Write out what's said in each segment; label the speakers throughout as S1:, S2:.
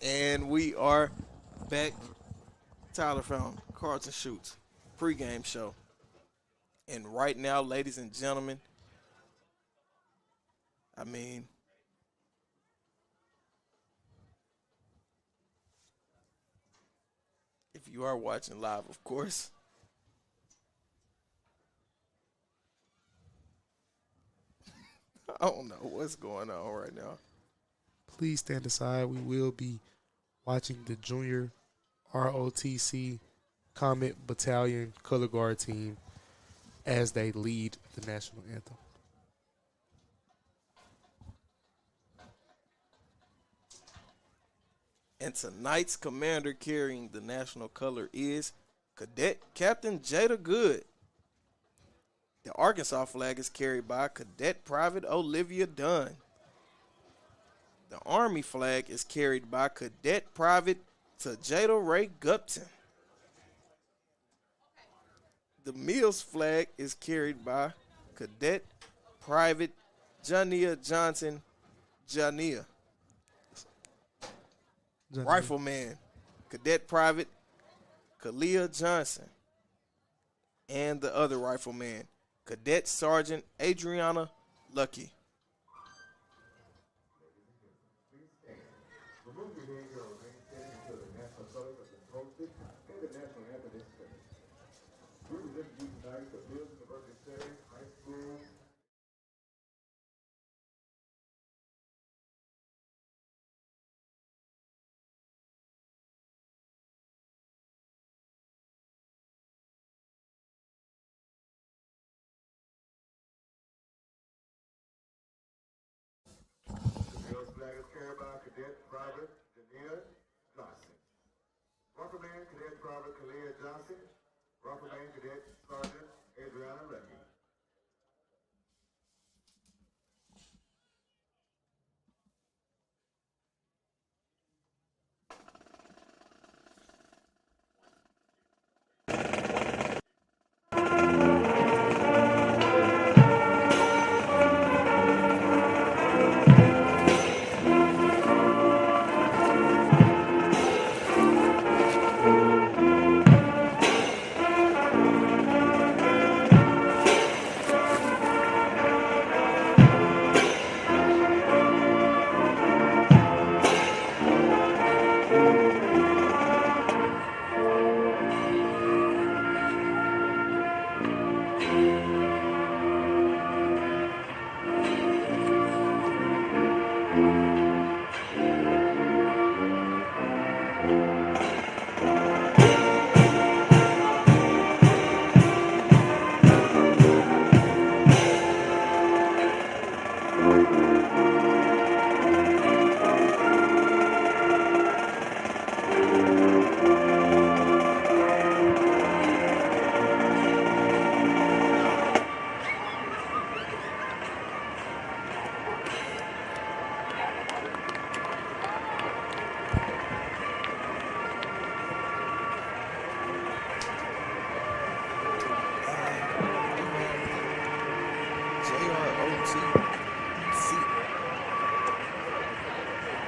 S1: And we are back. Tyler found Carlton Shoots pregame show. And right now, ladies and gentlemen, I mean, if you are watching live, of course, I don't know what's going on right now.
S2: Please stand aside. We will be watching the junior ROTC Comet Battalion Color Guard team as they lead the national anthem.
S1: And tonight's commander carrying the national color is Cadet Captain Jada Good. The Arkansas flag is carried by Cadet Private Olivia Dunn. The Army flag is carried by Cadet Private Tajada Ray Gupton. The Mills flag is carried by Cadet Private Jania Johnson Jania. Rifleman, Cadet Private Kalia Johnson. And the other rifleman, Cadet Sergeant Adriana Lucky.
S3: Flag is carried by Cadet Private Jania Johnson. Rifleman Cadet Private Kalia Johnson. Rifleman Cadet Sergeant Adriana Leckie.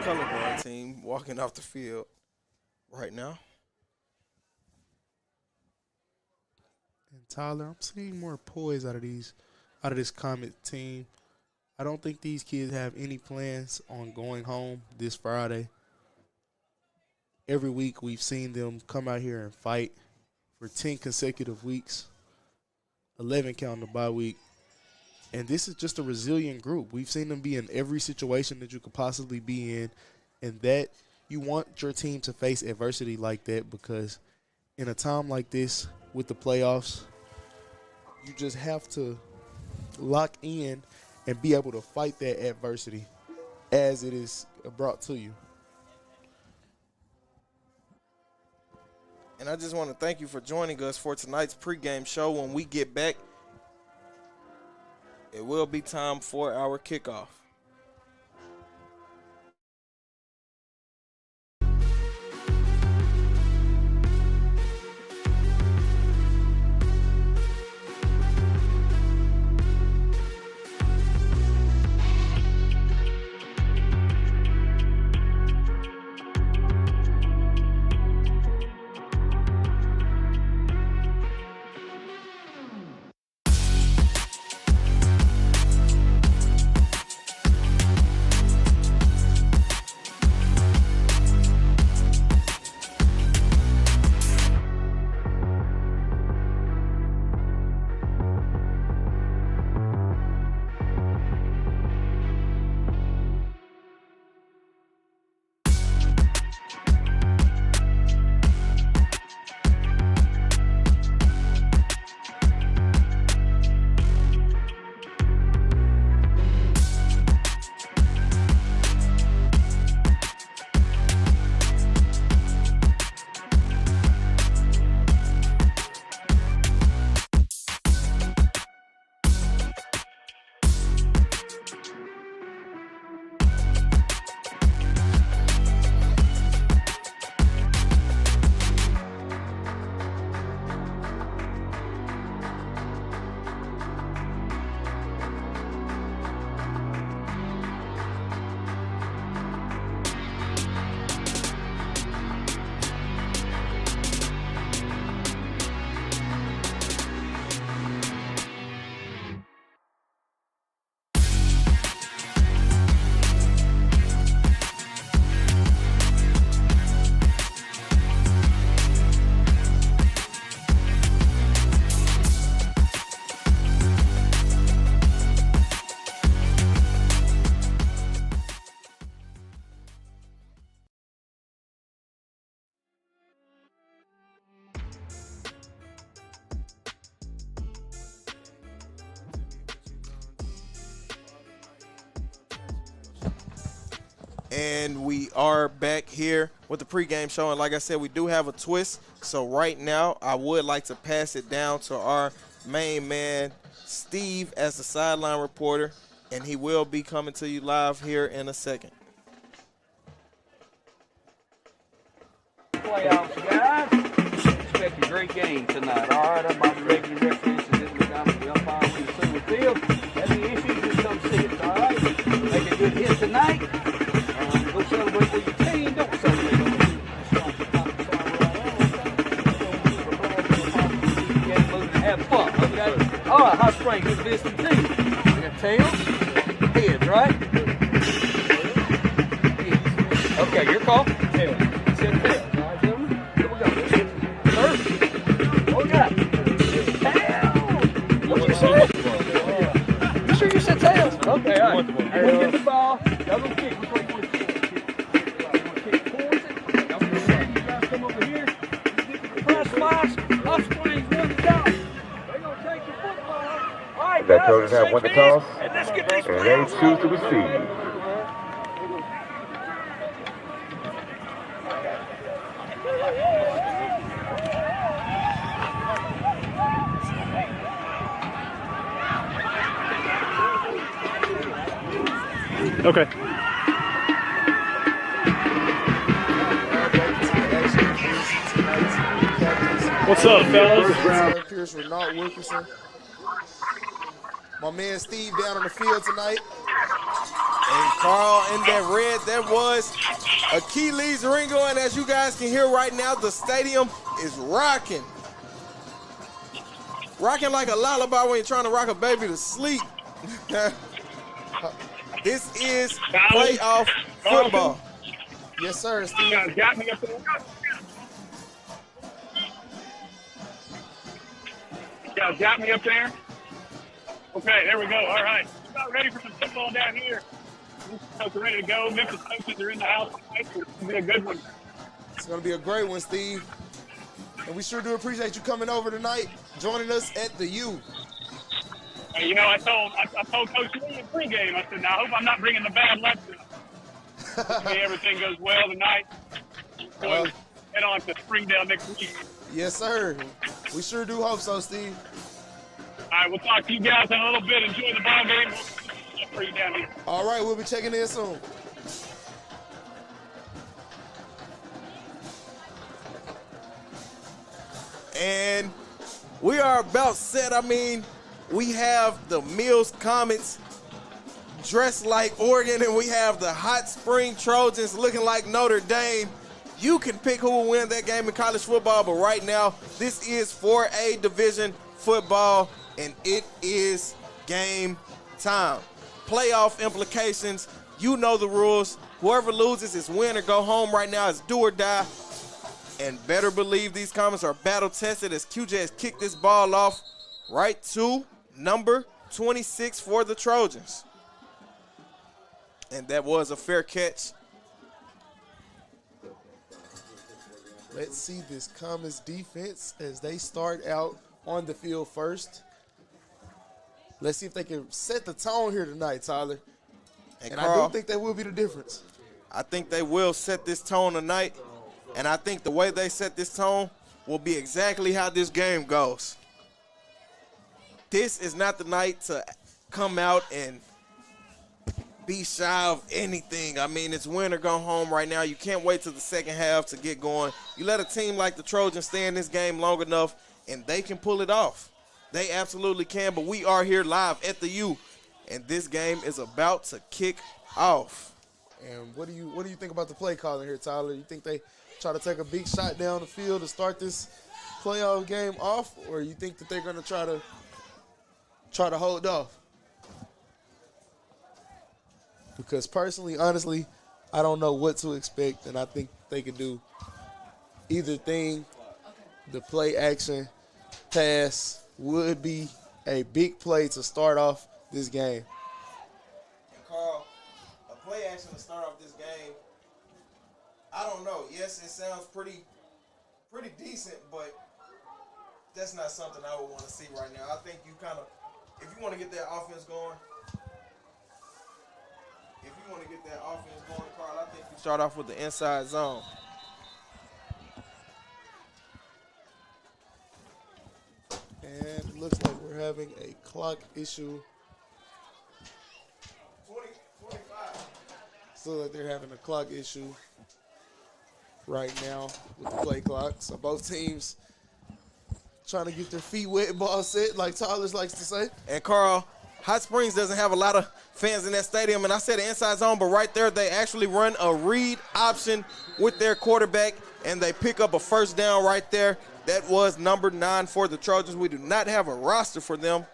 S1: Color guard team walking off the field right now.
S2: And Tyler, I'm seeing more poise out of this Comet team. I don't think these kids have any plans on going home this Friday. Every week we've seen them come out here and fight for 10 consecutive weeks, 11 counting the bye week. And this is just a resilient group. We've seen them be in every situation that you could possibly be in, and that you want your team to face adversity like that, because in a time like this with the playoffs, you just have to lock in and be able to fight that adversity as it is brought to you.
S1: And I just want to thank you for joining us for tonight's pregame show. When we get back, it will be time for our kickoff. And we are back here with the pregame show. And like I said, we do have a twist. So right now, I would like to pass it down to our main man, Steve, as the sideline reporter. And he will be coming to you live here in a second.
S4: Playoffs, guys. Expect a great game tonight. All right, I'm on the regular references in the diamond. The umpire when the center field. Any issues, just come see us, all right? Make a good hit tonight. Go celebrate with your team. Don't celebrate with your have fun, okay? All right, Hot Springs is this team. We got tails, heads, right? Heads. Okay, your call. Tails. Set tails. All right, gentlemen. Here we go. First. What we got? Tails. What'd you say? You sure you said tails? Okay, all right. You want to get the ball. Y'all gonna kick. Which way you want to kick? Kick towards it. Y'all gonna see you guys come over here. Press flash. Hot Springs won the toss. They're gonna take the football. All right,
S3: That
S4: guys,
S3: Trojans have won the toss,
S4: and let's get these
S3: and they choose to receive.
S5: Okay. What's up, fellas?
S2: Pierce, Renard Wilkinson. My man Steve down on the field tonight.
S1: And Carl in that red, that was Achilles Ringo. And as you guys can hear right now, the stadium is rocking. Rocking like a lullaby when you're trying to rock a baby to sleep. This is playoff football.
S2: Yes, sir, Steve.
S5: You guys got me up there? You guys got me up there? Okay, there we go. All right. We're about ready for some football down here. We're ready to go. Memphis coaches are in the house tonight. It's going to be a good one.
S2: It's going to be a great one, Steve. And we sure do appreciate you coming over tonight, joining us at the U.
S5: Hey, you know, I told Coach Lee in pregame, I said, now I hope I'm not bringing the bad luck. Hopefully everything goes well tonight. So head on to Springdale next week.
S2: Yes, sir. We sure do hope so, Steve.
S5: All right, we'll talk to you guys in a little bit. Enjoy the ball game. We'll for you down here.
S2: All right, we'll be checking in soon.
S1: And we are about set. I mean, we have the Mills Comets dressed like Oregon, and we have the Hot Spring Trojans looking like Notre Dame. You can pick who will win that game in college football, but right now, this is 4A Division football, and it is game time. Playoff implications, you know the rules. Whoever loses is win or go home right now. It's do or die. And better believe these Comets are battle tested as QJ has kicked this ball off right to number 26 for the Trojans. And that was a fair catch.
S2: Let's see this Comets defense as they start out on the field first. Let's see if they can set the tone here tonight, Tyler. And
S1: Carl,
S2: I do think that will be the difference.
S1: I think they will set this tone tonight. And I think the way they set this tone will be exactly how this game goes. This is not the night to come out and be shy of anything. I mean, it's win or go home right now. You can't wait till the second half to get going. You let a team like the Trojans stay in this game long enough, and they can pull it off. They absolutely can, but we are here live at the U, and this game is about to kick off.
S2: And what do you think about the play calling here, Tyler? You think they try to take a big shot down the field to start this playoff game off, or you think that they're going to try to hold off? Because personally, honestly, I don't know what to expect, and I think they can do either thing. The play action pass would be a big play to start off this game.
S1: And Carl, a play action to start off this game, I don't know. Yes, it sounds pretty decent, but that's not something I would want to see right now. I think you kind of, if you want to get that offense going, if you you want to get that offense going, Carl, I think you start off with the inside zone.
S2: And it looks like we're having a clock issue.
S1: 25.
S2: So that they're having a clock issue right now with the play clock. So both teams trying to get their feet wet and ball set, like Tyler likes to say.
S1: And Carl, Hot Springs doesn't have a lot of fans in that stadium, and I said the inside zone, but right there they actually run a read option with their quarterback, and they pick up a first down right there. That was number 9 for the Trojans. We do not have a roster for them,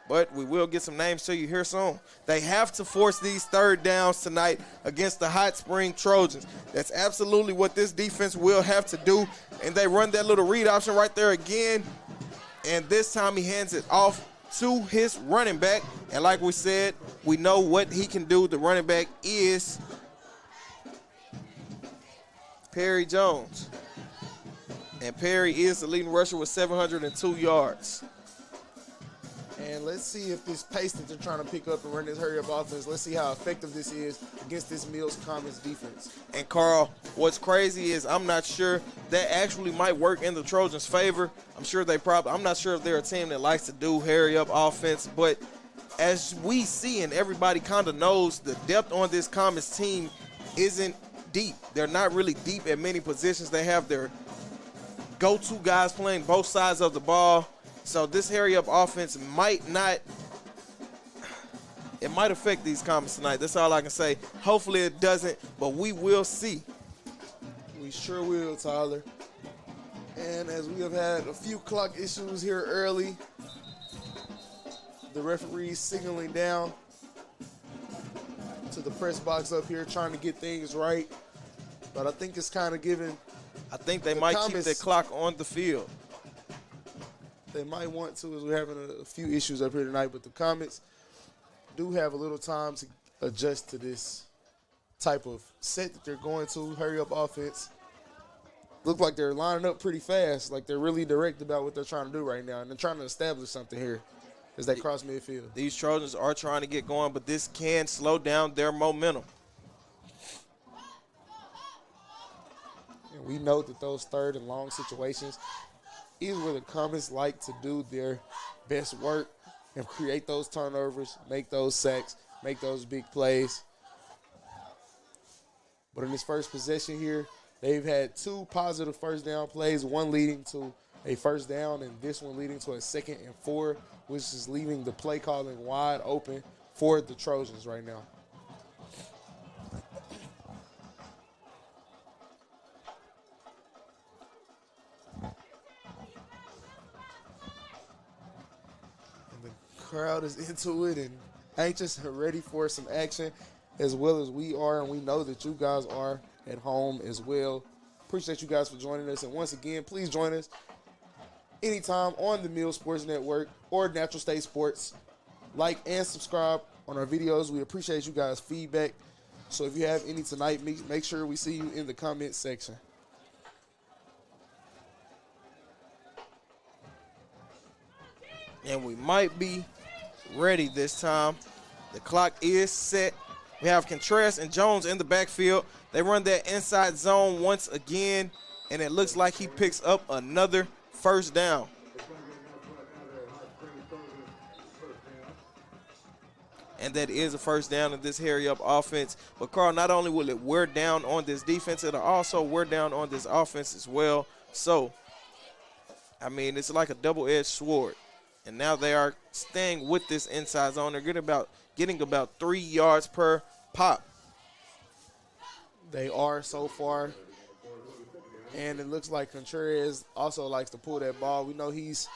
S1: but we will get some names to you here soon. They have to force these third downs tonight against the Hot Spring Trojans. That's absolutely what this defense will have to do, and they run that little read option right there again, and this time he hands it off to his running back. And like we said, we know what he can do. The running back is Perry Jones. And Perry is the leading rusher with 702 yards.
S2: And let's see if this pace that they're trying to pick up and run this hurry-up offense, let's see how effective this is against this Mills Comets defense.
S1: And, Carl, what's crazy is I'm not sure that actually might work in the Trojans' favor. I'm not sure if they're a team that likes to do hurry-up offense, but as we see and everybody kind of knows, the depth on this Comets team isn't deep. They're not really deep at many positions. They have their go-to guys playing both sides of the ball. So this hurry-up offense might affect these Comets tonight. That's all I can say. Hopefully it doesn't, but we will see.
S2: We sure will, Tyler. And as we have had a few clock issues here early, the referees signaling down to the press box up here, trying to get things right. But I think it's kind of giving.
S1: I think they might keep the clock on the field.
S2: They might want to, as we're having a few issues up here tonight, but the Comets do have a little time to adjust to this type of set that they're going to, hurry-up offense. Look like they're lining up pretty fast, like they're really direct about what they're trying to do right now, and they're trying to establish something here as they cross midfield.
S1: These Trojans are trying to get going, but this can slow down their momentum.
S2: And we know that those third and long situations is where the Comets like to do their best work and create those turnovers, make those sacks, make those big plays. But in this first possession here, they've had 2 positive first down plays, one leading to a first down and this one leading to a 2nd and 4, which is leaving the play calling wide open for the Trojans right now. Crowd is into it and anxious and ready for some action as well as we are, and we know that you guys are at home as well. Appreciate you guys for joining us, and once again, please join us anytime on the Mill Sports Network or Natural State Sports. Like and subscribe on our videos. We appreciate you guys' feedback. So if you have any tonight, make sure we see you in the comment section.
S1: And we might be ready this time. The clock is set. We have Contreras and Jones in the backfield. They run that inside zone once again, and it looks like he picks up another first down. And that is a first down in this hurry-up offense. But, Carl, not only will it wear down on this defense, it'll also wear down on this offense as well. So, I mean, it's like a double-edged sword. And now they are staying with this inside zone. They're getting about 3 yards per pop.
S2: They are so far. And it looks like Contreras also likes to pull that ball. We know he's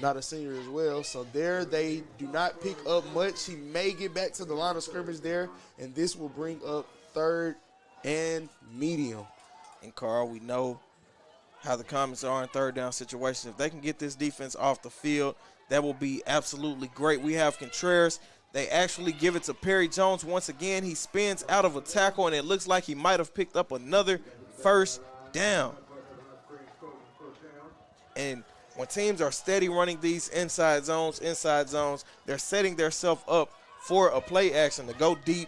S2: not a senior as well. So there they do not pick up much. He may get back to the line of scrimmage there. And this will bring up 3rd and medium.
S1: And, Carl, we know how the Comets are in third down situations. If they can get this defense off the field, that will be absolutely great. We have Contreras. They actually give it to Perry Jones once again. He spins out of a tackle, and it looks like he might have picked up another first down. And when teams are steady running these inside zones, they're setting themselves up for a play action to go deep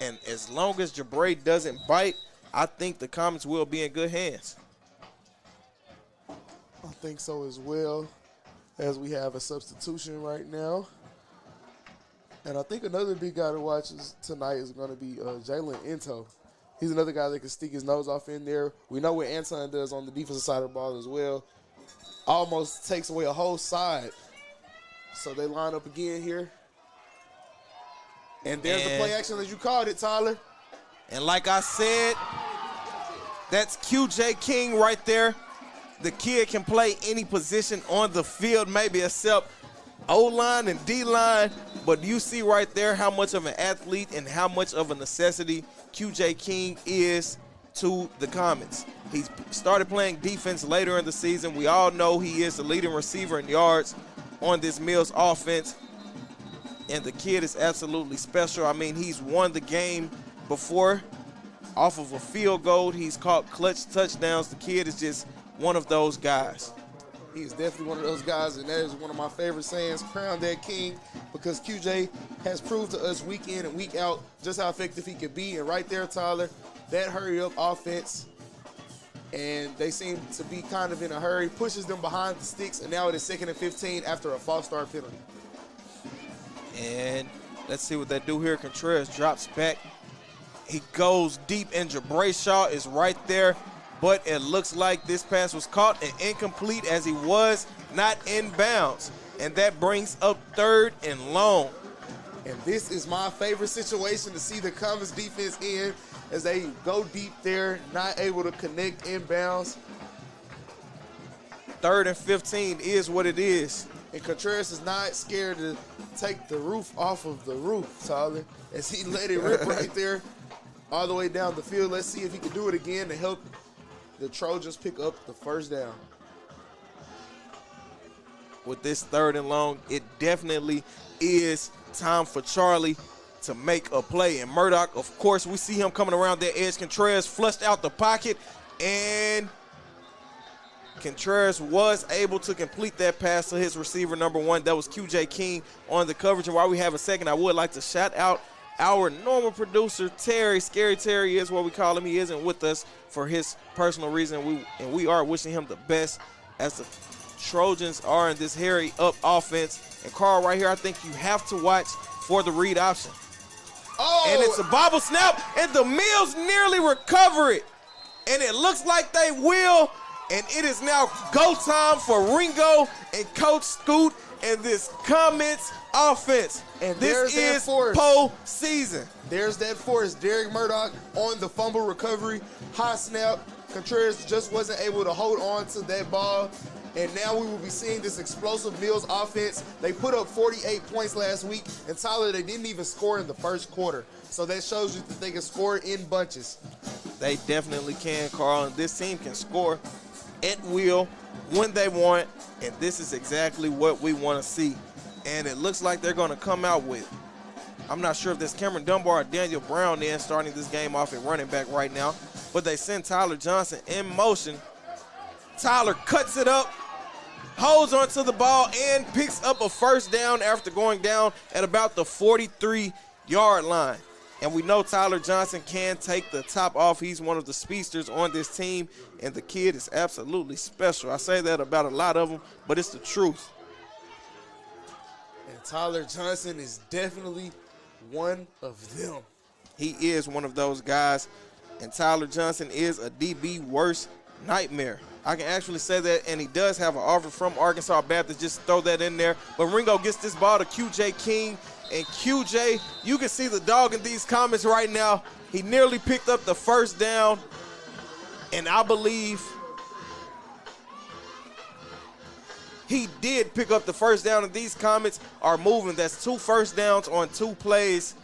S1: And as long as Jabray doesn't bite, I think the Comets will be in good hands.
S2: I think so as well, as we have a substitution right now. And I think another big guy to watch tonight is going to be Jalen Ento. He's another guy that can stick his nose off in there. We know what Anton does on the defensive side of the ball as well. Almost takes away a whole side. So they line up again here. And there's the play action as you called it, Tyler.
S1: And like I said, that's QJ King right there. The kid can play any position on the field, maybe except O-line and D-line. But you see right there how much of an athlete and how much of a necessity QJ King is to the Comets. He started playing defense later in the season. We all know he is the leading receiver in yards on this Mills offense. And the kid is absolutely special. I mean, he's won the game before off of a field goal. He's caught clutch touchdowns. The kid is just one of those guys.
S2: He's definitely one of those guys, and that is one of my favorite sayings, crown that king, because QJ has proved to us week in and week out just how effective he can be. And right there, Tyler, that hurry-up offense, and they seem to be kind of in a hurry, pushes them behind the sticks, and now it is 2nd and 15 after a false start penalty.
S1: And let's see what they do here. Contreras drops back. He goes deep, and Jabray Shaw is right there. But it looks like this pass was caught and incomplete as he was not in bounds. And that brings up 3rd and long.
S2: And this is my favorite situation to see the Comets defense in as they go deep there, not able to connect inbounds.
S1: 3rd and 15 is what it is.
S2: And Contreras is not scared to take the roof off of the roof, Tyler, as he let it rip right there all the way down the field. Let's see if he can do it again to help the Trojans pick up the first down.
S1: With this 3rd and long, it definitely is time for Charlie to make a play. And Murdoch, of course, we see him coming around that edge. Contreras flushed out the pocket, and Contreras was able to complete that pass to his receiver, number 1. That was QJ King on the coverage. And while we have a second, I would like to shout out our normal producer, Terry. Scary Terry is what we call him. He isn't with us for his personal reason. We are wishing him the best as the Trojans are in this hurry up offense. And Carl, right here, I think you have to watch for the read option.
S2: Oh!
S1: And it's a bobble snap, and the Mills nearly recover it. And it looks like they will. And it is now go time for Ringo and Coach Scoot and this Comets offense. And this is postseason.
S2: There's that force. Derek Murdoch on the fumble recovery. High snap. Contreras just wasn't able to hold on to that ball. And now we will be seeing this explosive Mills offense. They put up 48 points last week. And Tyler, they didn't even score in the first quarter. So that shows you that they can score in bunches.
S1: They definitely can, Carl. And this team can score at will when they want. And this is exactly what we want to see. And it looks like they're going to come out with, I'm not sure if that's Cameron Dunbar or Daniel Brown then starting this game off at running back right now. But they send Tyler Johnson in motion. Tyler cuts it up, holds onto the ball, and picks up a first down after going down at about the 43-yard line. And we know Tyler Johnson can take the top off. He's one of the speedsters on this team, and the kid is absolutely special. I say that about a lot of them, but it's the truth.
S2: And Tyler Johnson is definitely one of them.
S1: He is one of those guys, and Tyler Johnson is a DB worst nightmare. I can actually say that, and he does have an offer from Arkansas Baptist. Just throw that in there. But Ringo gets this ball to QJ King, and QJ, you can see the dog in these comments right now. He nearly picked up the first down, and I believe he did pick up the first down, and these Comets are moving. That's 2 first downs on 2 plays.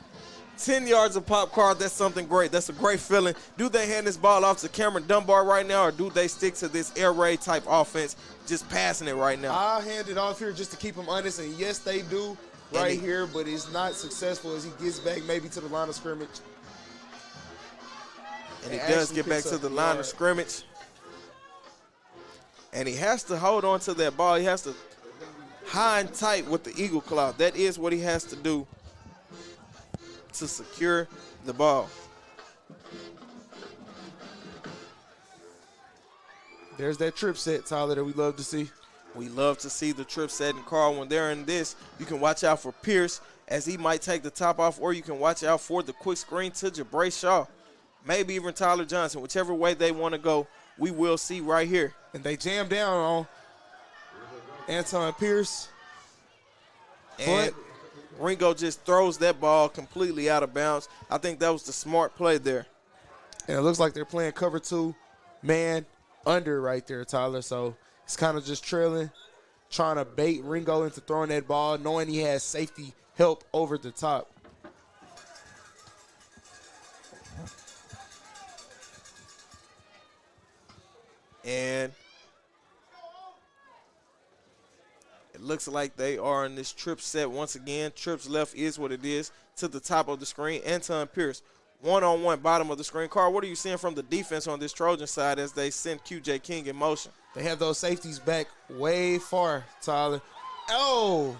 S1: 10 yards of pop card, that's something great. That's a great feeling. Do they hand this ball off to Cameron Dunbar right now, or do they stick to this air raid type offense, just passing it right now?
S2: I'll hand it off here just to keep him honest, and yes, they do right here, but it's not successful as he gets back maybe to the line of scrimmage.
S1: And he does get back to the line of scrimmage. And he has to hold on to that ball. He has to high and tight with the eagle claw. That is what he has to do to secure the ball.
S2: There's that trip set, Tyler, that we love to see.
S1: We love to see the trip set. And, Carl, when they're in this, you can watch out for Pierce as he might take the top off, or you can watch out for the quick screen to Jabray Shaw. Maybe even Tyler Johnson. Whichever way they want to go, we will see right here.
S2: And they jam down on Anton Pierce.
S1: And Ringo just throws that ball completely out of bounds. I think that was the smart play there.
S2: And it looks like they're playing cover 2, man under right there, Tyler. So he's kind of just trailing, trying to bait Ringo into throwing that ball, knowing he has safety help over the top.
S1: And it looks like they are in this trip set once again. Trips left is what it is to the top of the screen. Anton Pierce, one-on-one bottom of the screen. Carl, what are you seeing from the defense on this Trojan side as they send QJ King in motion?
S2: They have those safeties back way far, Tyler. Oh!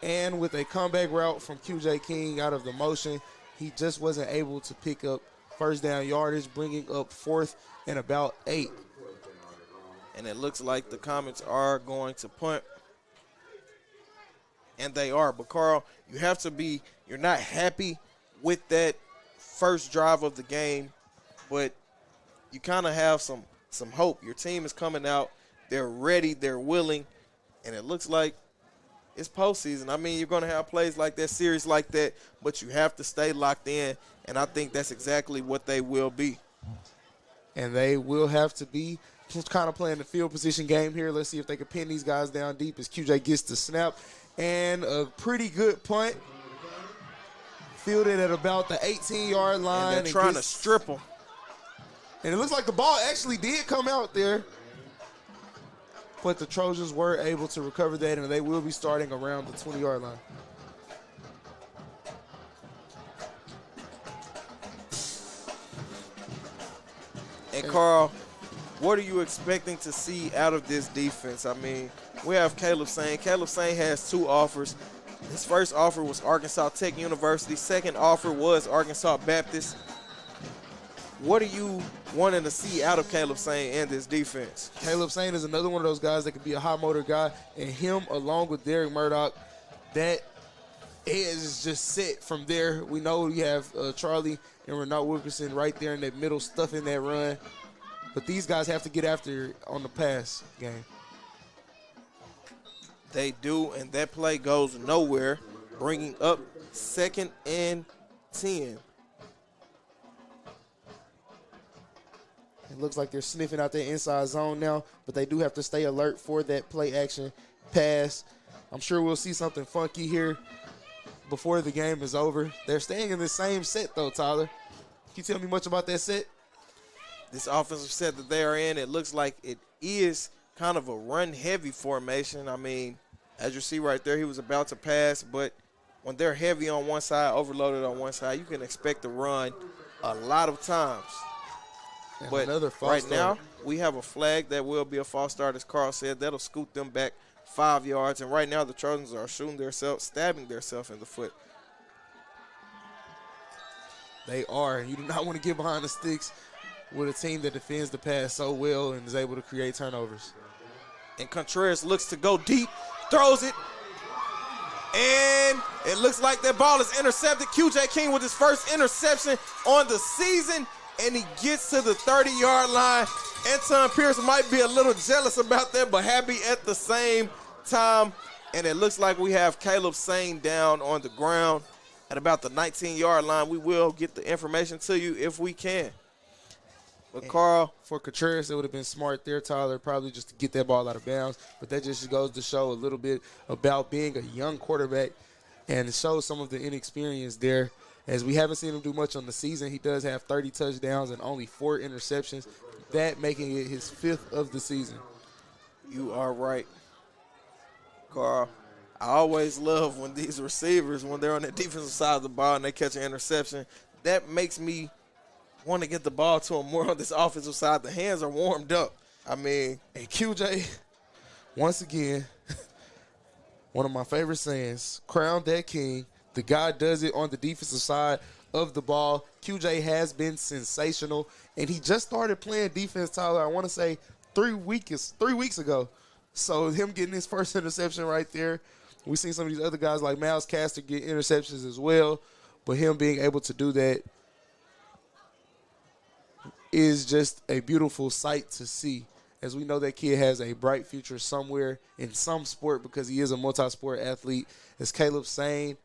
S2: And with a comeback route from QJ King out of the motion, he just wasn't able to pick up first down yardage, bringing up 4th and about 8.
S1: And it looks like the Comets are going to punt. And they are. But, Carl, you have to be – you're not happy with that first drive of the game, but you kind of have some hope. Your team is coming out. They're ready. They're willing. And it looks like it's postseason. I mean, you're going to have plays like that, series like that, but you have to stay locked in, and I think that's exactly what they will be.
S2: And they will have to be just kind of playing the field position game here. Let's see if they can pin these guys down deep as QJ gets the snap. And a pretty good punt. Fielded at about the 18-yard line.
S1: And they're trying to strip them.
S2: And it looks like the ball actually did come out there. But the Trojans were able to recover that, and they will be starting around the 20-yard line.
S1: And, Carl, what are you expecting to see out of this defense? I mean, we have Caleb Sane. Caleb Sane has 2 offers. His first offer was Arkansas Tech University. Second offer was Arkansas Baptist. What are you wanting to see out of Caleb Sane and this defense?
S2: Caleb Sane is another one of those guys that could be a high motor guy, and him along with Derek Murdoch, that edge is just set from there. We know we have Charlie and Renault Wilkerson right there in that middle, stuffing that run. But these guys have to get after it on the pass game.
S1: They do, and that play goes nowhere, bringing up 2nd and 10.
S2: It looks like they're sniffing out their inside zone now, but they do have to stay alert for that play action pass. I'm sure we'll see something funky here before the game is over. They're staying in the same set, though, Tyler. Can you tell me much about that set?
S1: This offensive set that they are in, it looks like it is kind of a run-heavy formation. I mean, as you see right there, he was about to pass, but when they're heavy on one side, overloaded on one side, you can expect to run a lot of times.
S2: And
S1: but right
S2: start.
S1: now, we have a flag that will be a false start, as Carl said. That'll scoot them back 5 yards. And right now, the Trojans are shooting themselves, stabbing themselves in the foot.
S2: They are. You do not want to get behind the sticks with a team that defends the pass so well and is able to create turnovers.
S1: And Contreras looks to go deep, throws it, and it looks like that ball is intercepted. QJ King with his first interception on the season, and he gets to the 30-yard line. Anton Pierce might be a little jealous about that, but happy at the same time. And it looks like we have Caleb Sane down on the ground at about the 19-yard line. We will get the information to you if we can. But, Carl,
S2: for Contreras, it would have been smart there, Tyler, probably just to get that ball out of bounds. But that just goes to show a little bit about being a young quarterback, and it shows some of the inexperience there. As we haven't seen him do much on the season, he does have 30 touchdowns and only 4 interceptions, that making it his 5th of the season.
S1: You are right, Carl. I always love when these receivers, when they're on the defensive side of the ball and they catch an interception, that makes me want to get the ball to him more on this offensive side. The hands are warmed up. I mean,
S2: and QJ, once again, one of my favorite sayings, crown that king, the guy does it on the defensive side of the ball. QJ has been sensational, and he just started playing defense, Tyler, I want to say 3 weeks ago. So him getting his first interception right there. We've seen some of these other guys like Miles Castor get interceptions as well, but him being able to do that is just a beautiful sight to see, as we know that kid has a bright future somewhere in some sport because he is a multi-sport athlete. As Caleb saying,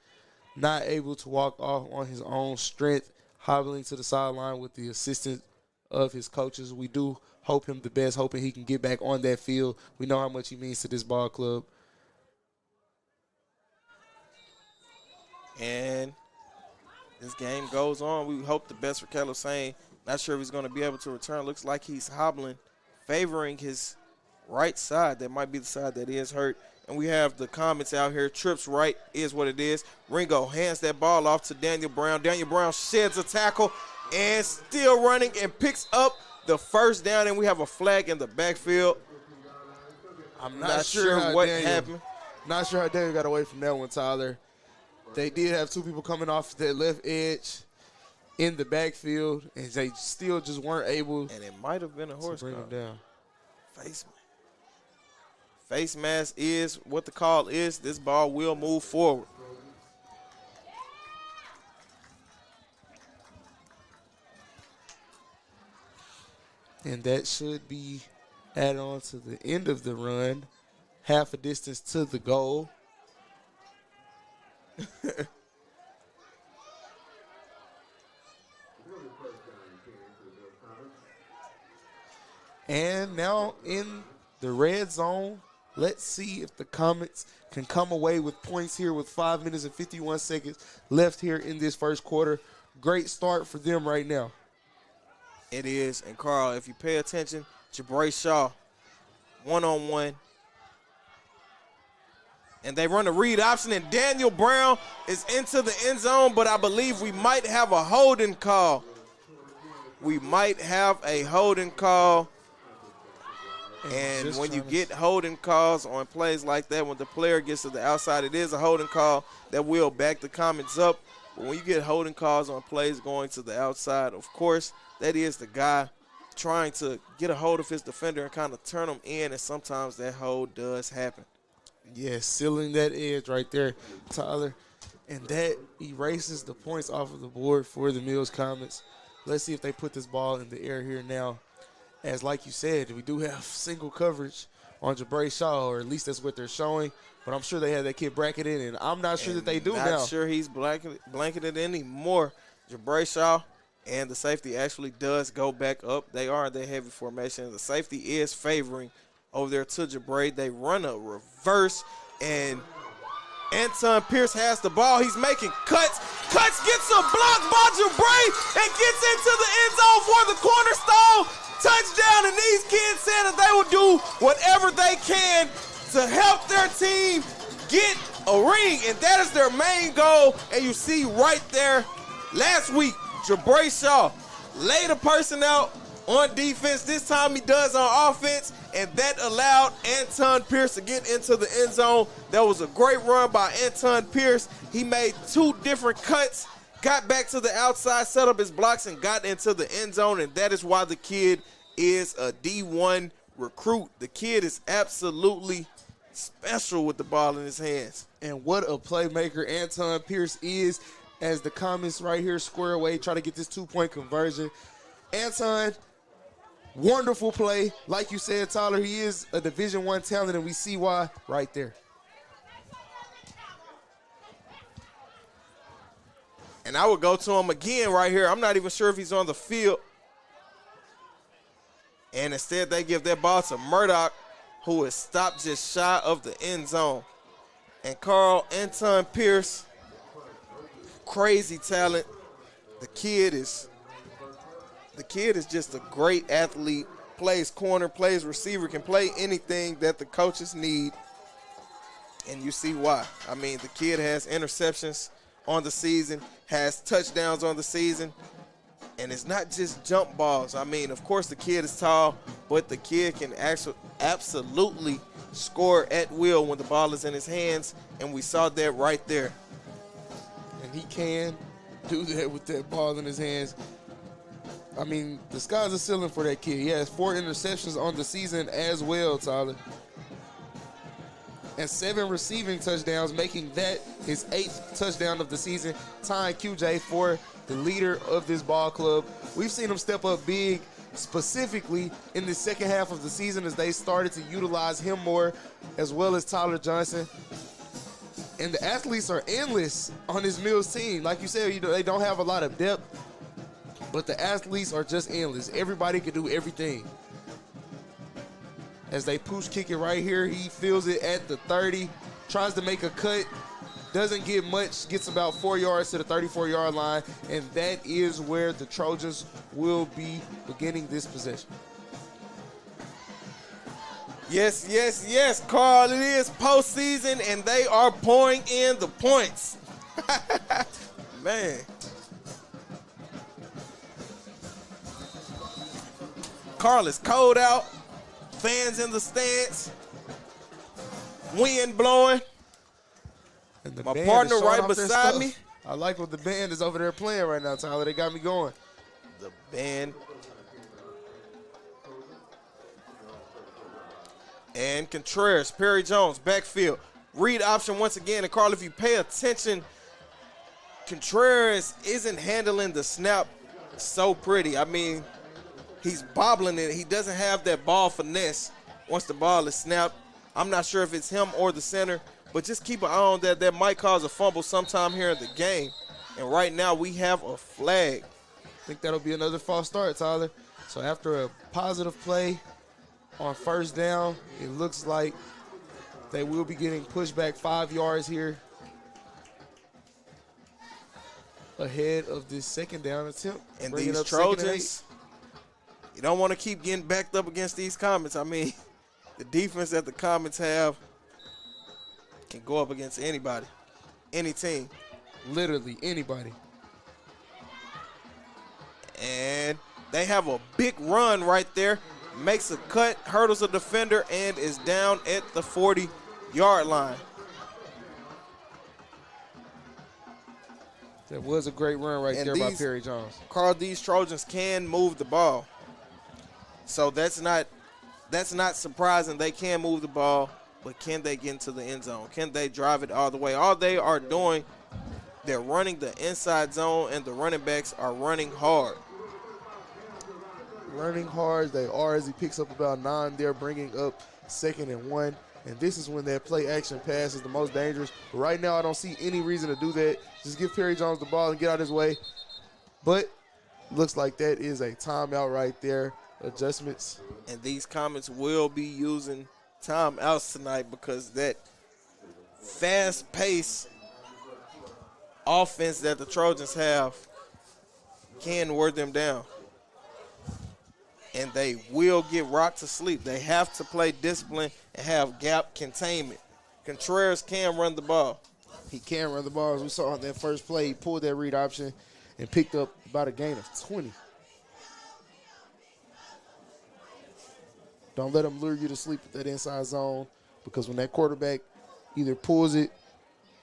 S2: not able to walk off on his own strength, hobbling to the sideline with the assistance of his coaches. We do hope him the best, hoping he can get back on that field. We know how much he means to this ball club.
S1: And this game goes on. We hope the best for Caleb Sane. Not sure if he's going to be able to return. Looks like he's hobbling, favoring his right side. That might be the side that is hurt. And we have the Comets out here. Trips right is what it is. Ringo hands that ball off to Daniel Brown. Daniel Brown sheds a tackle and still running and picks up the first down. And we have a flag in the backfield. I'm not sure what happened.
S2: Not sure how Daniel got away from that one, Tyler. They did have two people coming off that left edge in the backfield, and they still just weren't able.
S1: And it might have been a horse
S2: to bring him down.
S1: Face mask is what the call is. This ball will move forward.
S2: And that should be added on to the end of the run, half a distance to the goal. And now in the red zone, let's see if the Comets can come away with points here with 5 minutes and 51 seconds left here in this first quarter. Great start for them right now.
S1: It is. And, Carl, if you pay attention, Jabray Shaw, one-on-one. And they run a read option, and Daniel Brown is into the end zone, but I believe we might have a holding call. We might have a holding call. And when you get holding calls on plays like that, when the player gets to the outside, it is a holding call that will back the Comets up. But when you get holding calls on plays going to the outside, of course, that is the guy trying to get a hold of his defender and kind of turn him in, and sometimes that hold does happen.
S2: Yeah, sealing that edge right there, Tyler. And that erases the points off of the board for the Mills Comets. Let's see if they put this ball in the air here now. As like you said, we do have single coverage on Jabray Shaw, or at least that's what they're showing. But I'm sure they had that kid bracketed, and I'm not sure that they do now.
S1: Not sure he's blanketed anymore. Jabray Shaw and the safety actually does go back up. They are in their heavy formation. The safety is favoring over there to Jabray. They run a reverse, and Anton Pierce has the ball. He's making cuts. Gets a block by Jabray and gets into the end zone for the cornerstone touchdown. And these kids said that they will do whatever they can to help their team get a ring, and that is their main goal. And you see right there, last week, Jabray Shaw laid a person out on defense. This time he does on offense, and that allowed Anton Pierce to get into the end zone. That was a great run by Anton Pierce. He made two different cuts, got back to the outside, set up his blocks, and got into the end zone, and that is why the kid is a D1 recruit. The kid is absolutely special with the ball in his hands.
S2: And what a playmaker Anton Pierce is, as the Comets right here square away, try to get this two-point conversion. Anton, wonderful play. Like you said, Tyler, he is a Division I talent, and we see why right there.
S1: And I would go to him again right here. I'm not even sure if he's on the field. And instead they give that ball to Murdoch, who is stopped just shy of the end zone. And Carl, Anton Pierce, crazy talent. The kid is just a great athlete. Plays corner, plays receiver, can play anything that the coaches need. And you see why. I mean, the kid has interceptions on the season, has touchdowns on the season. And it's not just jump balls. I mean, of course, the kid is tall, but the kid can absolutely score at will when the ball is in his hands, and we saw that right there.
S2: and he can do that with that ball in his hands. I mean, the sky's the ceiling for that kid. He has 4 interceptions on the season as well, Tyler. And 7 receiving touchdowns, making that his 8th touchdown of the season, tying QJ for the leader of this ball club. We've seen him step up big, specifically in the second half of the season as they started to utilize him more, as well as Tyler Johnson. And the athletes are endless on this Mills team. Like you said, they don't have a lot of depth, but the athletes are just endless. Everybody can do everything. As they push kick it right here, he feels it at the 30, tries to make a cut, doesn't get much, gets about 4 yards to the 34-yard line, and that is where the Trojans will be beginning this possession.
S1: Yes, yes, yes, Carl. It is postseason, and they are pouring in the points. Man. Carl, it's cold out. Fans in the stands. Wind blowing.
S2: And
S1: my partner right beside me.
S2: I like what the band is over there playing right now, Tyler. They got me going.
S1: The band. And Contreras, Perry Jones, backfield. Read option once again. And Carl, if you pay attention, Contreras isn't handling the snap so pretty. I mean, he's bobbling it. He doesn't have that ball finesse once the ball is snapped. I'm not sure if it's him or the center, but just keep an eye on that. That might cause a fumble sometime here in the game. And right now we have a flag.
S2: I think that'll be another false start, Tyler. So after a positive play on first down, it looks like they will be getting pushed back 5 yards here ahead of this second down attempt.
S1: And these Trojans, you don't want to keep getting backed up against these Comets. I mean, the defense that the Comets have can go up against anybody, any team.
S2: Literally anybody.
S1: And they have a big run right there. Makes a cut, hurdles a defender, and is down at the 40-yard line.
S2: That was a great run right there by Perry Jones.
S1: Carl, these Trojans can move the ball. So that's not surprising. They can move the ball, but can they get into the end zone? Can they drive it all the way? All they are doing, they're running the inside zone, and the running backs are running hard.
S2: Running hard, they are, as he picks up about 9 there, bringing up 2nd and 1. And this is when that play action pass is the most dangerous. But right now, I don't see any reason to do that. Just give Perry Jones the ball and get out of his way. But looks like that is a timeout right there. Adjustments.
S1: And these Comets will be using timeouts tonight because that fast-paced offense that the Trojans have can wear them down. And they will get rocked to sleep. They have to play discipline and have gap containment. Contreras can run the ball.
S2: He can run the ball. As we saw on that first play, he pulled that read option and picked up about a gain of 20. Don't let him lure you to sleep with that inside zone, because when that quarterback either pulls it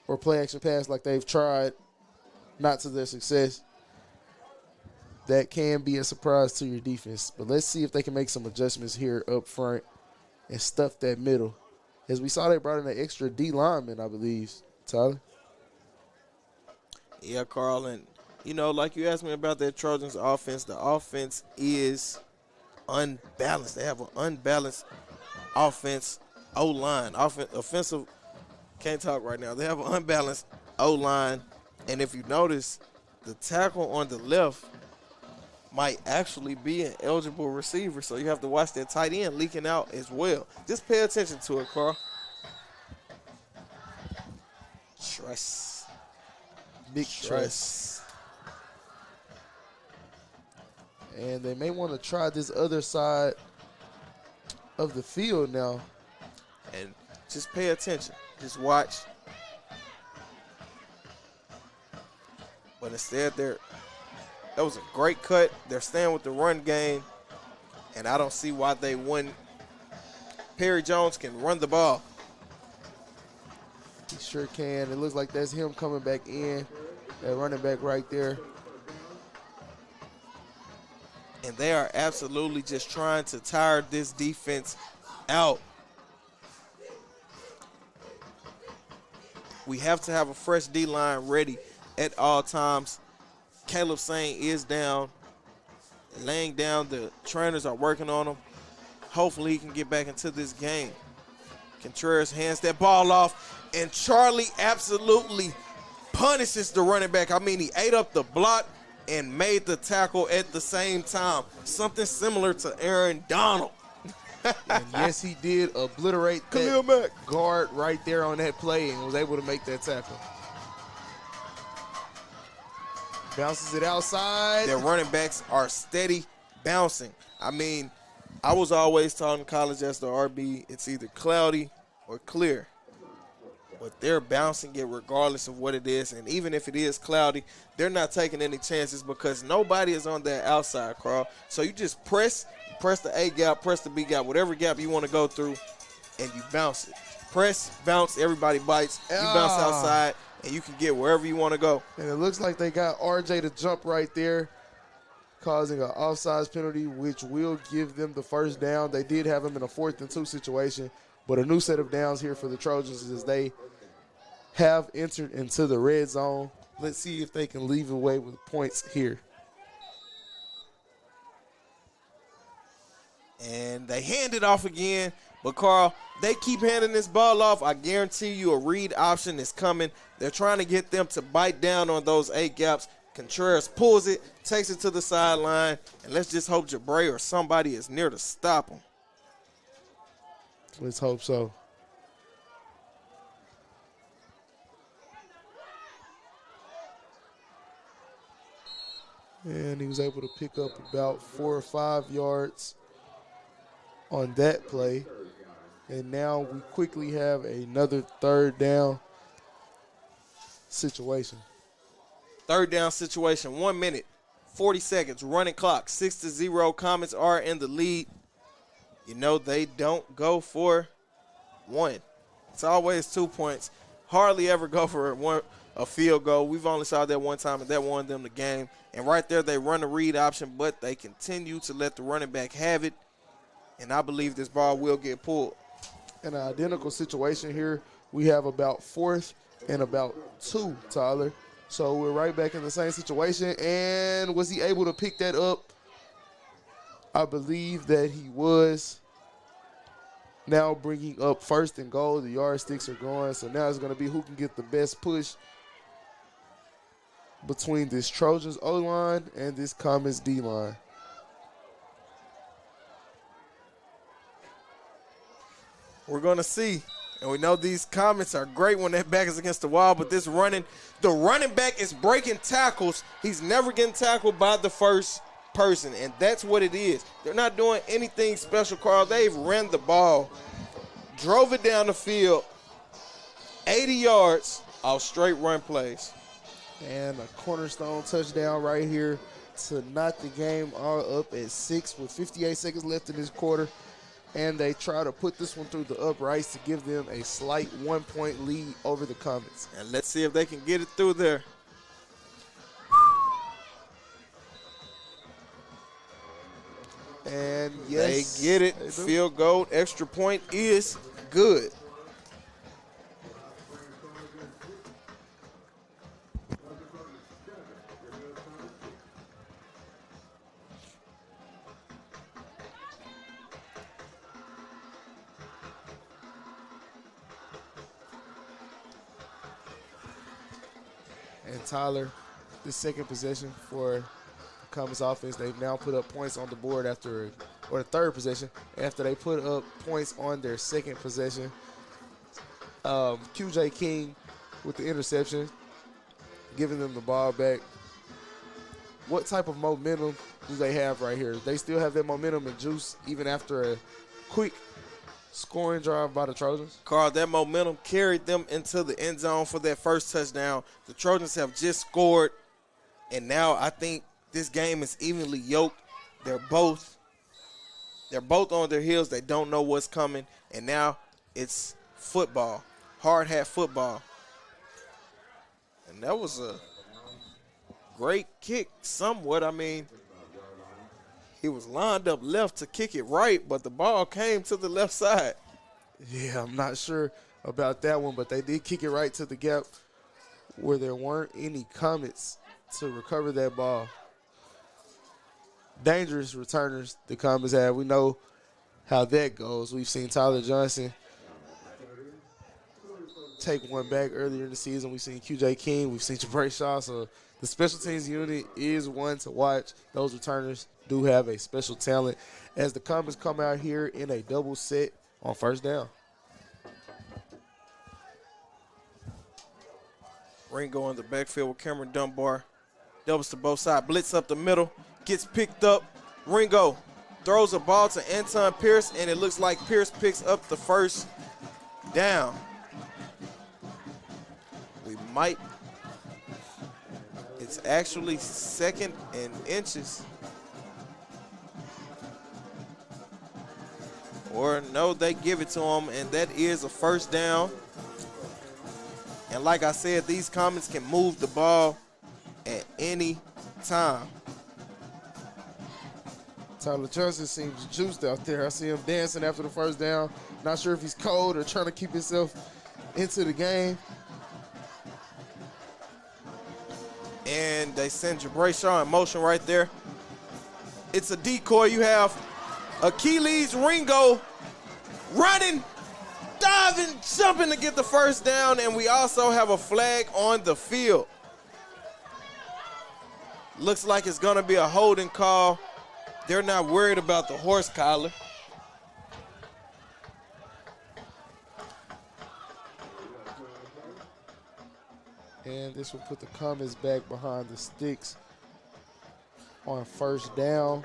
S2: or play action pass like they've tried, not to their success, that can be a surprise to your defense. But let's see if they can make some adjustments here up front and stuff that middle. As we saw, they brought in an extra D lineman, I believe, Tyler.
S1: Yeah, Carl, and, you know, like you asked me about that Trojans offense, the offense is unbalanced. They have an unbalanced offense, O-line, offensive, can't talk right now. They have an unbalanced O-line, and if you notice, the tackle on the left might actually be an eligible receiver, so you have to watch that tight end leaking out as well. Just pay attention to it, Carl. Trust. Big trust.
S2: And they may want to try this other side of the field now.
S1: And just pay attention. Just watch. But instead, that was a great cut. They're staying with the run game, and I don't see why they wouldn't. Perry Jones can run the ball.
S2: He sure can. It looks like that's him coming back in That running back right there.
S1: And they are absolutely just trying to tire this defense out. We have to have a fresh D-line ready at all times. Caleb Sane is down, laying down. The trainers are working on him. Hopefully he can get back into this game. Contreras hands that ball off, and Charlie absolutely punishes the running back. I mean, he ate up the block and made the tackle at the same time. Something similar to Aaron Donald.
S2: And yes, he did obliterate that guard right there on that play and was able to make that tackle. Bounces it outside.
S1: Their running backs are steady bouncing. I mean, I was always taught in college as the RB, it's either cloudy or clear. But they're bouncing it regardless of what it is. And even if it is cloudy, they're not taking any chances because nobody is on that outside, Carl. So you just press the A gap, press the B gap, whatever gap you want to go through, and you bounce it. Press, bounce, everybody bites. You bounce outside, and you can get wherever you want to go.
S2: And it looks like they got RJ to jump right there, causing an offsides penalty, which will give them the first down. They did have him in a 4th and 2 situation, but a new set of downs here for the Trojans as they have entered into the red zone. Let's see if they can leave away with points here.
S1: And they hand it off again. But, Carl, they keep handing this ball off. I guarantee you a read option is coming. They're trying to get them to bite down on those A gaps. Contreras pulls it, takes it to the sideline, and let's just hope Jabray or somebody is near to stop him.
S2: Let's hope so. And he was able to pick up about 4 or 5 yards on that play. And now we quickly have another 3rd down situation.
S1: 3rd down situation, 1 minute, 40 seconds, running clock, 6-0. Comets are in the lead. You know, they don't go for 1. It's always 2 points. Hardly ever go for a field goal. We've only saw that one time, and that won them the game. And right there, they run the read option, but they continue to let the running back have it. And I believe this ball will get pulled.
S2: In an identical situation here, we have about 4th and about 2, Tyler. So we're right back in the same situation. And was he able to pick that up? I believe that he was. Now bringing up 1st and goal. The yardsticks are going. So now it's going to be who can get the best push between this Trojans O-line and this Comets D-line.
S1: We're going to see. And we know these Comets are great when that back is against the wall, but the running back is breaking tackles. He's never getting tackled by the first person, and that's what it is. They're not doing anything special, Carl. They've ran the ball, drove it down the field, 80 yards off straight run plays.
S2: And a cornerstone touchdown right here to knock the game all up at 6 with 58 seconds left in this quarter. And they try to put this one through the uprights to give them a slight 1-point lead over the Comets.
S1: And let's see if they can get it through there.
S2: And yes,
S1: they get it. Field goal, extra point is good.
S2: And Tyler, the second possession for the Comets offense, they've now put up points on the board or the third possession, after they put up points on their second possession. QJ King with the interception, giving them the ball back. What type of momentum do they have right here? They still have that momentum and juice even after a quick scoring drive by the Trojans?
S1: Carl, that momentum carried them into the end zone for that first touchdown. The Trojans have just scored, and now I think this game is evenly yoked. They're both on their heels. They don't know what's coming, and now it's football, hard hat football. And that was a great kick somewhat. I mean, he was lined up left to kick it right, but the ball came to the left side.
S2: Yeah, I'm not sure about that one, but they did kick it right to the gap where there weren't any Comets to recover that ball. Dangerous returners the Comets have. We know how that goes. We've seen Tyler Johnson take one back earlier in the season. We've seen QJ King. We've seen Jabray Shaw. So the special teams unit is one to watch. Those returners do have a special talent as the Comets come out here in a double set on first down.
S1: Ringo in the backfield with Cameron Dunbar. Doubles to both sides. Blitz up the middle. Gets picked up. Ringo throws a ball to Anton Pierce, and it looks like Pierce picks up the first down. We might. It's actually 2nd and inches. Or no, they give it to him, and that is a first down. And like I said, these Comets can move the ball at any time.
S2: Tyler Johnson seems juiced out there. I see him dancing after the first down. Not sure if he's cold or trying to keep himself into the game.
S1: And they send Jabray Shaw in motion right there. It's a decoy. You have Achilles Ringo running, diving, jumping to get the first down, and we also have a flag on the field. Looks like it's going to be a holding call. They're not worried about the horse collar.
S2: And this will put the Comets back behind the sticks on first down.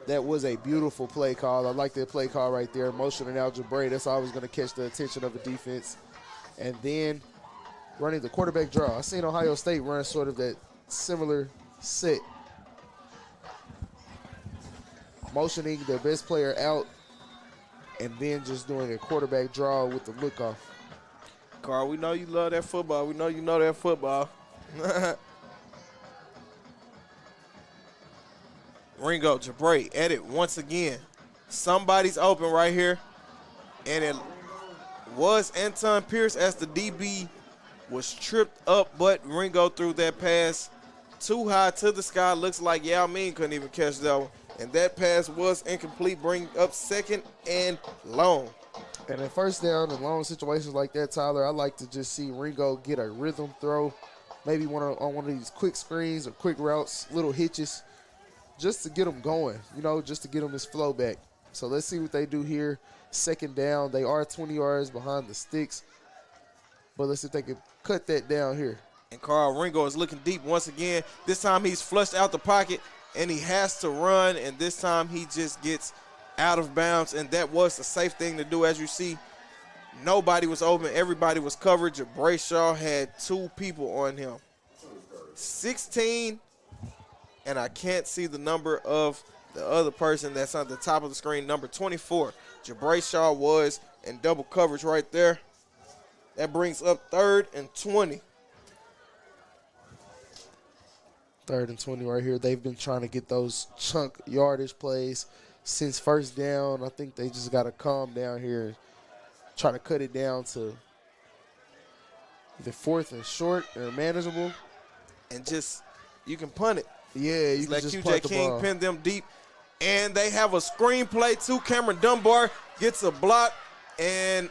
S2: That was a beautiful play call. I like that play call right there. Motioning out Jabray. That's always going to catch the attention of the defense. And then running the quarterback draw. I seen Ohio State run sort of that similar set. Motioning their best player out and then just doing a quarterback draw with the look off.
S1: Carl, we know you love that football. We know you know that football. Ringo, Jabray at it once again. Somebody's open right here. And it was Anton Pierce as the DB was tripped up, but Ringo threw that pass too high to the sky. Looks like Yao Ming couldn't even catch that one. And that pass was incomplete, bringing up 2nd and long.
S2: And in first down and long situations like that, Tyler, I like to just see Ringo get a rhythm throw, maybe on one of these quick screens or quick routes, little hitches, just to get him going, just to get him his flow back. So let's see what they do here. 2nd down. They are 20 yards behind the sticks, but let's see if they can cut that down here.
S1: And Carl, Ringo is looking deep once again. This time he's flushed out the pocket, and he has to run, and this time he just gets out of bounds, and that was the safe thing to do. As you see, nobody was open. Everybody was covered. Jabray Shaw had 2 people on him. 16, and I can't see the number of the other person that's on the top of the screen, number 24. Jabray Shaw was in double coverage right there. That brings up 3rd and 20.
S2: 3rd and 20 right here. They've been trying to get those chunk yardage plays since first down. I think they just got to calm down here and try to cut it down to either 4th and short or manageable.
S1: And just, you can punt it.
S2: Yeah, you
S1: just
S2: can
S1: let
S2: just
S1: QJ
S2: punt the
S1: King
S2: ball.
S1: pin them deep. And they have a screen play too. Cameron Dunbar gets a block and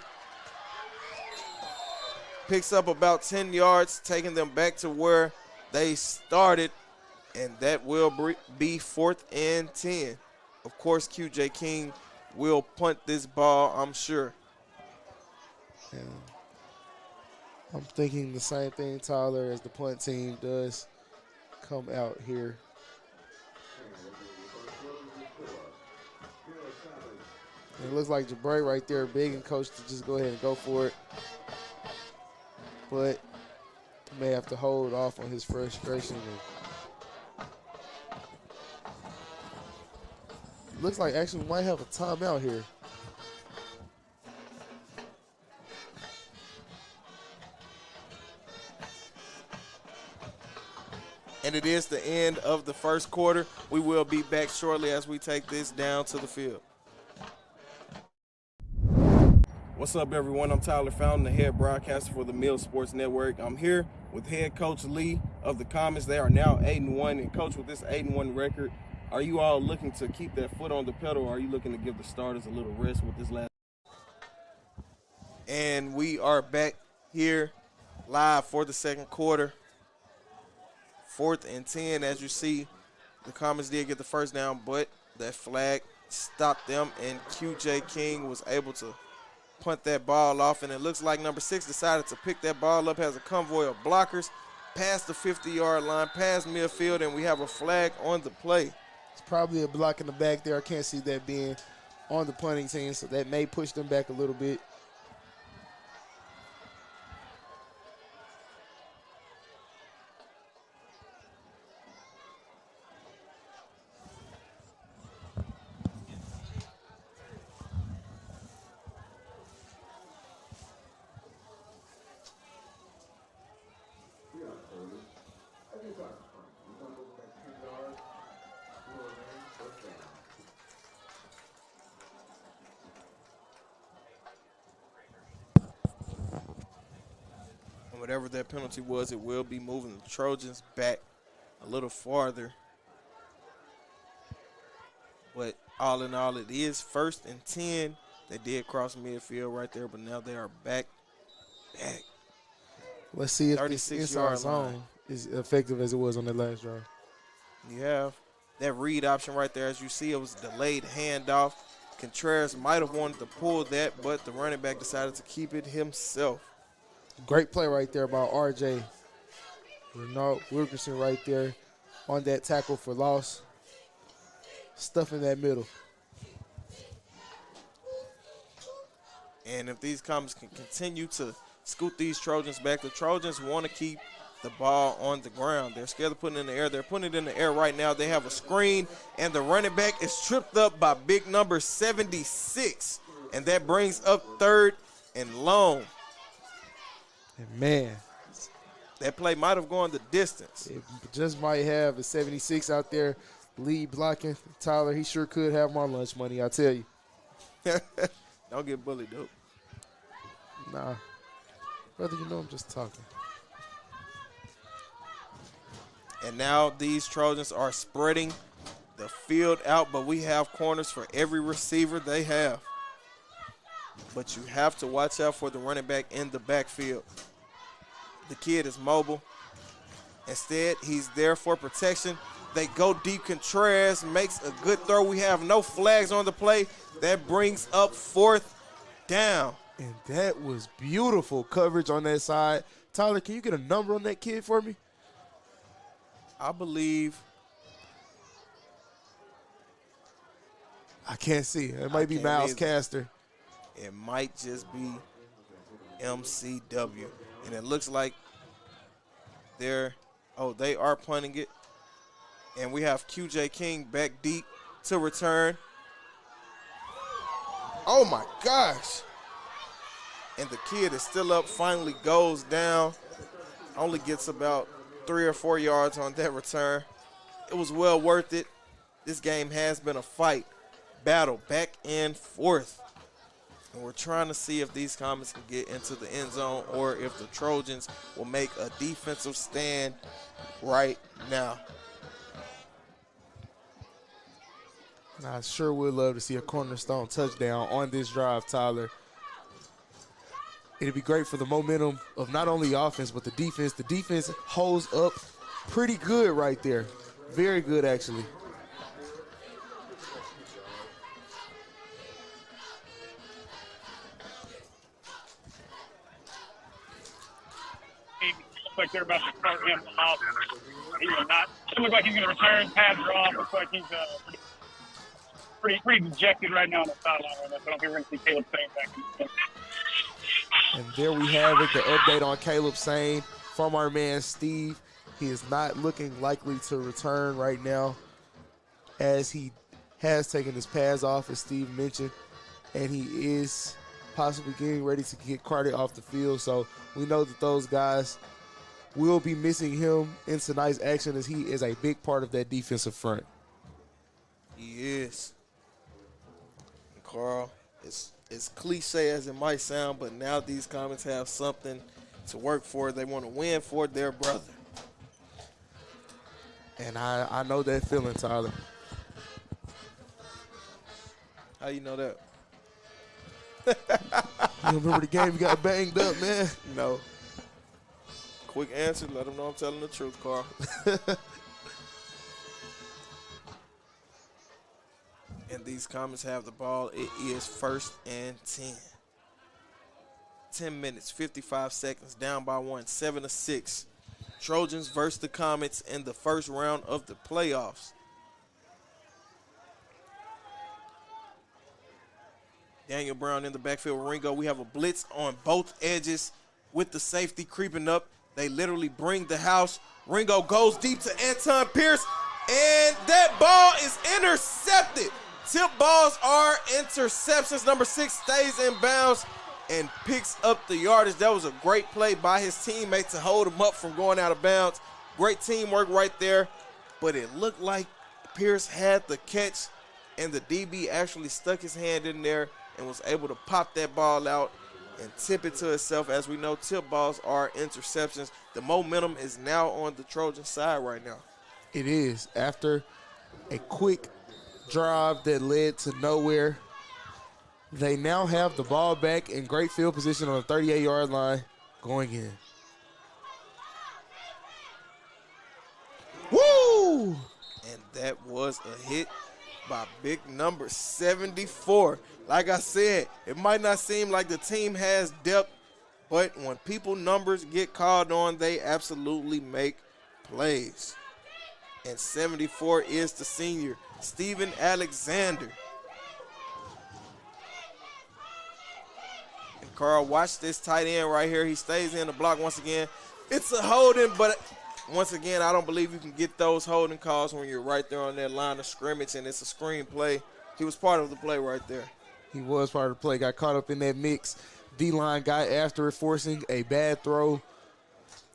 S1: picks up about 10 yards, taking them back to where they started. And that will be 4th and 10. Of course, QJ King will punt this ball, I'm sure.
S2: Yeah. I'm thinking the same thing, Tyler, as the punt team does come out here. And it looks like Jabray right there begging coach to just go ahead and go for it. But may have to hold off on his frustration. Looks like actually we might have a timeout here.
S1: And it is the end of the first quarter. We will be back shortly as we take this down to the field. What's up, everyone? I'm Tyler Fountain, the head broadcaster for the Mill Sports Network. I'm here with head coach Lee of the Comets. They are now 8-1. And coach, with this 8-1 record, are you all looking to keep that foot on the pedal, or are you looking to give the starters a little rest with this last? And we are back here live for the second quarter. 4th and 10, as you see, the Comets did get the first down, but that flag stopped them, and QJ King was able to punt that ball off, and it looks like number 6 decided to pick that ball up, has a convoy of blockers past the 50-yard line, past midfield, and we have a flag on the play.
S2: It's probably a block in the back there. I can't see that being on the punting team, so that may push them back a little bit.
S1: Whatever that penalty was, it will be moving the Trojans back a little farther. But all in all, it is 1st and 10. They did cross midfield right there, but now they are back.
S2: Let's see if this inside zone is effective as it was on the last drive.
S1: You have that read option right there. As you see, it was a delayed handoff. Contreras might have wanted to pull that, but the running back decided to keep it himself.
S2: Great play right there by R.J. Renaud Wilkerson right there on that tackle for loss. Stuff in that middle.
S1: And if these Comets can continue to scoot these Trojans back, the Trojans want to keep the ball on the ground. They're scared of putting it in the air. They're putting it in the air right now. They have a screen, and the running back is tripped up by big number 76. And that brings up 3rd and long.
S2: And man,
S1: that play might have gone the distance.
S2: It just might have. A 76 out there lead blocking. Tyler, he sure could have my lunch money, I tell you.
S1: Don't get bullied, dude.
S2: Nah. Brother, you know I'm just talking.
S1: And now these Trojans are spreading the field out, but we have corners for every receiver they have. But you have to watch out for the running back in the backfield. The kid is mobile. Instead, he's there for protection. They go deep. Contreras makes a good throw. We have no flags on the play. That brings up 4th down.
S2: And that was beautiful coverage on that side. Tyler, can you get a number on that kid for me?
S1: I believe.
S2: I can't see. It might be Miles Caster.
S1: It might just be MCW. And it looks like they are punting it. And we have QJ King back deep to return. Oh, my gosh. And the kid is still up, finally goes down. Only gets about 3 or 4 yards on that return. It was well worth it. This game has been a fight, battle, back and forth. And we're trying to see if these Comets can get into the end zone or if the Trojans will make a defensive stand right now.
S2: I sure would love to see a cornerstone touchdown on this drive, Tyler. It'd be great for the momentum of not only offense, but the defense. The defense holds up pretty good right there. Very good, actually.
S5: Looks like they're about to start him off. He will not. It looks like he's going to return. Pads are off. Looks like he's pretty dejected right now on the sideline. Right now, so I don't think we're going to see Caleb Sane back.
S2: And there we have it, the update on Caleb Sane from our man Steve. He is not looking likely to return right now, as he has taken his pads off, as Steve mentioned, and he is possibly getting ready to get carted off the field. So we know that those guys will be missing him in tonight's action as he is a big part of that defensive front.
S1: He is. And Carl, it's cliche as it might sound, but now these Comets have something to work for. They want to win for their brother.
S2: And I know that feeling, Tyler.
S1: How you know that?
S2: You remember the game you got banged up, man?
S1: No. Quick answer, let them know I'm telling the truth, Carl. And these Comets have the ball. It is 1st and 10. 10 minutes, 55 seconds, down by 1, 7-6. Trojans versus the Comets in the first round of the playoffs. Daniel Brown in the backfield with Ringo. We have a blitz on both edges with the safety creeping up. They literally bring the house. Ringo goes deep to Anton Pierce, and that ball is intercepted. Tip balls are interceptions. Number 6 stays in bounds and picks up the yardage. That was a great play by his teammate to hold him up from going out of bounds. Great teamwork right there, but it looked like Pierce had the catch, and the DB actually stuck his hand in there and was able to pop that ball out and tip it to itself. As we know, tip balls are interceptions. The momentum is now on the Trojan side right now.
S2: It is. After a quick drive that led to nowhere, they now have the ball back in great field position on the 38-yard line going in. Woo!
S1: And that was a hit by big number 74. Like I said, it might not seem like the team has depth, but when people numbers get called on, they absolutely make plays. And 74 is the senior, Steven Alexander. And Carl, watch this tight end right here. He stays in the block once again. It's a holding, but once again, I don't believe you can get those holding calls when you're right there on that line of scrimmage and it's a screen play. He was part of the play right there.
S2: He was part of the play, got caught up in that mix. D-line got after it, forcing a bad throw.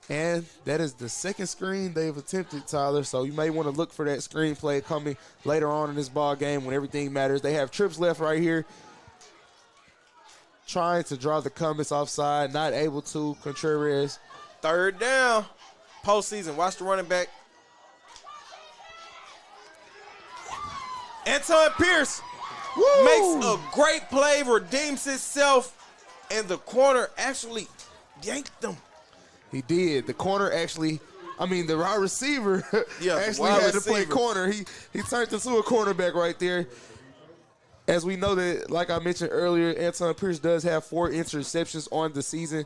S2: And that is the second screen they've attempted, Tyler. So you may want to look for that screen play coming later on in this ball game when everything matters. They have trips left right here. Trying to draw the Comets offside, not able to. Contreras.
S1: 3rd down. Postseason. Watch the running back. Anton Pierce makes a great play, redeems himself, and the corner actually yanked him.
S2: He did. The corner actually, the wide receiver actually had to play corner. He turned into a cornerback right there. As we know that, like I mentioned earlier, Anton Pierce does have 4 interceptions on the season.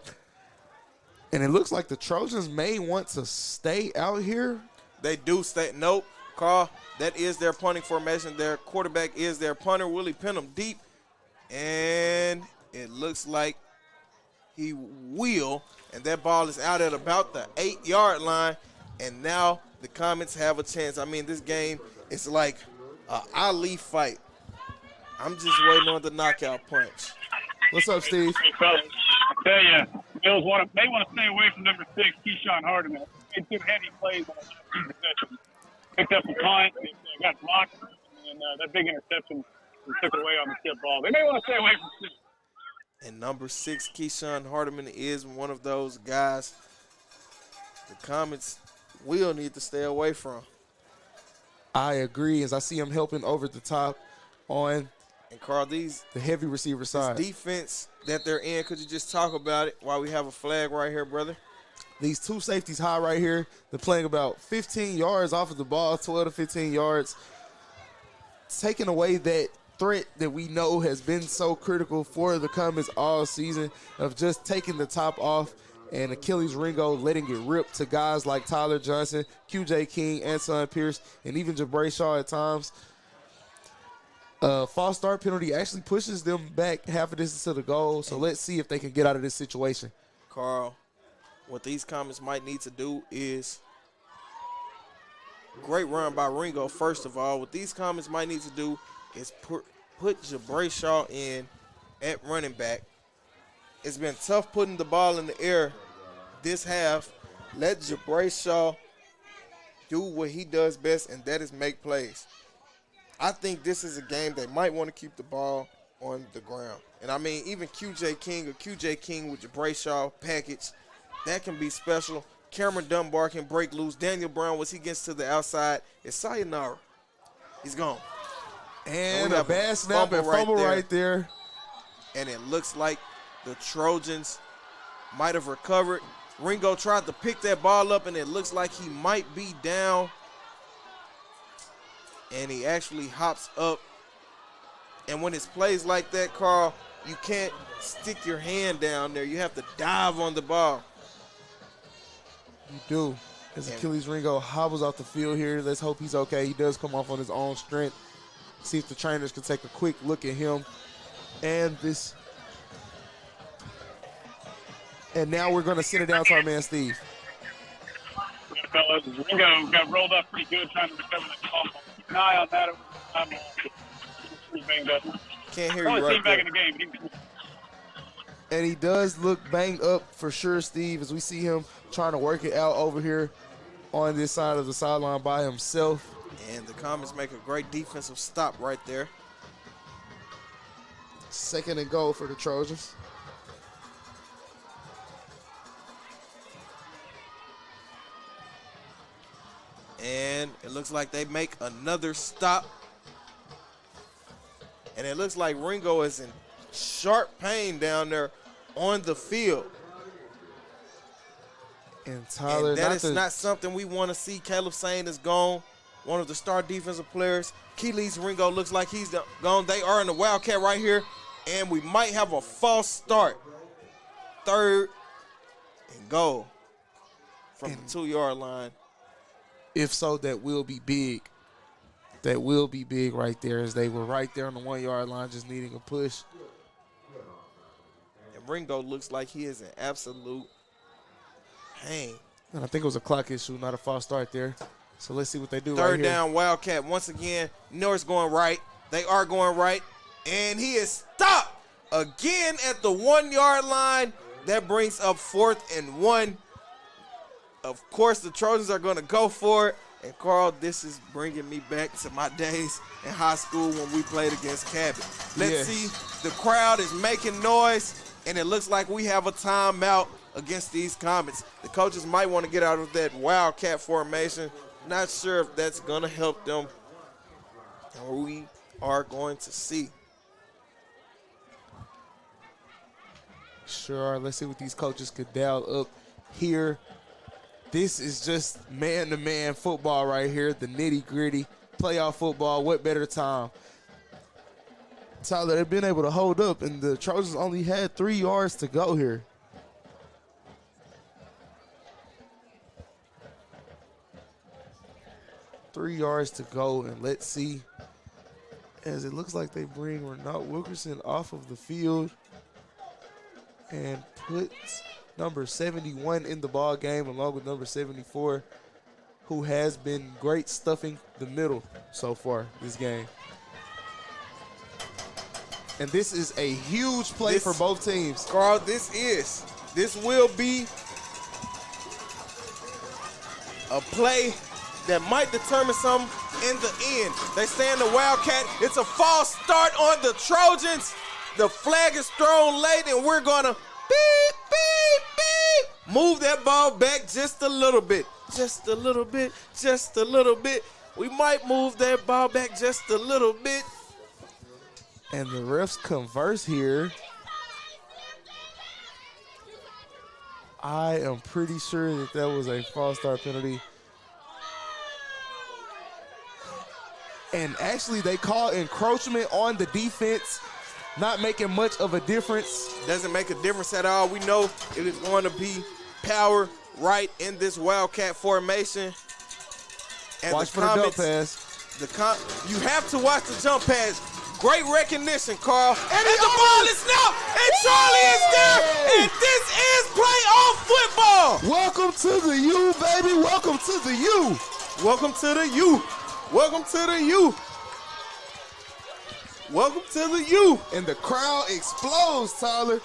S2: And it looks like the Trojans may want to stay out here.
S1: They do stay. Nope, Carl, that is their punting formation. Their quarterback is their punter. Will he pin them deep? And it looks like he will. And that ball is out at about the 8-yard line. And now the Comets have a chance. This game is like an Ali fight. I'm just waiting on the knockout punch.
S2: What's up, Steve?
S5: Hey, fellas, I tell you, Bills may want to stay away from number 6, Keyshawn Hardeman. He did heavy plays on that possession. Picked up a punt, got blocked, and that big interception took it away on the tip ball. They may want to stay away from 6.
S1: And number 6, Keyshawn Hardeman, is one of those guys the Comets will need to stay away from.
S2: I agree, as I see him helping over the top on
S1: and Carl,
S2: the heavy receiver side.
S1: This defense that they're in, could you just talk about it while we have a flag right here, brother?
S2: These 2 safeties high right here. They're playing about 15 yards off of the ball, 12 to 15 yards. Taking away that threat that we know has been so critical for the Comets all season of just taking the top off and Achilles Ringo letting it rip to guys like Tyler Johnson, QJ King, Anton Pierce, and even Jabray Shaw at times. False start penalty actually pushes them back half a distance to the goal, so let's see if they can get out of this situation.
S1: Carl, what these Comets might need to do is great run by Ringo, first of all. What these Comets might need to do is put Jabray Shaw in at running back. It's been tough putting the ball in the air this half, Let Jabray Shaw do what he does best, and that is make plays. I think this is a game they might want to keep the ball on the ground. And, I mean, even QJ King with Jabray Shaw package, that can be special. Cameron Dunbar can break loose. Daniel Brown, once he gets to the outside, it's sayonara. He's gone.
S6: And a bad snap and fumble right there.
S1: And it looks like the Trojans might have recovered. Ringo tried to pick that ball up, and it looks like he might be down. And he actually hops up. And when it's plays like that, Carl, you can't stick your hand down there. You have to dive on the ball.
S6: You do. As Achilles Ringo hobbles off the field here, let's hope he's okay. He does come off on his own strength. See if the trainers can take a quick look at him. And now we're going to send it down to our man, Steve.
S5: Yeah, fellas, Ringo got rolled up pretty good trying to recover that ball. Keep an eye on that. I'm pretty banged up.
S1: Can't hear you right
S5: back
S1: there.
S5: in the game.
S6: And he does look banged up for sure, Steve, as we see him trying to work it out over here on this side of the sideline by himself.
S1: And the Comets make a great defensive stop right there.
S6: 2nd and goal for the Trojans.
S1: And it looks like they make another stop. And it looks like Ringo is in sharp pain down there on the field.
S6: And Tyler,
S1: and that is not something we want to see. Caleb Sane is gone, one of the star defensive players. Keeley's Ringo looks like he's gone. They are in the Wildcat right here, and we might have a false start. 3rd and goal from the 2-yard line.
S6: If so, that will be big. That will be big right there, as they were right there on the 1-yard line just needing a push.
S1: And Ringo looks like he is in absolute pain.
S6: And I think it was a clock issue, not a false start there. So let's see what they do.
S1: 3rd
S6: right
S1: down, Wildcat. Once again, Norris going right. They are going right. And he is stopped again at the 1-yard line. That brings up 4th and 1. Of course, the Trojans are going to go for it. And, Carl, this is bringing me back to my days in high school when we played against Cabot. Let's see. The crowd is making noise, and it looks like we have a timeout against these Comets. The coaches might want to get out of that Wildcat formation. Not sure if that's going to help them. And we are going to see.
S6: Sure. Let's see what these coaches could dial up here. This is just man-to-man football right here, the nitty-gritty playoff football. What better time? Tyler, they've been able to hold up, and the Trojans only had 3 yards to go here. Three yards to go, and let's see, as it looks like they bring Renault Wilkerson off of the field and puts number 71 in the ball game along with number 74, who has been great stuffing the middle so far this game. And this is a huge play for both teams.
S1: Carl, this will be a play that might determine something in the end. They stay in the Wildcat. It's a false start on the Trojans. The flag is thrown late, and we're going to beep, beep, beep. Move that ball back just a little bit. Just a little bit. Just a little bit. We might move that ball back just a little bit.
S6: And the refs converse here. I am pretty sure that was a false start penalty. And actually, they call encroachment on the defense, not making much of a difference.
S1: Doesn't make a difference at all. We know it is going to be power right in this Wildcat formation. And
S6: watch for the jump pass.
S1: You have to watch the jump pass. Great recognition, Carl. And the ball is snapped, and Charlie is there, and this is playoff football.
S6: Welcome to the U, baby. Welcome to the U.
S1: Welcome to the U. Welcome to the U. Welcome to the U.
S6: And the crowd explodes, Tyler.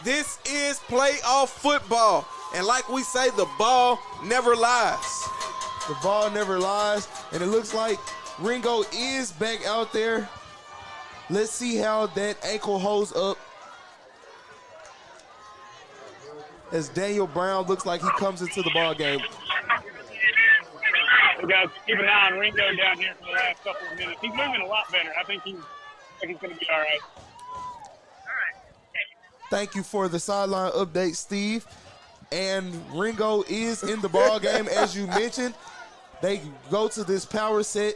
S1: This is playoff football. And like we say, the ball never lies.
S6: The ball never lies, and it looks like Ringo is back out there. Let's see how that ankle holds up. As Daniel Brown looks like he comes into the ball game.
S5: So guys, keep an eye on Ringo down here for the last couple of minutes. He's moving a lot better. I think he's going to be all right.
S6: Thank you for the sideline update, Steve. And Ringo is in the ball game, as you mentioned. They go to this power set,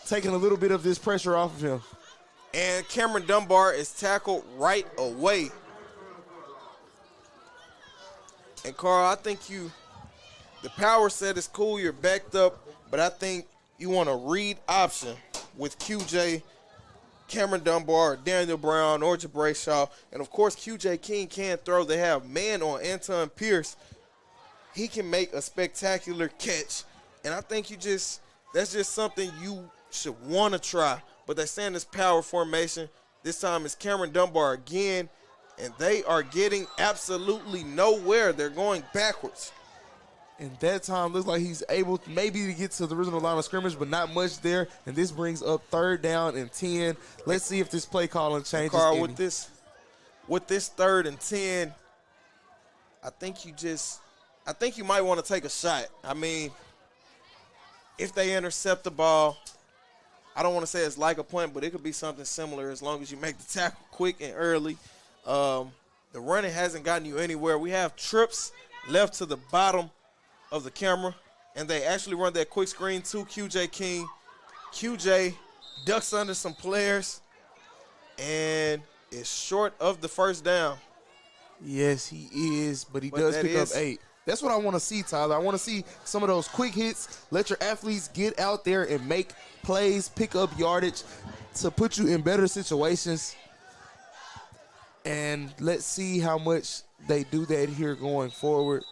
S6: taking a little bit of this pressure off of him.
S1: And Cameron Dunbar is tackled right away. And Carl, I think the power set is cool. You're backed up, but I think you want a read option with QJ, Cameron Dunbar, Daniel Brown, or Jabray Shaw. And, of course, QJ King can throw. They have man on Anton Pierce. He can make a spectacular catch. And I think that's just something you should want to try. But they're saying this power formation. This time it's Cameron Dunbar again. And they are getting absolutely nowhere. They're going backwards.
S6: And that time looks like he's able maybe to get to the original line of scrimmage, but not much there. And this brings up 3rd down and 10. Let's see if this play calling changes.
S1: Carl,
S6: any.
S1: with this 3rd and 10, I think you might want to take a shot. I mean, if they intercept the ball, I don't want to say it's like a punt, but it could be something similar as long as you make the tackle quick and early. The running hasn't gotten you anywhere. We have trips left to the bottom of the camera, and they actually run that quick screen to QJ King. QJ ducks under some players and is short of the 1st down.
S6: Yes, he is, but he does pick up 8. That's what I want to see, Tyler. I want to see some of those quick hits. Let your athletes get out there and make plays, pick up yardage to put you in better situations. And let's see how much they do that here going forward.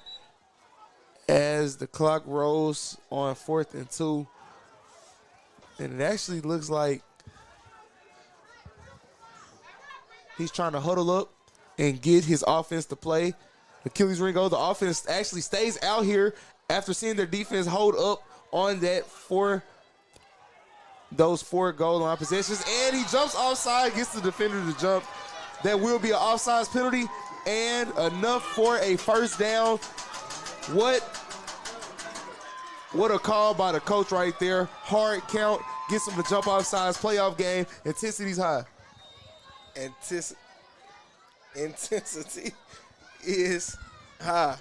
S6: As the clock rolls on 4th and 2. And it actually looks like he's trying to huddle up and get his offense to play. Achilles Ringo, the offense actually stays out here after seeing their defense hold up on those 4 goal line possessions. And he jumps offside, gets the defender to jump. That will be an offsides penalty and enough for a 1st down. What a call by the coach right there. Hard count, gets him to jump off sides, playoff game, intensity's high.
S1: Intensity is high.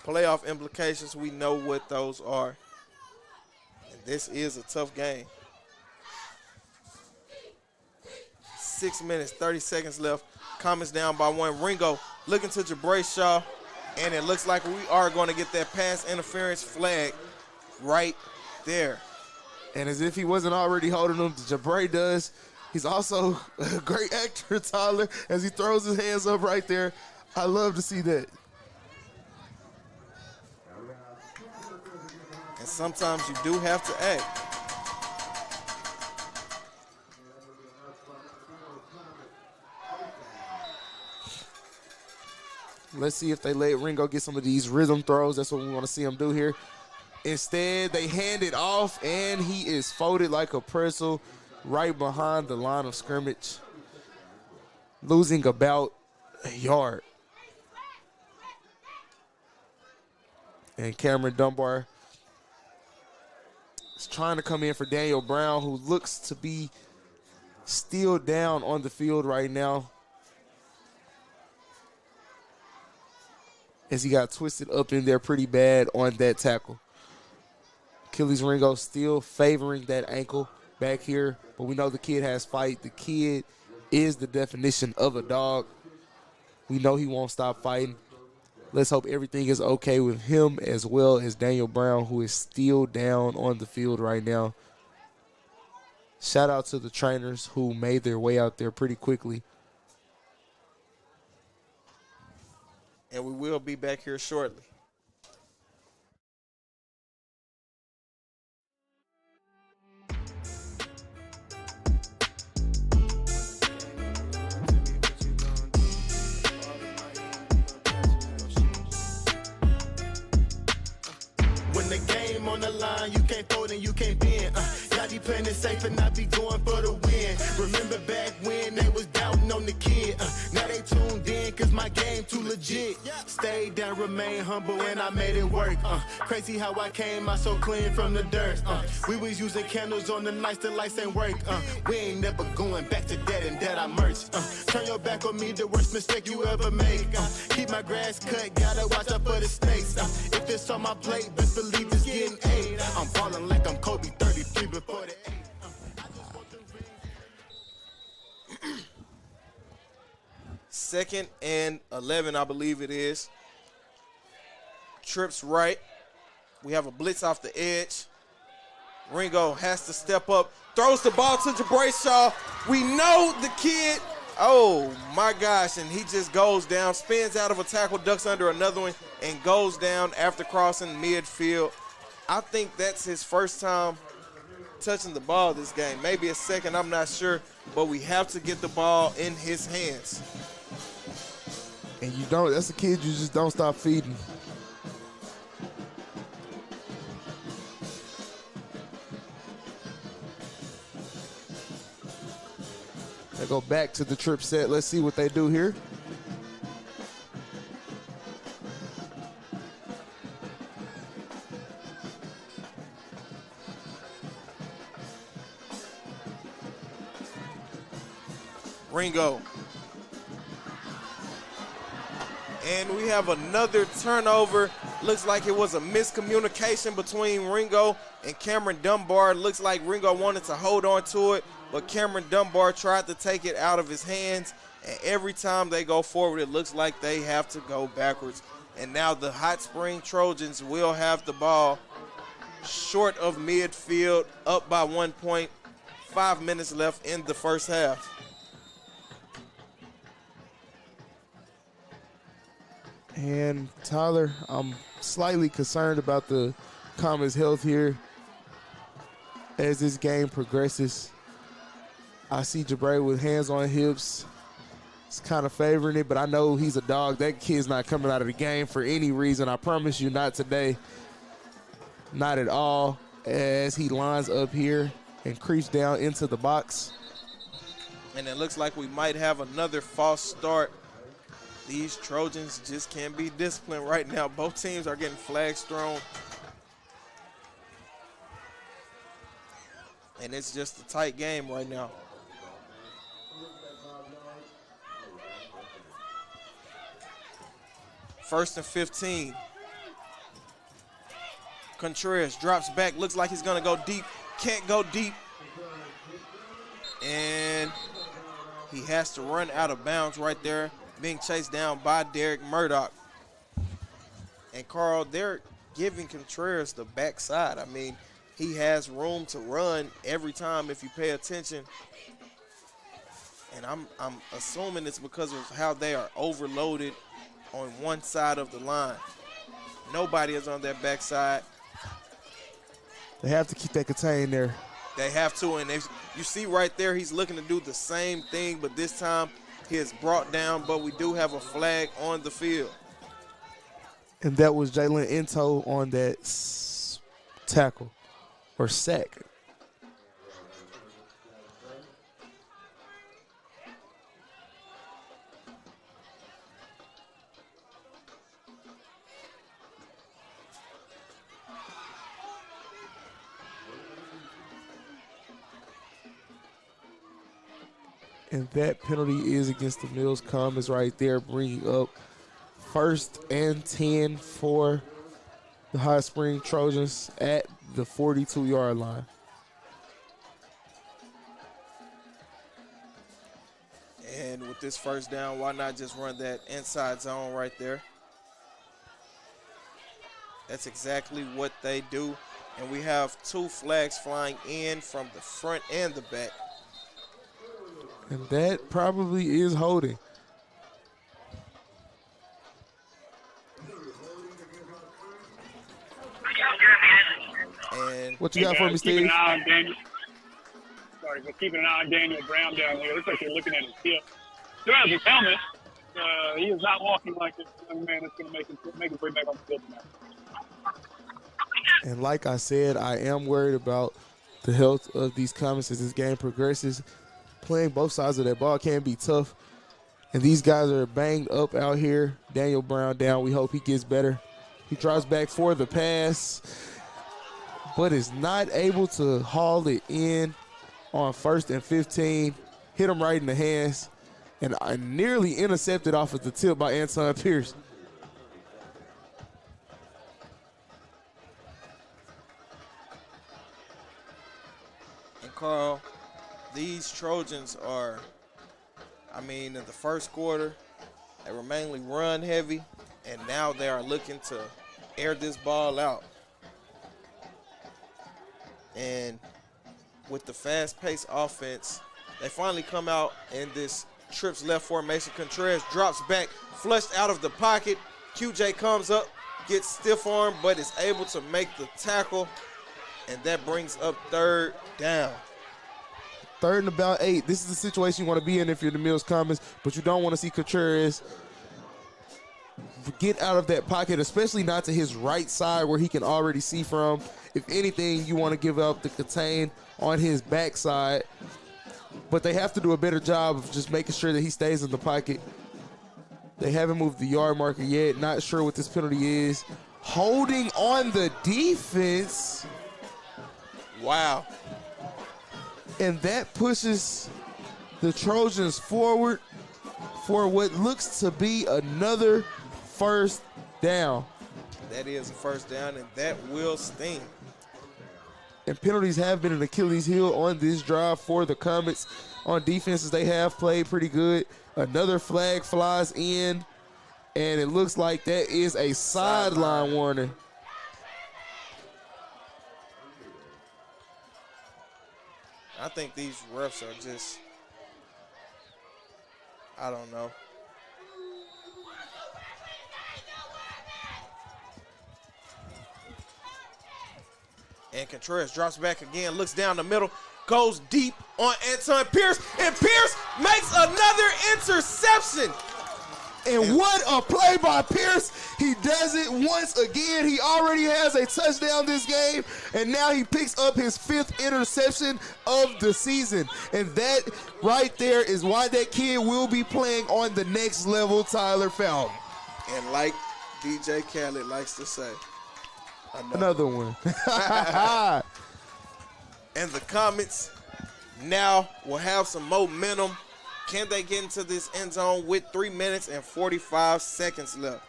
S1: Playoff implications, we know what those are. And this is a tough game. 6 minutes, 30 seconds left. Comets down by 1. Ringo looking to Jabray Shaw. And it looks like we are going to get that pass interference flag right there.
S6: And as if he wasn't already holding him, Jabray does. He's also a great actor, Tyler, as he throws his hands up right there. I love to see that.
S1: And sometimes you do have to act.
S6: Let's see if they let Ringo get some of these rhythm throws. That's what we want to see him do here. Instead, they hand it off, and he is folded like a pretzel right behind the line of scrimmage, losing about a yard. And Cameron Dunbar is trying to come in for Daniel Brown, who looks to be still down on the field right now, as he got twisted up in there pretty bad on that tackle. Achilles Ringo still favoring that ankle back here, but we know the kid has fight. The kid is the definition of a dog. We know he won't stop fighting. Let's hope everything is okay with him as well as Daniel Brown, who is still down on the field right now. Shout out to the trainers who made their way out there pretty quickly.
S1: And we will be back here shortly.
S7: time you can't fold and you can't bend. Y'all be playing it safe and I be going for the win. Remember back when they was doubting on the kid. Now they tuned in cause my game too legit. Stayed down, remain humble, and I made it work. Crazy how I came out so clean from the dirt. We was using candles on the nights the lights ain't work. We ain't never going back to that and that I merged. Turn your back on me, the worst mistake you ever make. Keep my grass cut, gotta watch out for the snakes. If it's on my plate, best believe it's getting eight. I'm ballin' like I'm Kobe 33 before the 8.
S1: Second and 11, I believe it is. Trips right. We have a blitz off the edge. Ringo has to step up. Throws the ball to Jabrayshaw. We know the kid. Oh, my gosh. And he just goes down, spins out of a tackle, ducks under another one, and goes down after crossing midfield. I think that's his first time touching the ball this game. Maybe a second, I'm not sure. But we have to get the ball in his hands.
S6: And you don't, that's a kid you just don't stop feeding. They go back to the trip set. Let's see what they do here.
S1: Ringo. And we have another turnover. Looks like it was a miscommunication between Ringo and Cameron Dunbar. Looks like Ringo wanted to hold on to it, but Cameron Dunbar tried to take it out of his hands. And every time they go forward, it looks like they have to go backwards. And now the Hot Spring Trojans will have the ball short of midfield, up by 1 point. 5 minutes left in the first half.
S6: And Tyler, I'm slightly concerned about the Comets' health here as this game progresses. I see Jabray with hands on hips. He's kind of favoring it, but I know he's a dog. That kid's not coming out of the game for any reason. I promise you, not today. Not at all. As he lines up here and creeps down into the box.
S1: And it looks like we might have another false start. These Trojans just can't be disciplined right now. Both teams are getting flags thrown. And it's just a tight game right now. First and 15. Contreras drops back, looks like he's gonna go deep. Can't go deep. And he has to run out of bounds right there, being chased down by Derek Murdoch. And Carl, they're giving Contreras the backside. I mean, he has room to run every time if you pay attention. And I'm assuming it's because of how they are overloaded on one side of the line. Nobody is on their backside.
S6: They have to keep that contained there.
S1: They have to, and if you see right there, he's looking to do the same thing, but this time he is brought down, but we do have a flag on the field.
S6: And that was Jalen Into on that tackle or sack. And that penalty is against the Mills Comets right there, bringing up 1st and 10 for the Hot Spring Trojans at the 42-yard line.
S1: And with this first down, why not just run that inside zone right there? That's exactly what they do. And we have 2 flags flying in from the front and the back.
S6: And that probably is holding.
S1: And
S6: what you got for me, Steve?
S5: Keeping an eye on Daniel. Sorry, but keeping an eye on Daniel Brown down here. Looks like you're looking at his hip. Still has his helmet. He is not walking like this young man that's going to make his way back on the field tonight.
S6: And like I said, I am worried about the health of these Comets as this game progresses. Playing both sides of that ball can be tough. And these guys are banged up out here. Daniel Brown down. We hope he gets better. He drives back for the pass, but is not able to haul it in on 1st and 15. Hit him right in the hands. And I nearly intercepted off of the tip by Anton Pierce.
S1: And Carl, these Trojans are, in the first quarter, they were mainly run heavy, and now they are looking to air this ball out. And with the fast-paced offense, they finally come out in this trips left formation. Contreras drops back, flushed out of the pocket. QJ comes up, gets stiff arm, but is able to make the tackle, and that brings up 3rd down.
S6: 3rd and about 8. This is the situation you want to be in if you're the Mills Comets, but you don't want to see Contreras get out of that pocket, especially not to his right side where he can already see from. If anything, you want to give up the contain on his backside, but they have to do a better job of just making sure that he stays in the pocket. They haven't moved the yard marker yet. Not sure what this penalty is. Holding on the defense.
S1: Wow.
S6: And that pushes the Trojans forward for what looks to be another 1st down.
S1: That is a 1st down, and that will sting.
S6: And penalties have been an Achilles heel on this drive for the Comets. On defenses, they have played pretty good. Another flag flies in, and it looks like that is a sideline warning.
S1: I think these refs are just, I don't know. And Contreras drops back again, looks down the middle, goes deep on Anton Pierce, and Pierce makes another interception.
S6: And what a play by Pierce. He does it once again. He already has a touchdown this game, and now he picks up his 5th interception of the season. And that right there is why that kid will be playing on the next level, Tyler Fountain.
S1: And like DJ Khaled likes to say,
S6: another one.
S1: And the Comets now will have some momentum. Can they get into this end zone with 3 minutes and 45 seconds left?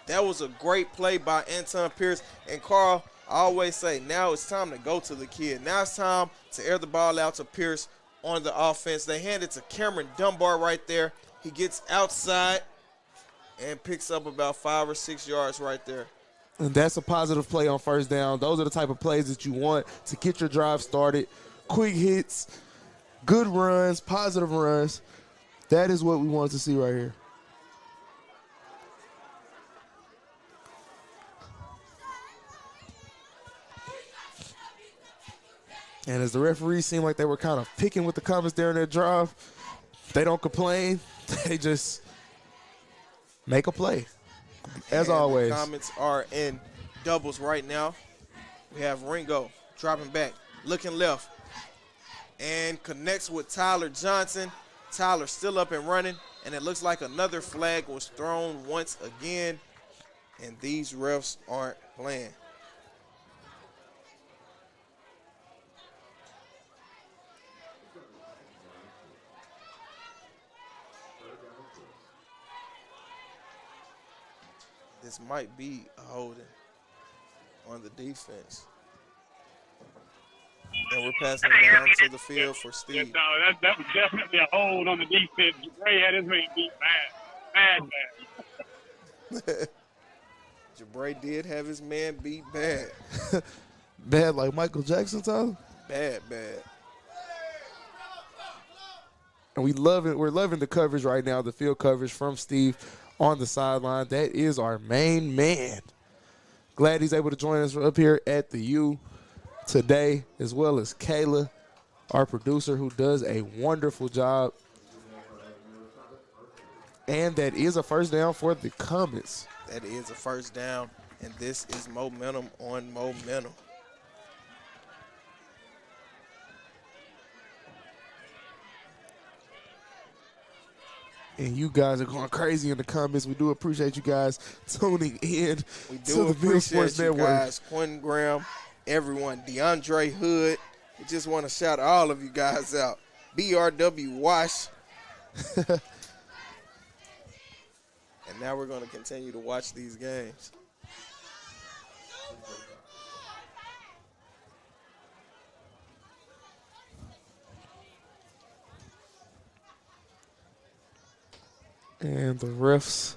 S1: That was a great play by Anton Pierce. And Carl, I always say, now it's time to go to the kid. Now it's time to air the ball out to Pierce on the offense. They hand it to Cameron Dunbar right there. He gets outside and picks up about 5 or 6 yards right there.
S6: And that's a positive play on 1st down. Those are the type of plays that you want to get your drive started. Quick hits, good runs, positive runs. That is what we want to see right here. And as the referees seem like they were kind of picking with the Comets during their drive, they don't complain. They just make a play, as always.
S1: The Comets are in doubles right now. We have Ringo dropping back, looking left, and connects with Tyler Johnson. Tyler still up and running, and it looks like another flag was thrown once again, and these refs aren't playing. This might be a holding on the defense. And we're passing it down to the field for Steve.
S5: No, that was definitely a hold on the defense. Jabray had his man beat bad.
S1: Jabray did have his man beat bad.
S6: Bad like Michael Jackson, Tyler?
S1: Bad.
S6: And we're loving the coverage right now, the field coverage from Steve on the sideline. That is our main man. Glad he's able to join us up here at the U today, as well as Kayla, our producer, who does a wonderful job. And that is a 1st down for the Comets.
S1: That is a 1st down And this is momentum on momentum.
S6: And you guys are going crazy in the comments. We do appreciate you guys tuning in
S1: We
S6: to
S1: do
S6: the Bill
S1: appreciate
S6: Sports
S1: you
S6: Network.
S1: guys, Quentin Graham, everyone, DeAndre Hood. We just want to shout all of you guys out. BRW Wash. And now we're going to continue to watch these games.
S6: And the refs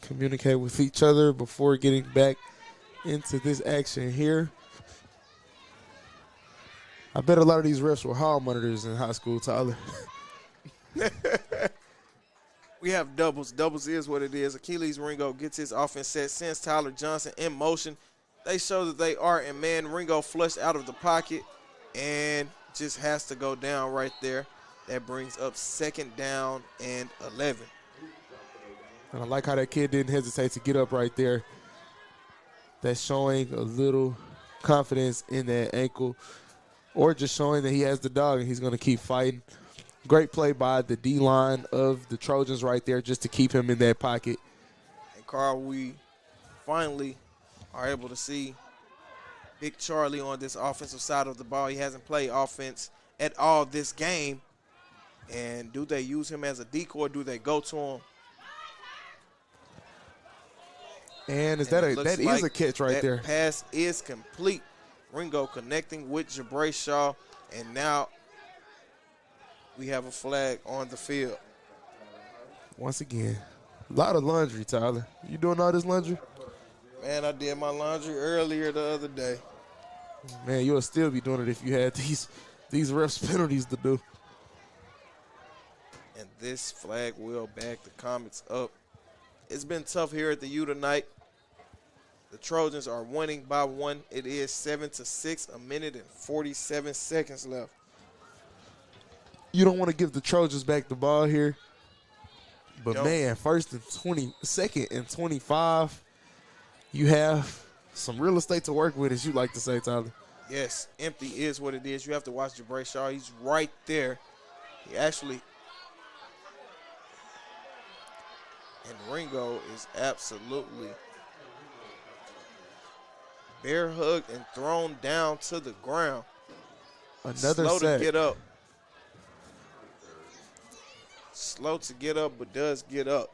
S6: communicate with each other before getting back into this action here. I bet a lot of these refs were hall monitors in high school, Tyler.
S1: We have doubles. Doubles is what it is. Achilles Ringo gets his offense set, sends Tyler Johnson in motion. They show that they are in man. Ringo flushed out of the pocket and just has to go down right there. That brings up 2nd down and 11.
S6: And I like how that kid didn't hesitate to get up right there. That's showing a little confidence in that ankle, or just showing that he has the dog and he's going to keep fighting. Great play by the D-line of the Trojans right there just to keep him in that pocket.
S1: And, Carl, we finally are able to see Big Charlie on this offensive side of the ball. He hasn't played offense at all this game. And do they use him as a decoy? Do they go to him?
S6: And that is a catch right there.
S1: That pass is complete. Ringo connecting with Jabray Shaw, and now we have a flag on the field.
S6: Once again, a lot of laundry, Tyler. You doing all this laundry?
S1: Man, I did my laundry earlier the other day.
S6: Man, you'll still be doing it if you had these refs penalties to do.
S1: And this flag will back the Comets up. It's been tough here at the U tonight. The Trojans are winning by 1. It is 7-6, 1 minute and 47 seconds left.
S6: You don't want to give the Trojans back the ball here. But,
S1: Nope.
S6: man, 1st and 20, 2nd and 25, you have some real estate to work with, as you like to say, Tyler.
S1: Yes, empty is what it is. You have to watch Jabray Shaw. He's right there. He actually – and Ringo is absolutely bear hugged and thrown down to the ground.
S6: Another
S1: Slow
S6: sack.
S1: to get up. Slow to get up, but does get up.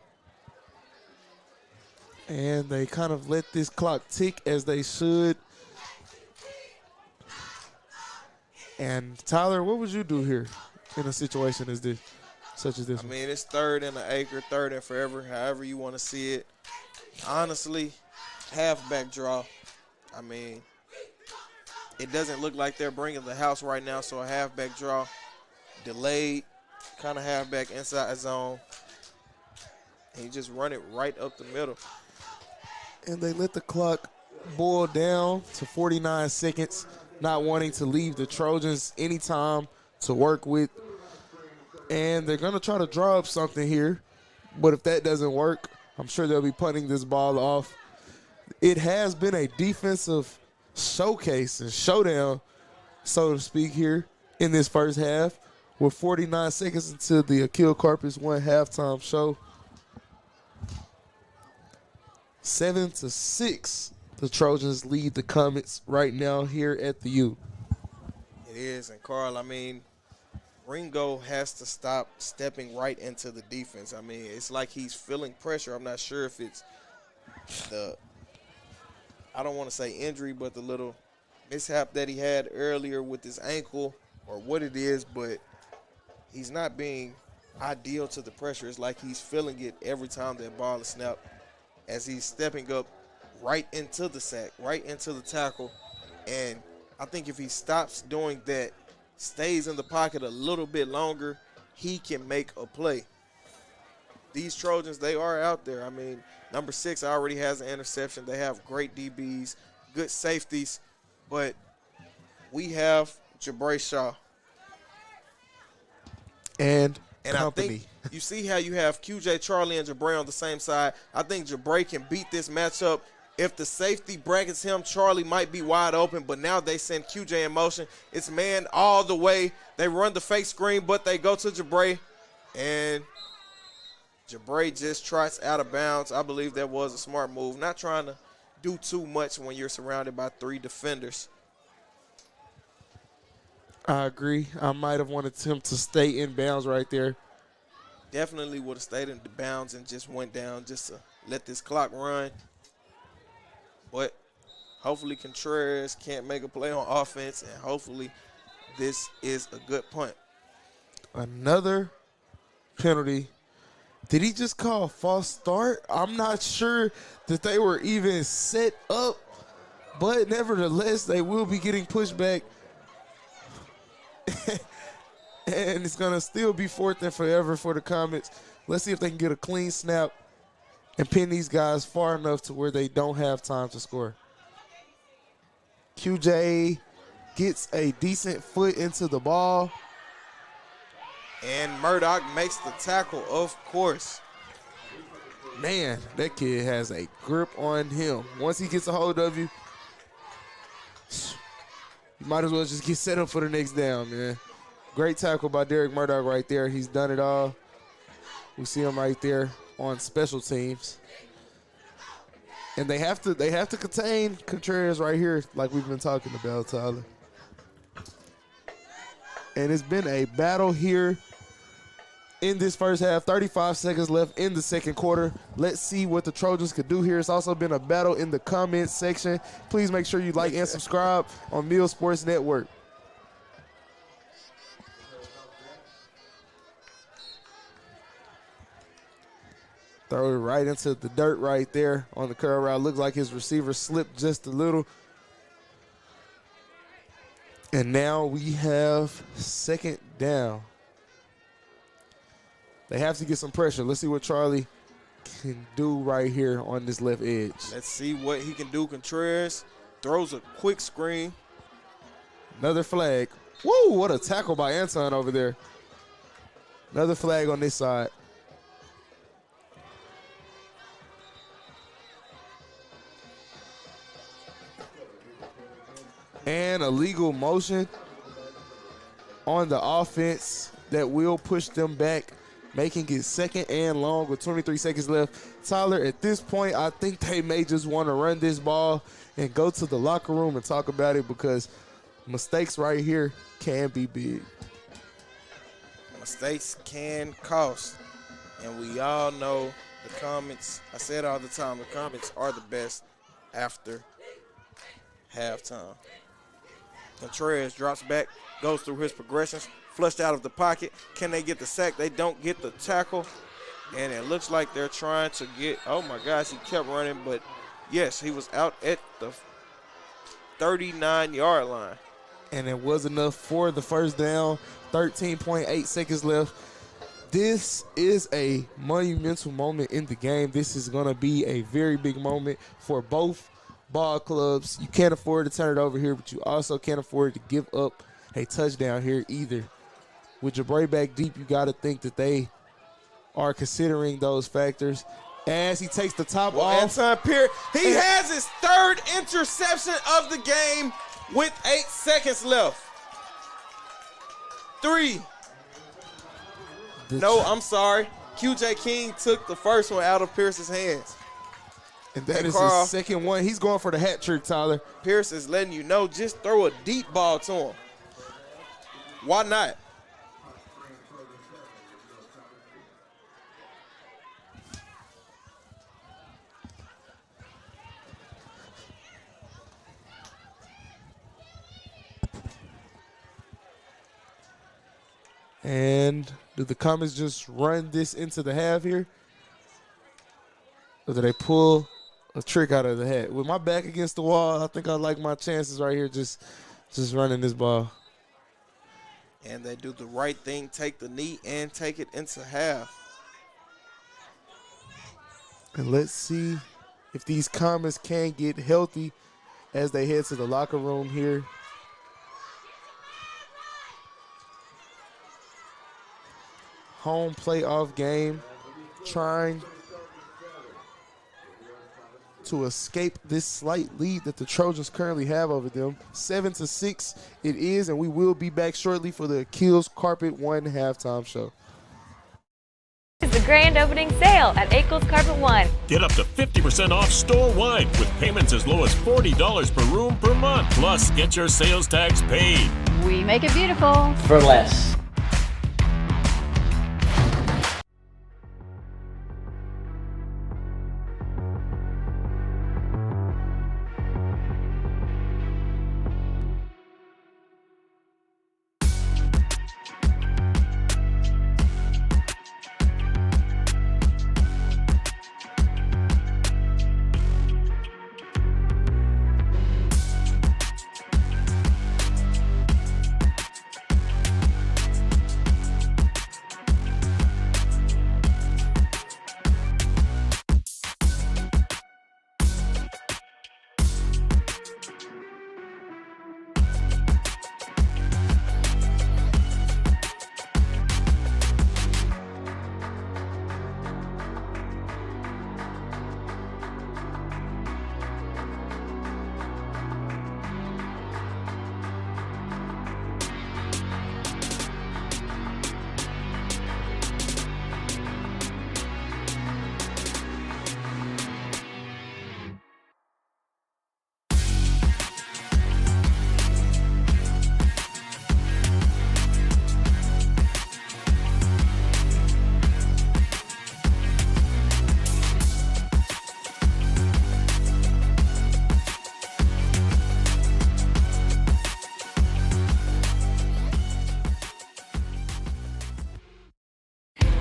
S6: And they kind of let this clock tick as they should. And, Tyler, what would you do here in a situation as this, such as this
S1: I
S6: one?
S1: mean, it's 3rd and an acre, 3rd and forever, however you want to see it. Honestly, halfback draw. I mean, it doesn't look like they're bringing the house right now, so a halfback draw, delayed, kind of halfback inside zone. And you just run it right up the middle.
S6: And they let the clock boil down to 49 seconds, not wanting to leave the Trojans any time to work with. And they're going to try to draw up something here. But if that doesn't work, I'm sure they'll be punting this ball off. It has been a defensive showcase and showdown, so to speak, here in this first half. We're 49 seconds into the Akil Carpus 1 halftime show. 7-6, the Trojans lead the Comets right now here at the U.
S1: It is, and Carl, I mean, Ringo has to stop stepping right into the defense. I mean, it's like he's feeling pressure. I'm not sure if it's I don't want to say injury, but the little mishap that he had earlier with his ankle or what it is, but he's not being ideal to the pressure. It's like he's feeling it every time that ball is snapped as he's stepping up right into the sack, right into the tackle. And I think if he stops doing that, stays in the pocket a little bit longer, he can make a play. These Trojans, they are out there. I mean, number 6 already has an interception. They have great DBs, good safeties, but we have Jabray Shaw.
S6: And
S1: I
S6: company.
S1: think you see how you have QJ Charlie and Jabray on the same side. I think Jabray can beat this matchup If the safety brackets him, Charlie might be wide open, but now they send QJ in motion. It's man all the way. They run the fake screen, but they go to Jabray, and Jabray just trots out of bounds. I believe that was a smart move. Not trying to do too much when you're surrounded by 3 defenders.
S6: I agree. I might have wanted him to stay in bounds right there.
S1: Definitely would have stayed in the bounds and just went down just to let this clock run. But hopefully Contreras can't make a play on offense, and hopefully this is a good punt.
S6: Another penalty. Did he just call a false start? I'm not sure that they were even set up, but nevertheless, they will be getting pushed back. And it's going to still be 4th and forever for the Comets. Let's see if they can get a clean snap and pin these guys far enough to where they don't have time to score. QJ gets a decent foot into the ball.
S1: And Murdoch makes the tackle, of course.
S6: Man, that kid has a grip on him. Once he gets a hold of you, you might as well just get set up for the next down, man. Great tackle by Derek Murdoch right there. He's done it all. We see him right there on special teams. And they have to contain Contreras right here, like we've been talking about, Tyler. And it's been a battle here in this first half. 35 seconds left in the second quarter. Let's see what the Trojans could do here. It's also been a battle in the comments section. Please make sure you like and subscribe on Mill Sports Network. Throw it right into the dirt right there on the curl route. Looks like his receiver slipped just a little. And now we have 2nd down. They have to get some pressure. Let's see what Charlie can do right here on this left edge.
S1: Let's see what he can do. Contreras throws a quick screen.
S6: Another flag. Woo, what a tackle by Anton over there. Another flag on this side. And a legal motion on the offense that will push them back, making it 2nd and long with 23 seconds left. Tyler, at this point, I think they may just want to run this ball and go to the locker room and talk about it, because mistakes right here can be big.
S1: Mistakes can cost. And we all know the Comets, I say it all the time, the Comets are the best after halftime. Contreras drops back, goes through his progressions, flushed out of the pocket. Can they get the sack? They don't get the tackle. And it looks like they're trying to get, oh my gosh, he kept running, but yes, he was out at the 39-yard line.
S6: And it was enough for the first down. 13.8 seconds left. This is a monumental moment in the game. This is going to be a very big moment for both ball clubs. You can't afford to turn it over here, but you also can't afford to give up a touchdown here either. With Jabray back deep, you got to think that they are considering those factors. As he takes the top off.
S1: Anton Pierce, he has his 3rd interception of the game with 8 seconds left. 3. No, I'm sorry. QJ King took the first one out of Pierce's hands.
S6: And that is his second one. He's going for the hat trick, Tyler.
S1: Pierce is letting you know, just throw a deep ball to him. Why not?
S6: And do the Comets just run this into the half here? Or do they pull a trick out of the hat? With my back against the wall, I think I like my chances right here just running this ball.
S1: And they do the right thing, take the knee and take it into half.
S6: And let's see if these Comets can get healthy as they head to the locker room here. Home playoff game, trying to escape this slight lead that the Trojans currently have over them. 7-6 it is, and we will be back shortly for the Achilles Carpet One halftime show.
S8: It's the grand opening sale at Akel's Carpet One.
S9: Get up to 50% off store-wide with payments as low as $40 per room per month. Plus, get your sales tax paid.
S8: We make it beautiful.
S4: For less.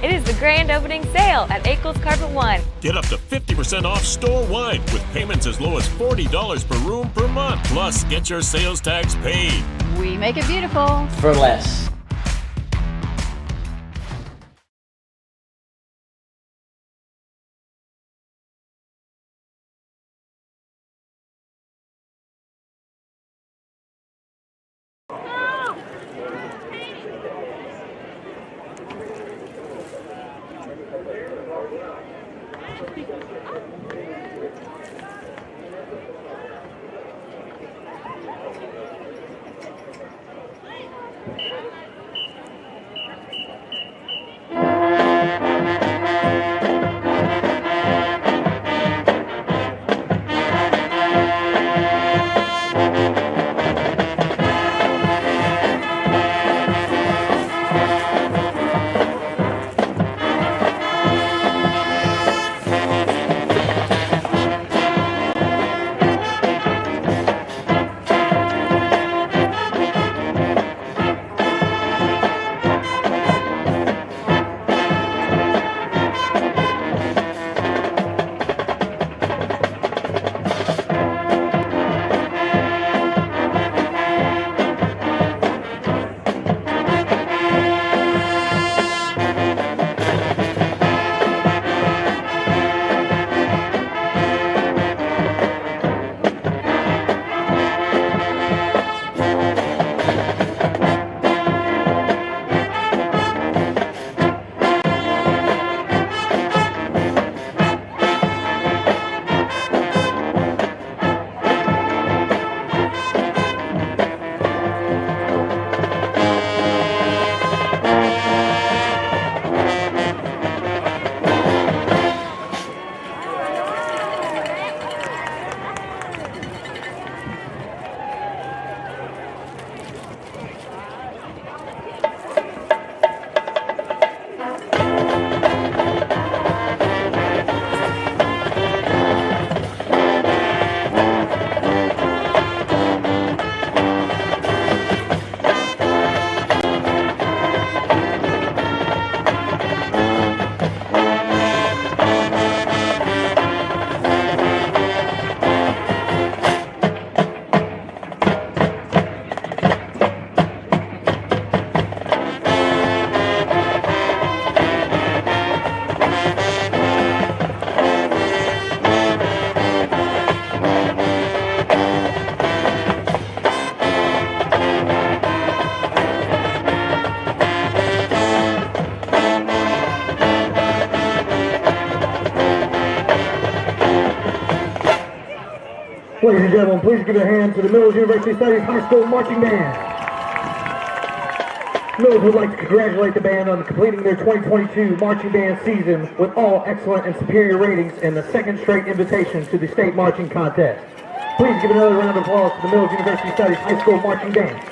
S8: It is the grand opening sale at Akel's Carpet One.
S9: Get up to 50% off store-wide with payments as low as $40 per room per month. Plus, get your sales tax paid.
S8: We make it beautiful.
S4: For less.
S10: Ladies and gentlemen, please give a hand to the Mills University Studies High School Marching Band. Mills would like to congratulate the band on completing their 2022 marching band season with all excellent and superior ratings and the second straight invitation to the state marching contest. Please give another round of applause to the Mills University Studies High School Marching Band.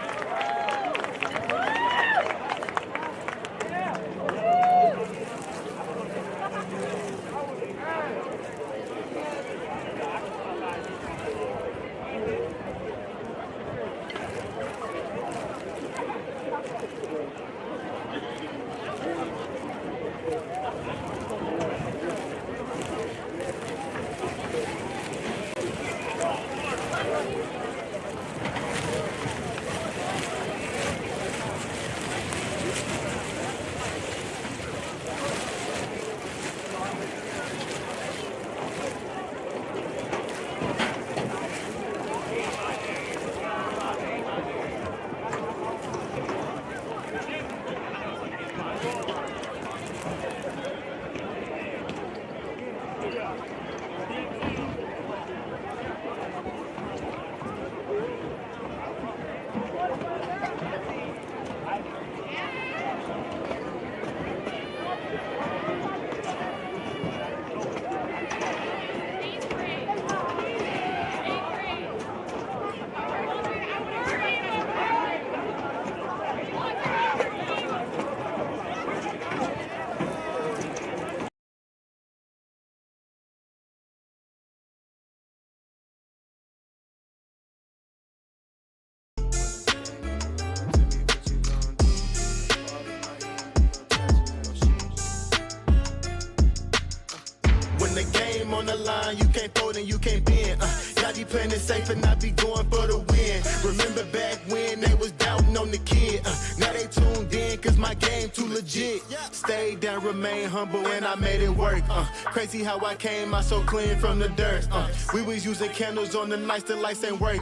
S7: On the line, you can't fold and you can't bend. Y'all be playing it safe and I be going for the win. Remember back when they was doubting on the kid. Now they tuned in cause my game too legit. Stayed down, remain humble and I made it work. Crazy how I came out so clean from the dirt. We was using candles on the nights the lights ain't work.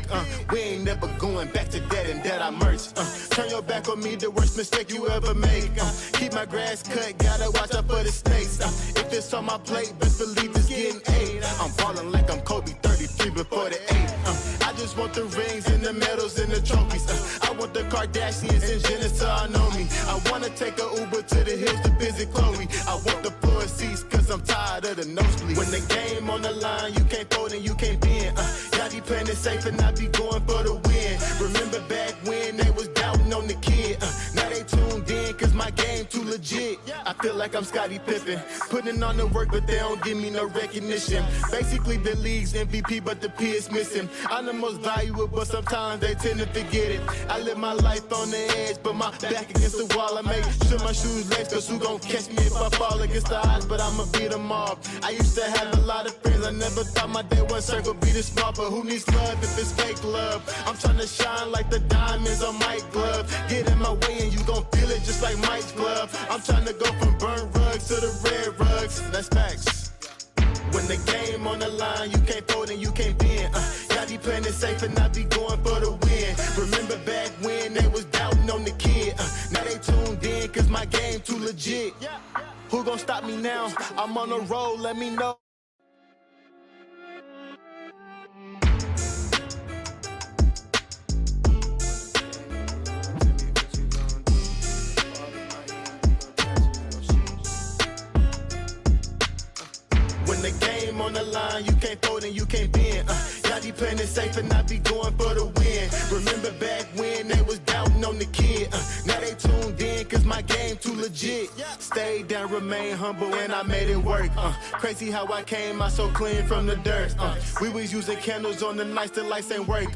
S7: We ain't never going back to that and that I merged. Turn your back on me, the worst mistake you ever make. Keep my grass cut, gotta watch out for the snakes. If it's on my plate, best believe it's getting 8. I'm ballin' like I'm Kobe 33 before the 8. I just want the rings and the medals and the trophies. I want the Kardashians and Jenner to all know me. I wanna take a Uber to the hills to visit Chloe. I want the floor seats cause I'm tired of the nosebleeds. When the game on the line, you can't fold and you can't bend. Y'all be playing it safe and I be going for the win. Remember back when they was doubting on the kid. Now they tuned in cause my game too legit. I feel like I'm Scottie Pippen, putting on the work but they don't give me no recognition. Basically the league's MVP but the P is missing. I'm the most valuable but sometimes they tend to forget it. I live my life on the edge but my back against the wall. I make sure my shoes laced cause who gon' catch me if I fall against the odds, but I'ma beat them all. I used to have a lot of friends, I never thought my day one circle be this small, but who needs love if it's fake love? I'm trying to shine like the diamonds on Mike's glove. Get in my way and you gon' feel it just like Mike's glove. I'm trying to go from burnt rugs to the red rugs, that's facts. When the game on the line, you can't fold and you can't bend. Y'all be playing it safe and I be going for the win. Remember back when they was doubting on the kid. Now they tuned in cause my game too legit. Who gon' stop me now? I'm on a roll, let me know. When the game on the line, you can't fold and you can't bend. Y'all be playing it safe and I be going for the win. Remember back when they was doubting on the kid. Now they tuned in cause my game too legit. Stayed down, remain humble and I made it work. Crazy how I came out so clean from the dirt. We was using candles on the nights the lights ain't work.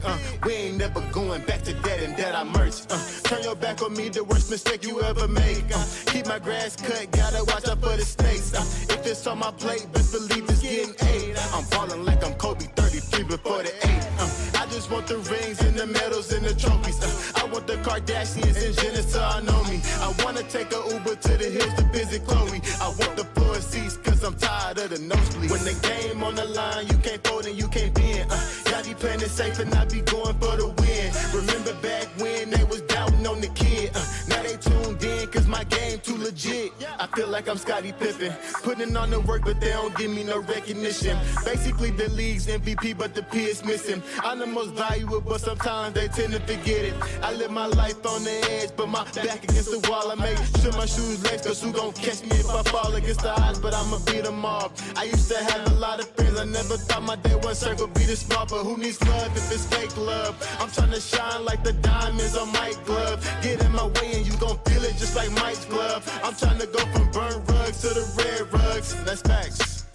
S7: We ain't never going back to that and that I merged. Turn your back on me, the worst mistake you ever make. Keep my grass cut, gotta watch out for the snakes. If it's on my plate, best believe it's getting 8. I'm ballin' like I'm Kobe 33 before the 8. I just want the rings and the medals and the trophies. I want the Kardashians and Jenner to all know me. I wanna take a Uber to the hills to visit Chloe. I want the floor seats cause I'm tired of the nosebleeds. When the game on the line, you can't fold and you can't bend. Y'all be playing it safe and I be going for the win. Remember back when they was doubting on the kid. Now they tuned in cause my game too legit. I feel like I'm Scottie Pippen. Putting on the work, but they don't give me no recognition. Basically, the league's MVP, but the P is missing. I'm the most valuable, but sometimes they tend to forget it. I live my life on the edge, but my back against the wall. I make sure my shoes laced, cause who gon' catch me if I fall against the odds, but I'ma beat them all. I used to have a lot of friends, I never thought my day one circle be this small, but who needs love if it's fake love? I'm tryna shine like the diamonds on Mike's glove. Get in my way and you gon' feel it just like Mike's glove. I'm tryna go from burnt rugs to the red rugs. That's facts.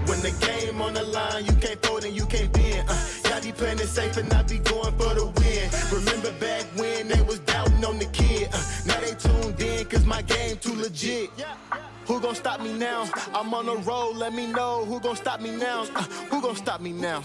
S7: When the game on the line, you can't fold and you can't bend. Y'all be playing it safe and I be going for the win. Remember back when they was doubting on the kid. Now they tuned in cause my game too legit. Who gon' stop me now? I'm on the road, let me know. Who gon' stop me now? Who gon' stop me now?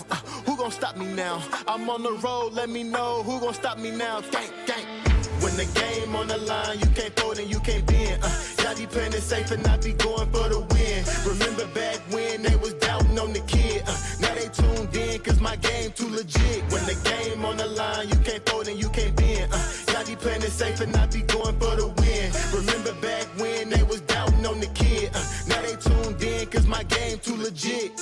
S7: Who gon' stop me now? I'm on the road, let me know. Who gon' stop me now? Gang, gang. When the game on the line, you can't fold and you can't bend. Y'all be playing it safe and I be going for the win. Remember back when they was doubting on the kid. Now they tuned in cause my game too legit. When the game on the line, you can't fold and you can't bend. Y'all be playing it safe and I be going for the win. Remember back when they was doubting on the kid. Now they tuned in cause my game too legit.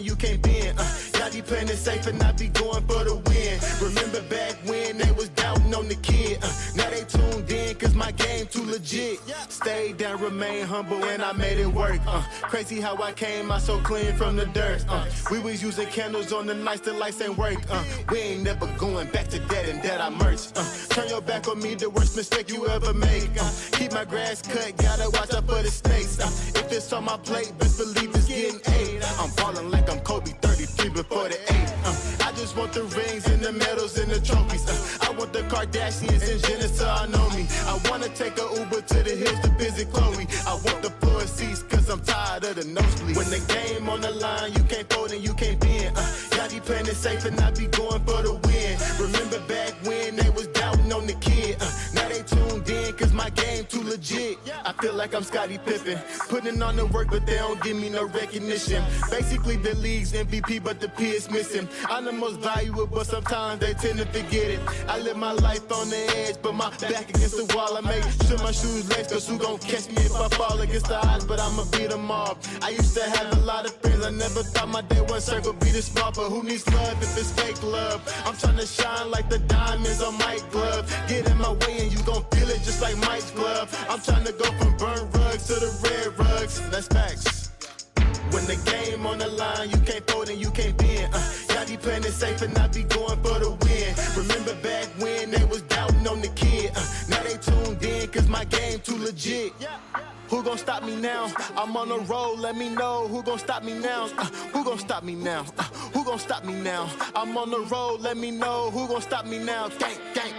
S7: and you can't bend. Y'all be playing it safe and I be going for the win. Remember back when they was doubting on the kid. Now they tuned in cause my game too legit. Stayed down, remain humble, and I made it work. Crazy how I came out so clean from the dirt. We was using candles on the nights the lights ain't work. We ain't never going back to that and that I merch. Turn your back on me, the worst mistake you ever make. Keep my grass cut, gotta watch out for the snakes. If it's on my plate, best believe it's getting eight. I'm falling like I'm Kobe 33 before the 8. I just want the rings and the medals and the trophies. I want the Kardashians and Jenner so I know me. I wanna take a Uber to the hills to visit Chloe. I want the floor seats cause I'm tired of the nosebleeds. When the game on the line, you can't fold and you can't bend. Y'all be playing it safe and I be going for the win. Remember back when they was doubting on the kid. Now they tuned in cause my game too legit. I feel like I'm Scottie Pippen, putting on the work but they don't give me no recognition. Basically the league's MVP but the P is missing. I'm the most valuable but sometimes they tend to forget it. I live my life on the edge but my back against the wall. I make sure my shoes laced cause who gon' catch me if I fall against the odds, but I'ma beat them all. I used to have a lot of friends, I never thought my day one circle be this small, but who needs love if it's fake love? I'm trying to shine like the diamonds on Mike's glove. Get in my way and you gon' feel it just like Mike's glove. I'm trying to go from burnt rugs to the red rugs. That's facts. When the game on the line, you can't fold and you can't bend. Y'all be playing it safe and I be going for the win. Remember back when they was doubting on the kid. Now they tuned in cause my game too legit. Who gon' stop me now? I'm on the road, let me know. Who gon' stop me now? Who gon' stop me now? Who gon' stop me now? I'm on the road, let me know. Who gon' stop me now? Gang, gang.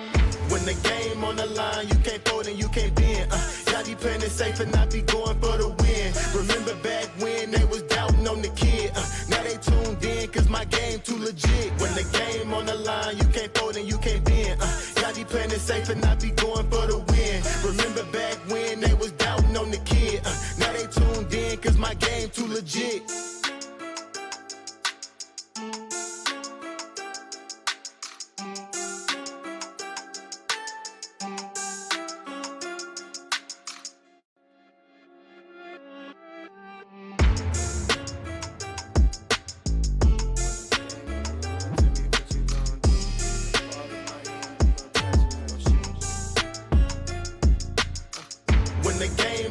S7: When the game on the line, you can't fold and you can't bend. Y'all be playing it safe and I be going for the win. Remember back when they was doubting on the kid. Now they tuned in cause my game too legit. When the game on the line, you can't fold and you can't bend. Y'all be playing it safe and I be going for the win. Remember back when they was doubting on the kid. Now they tuned in cause my game too legit.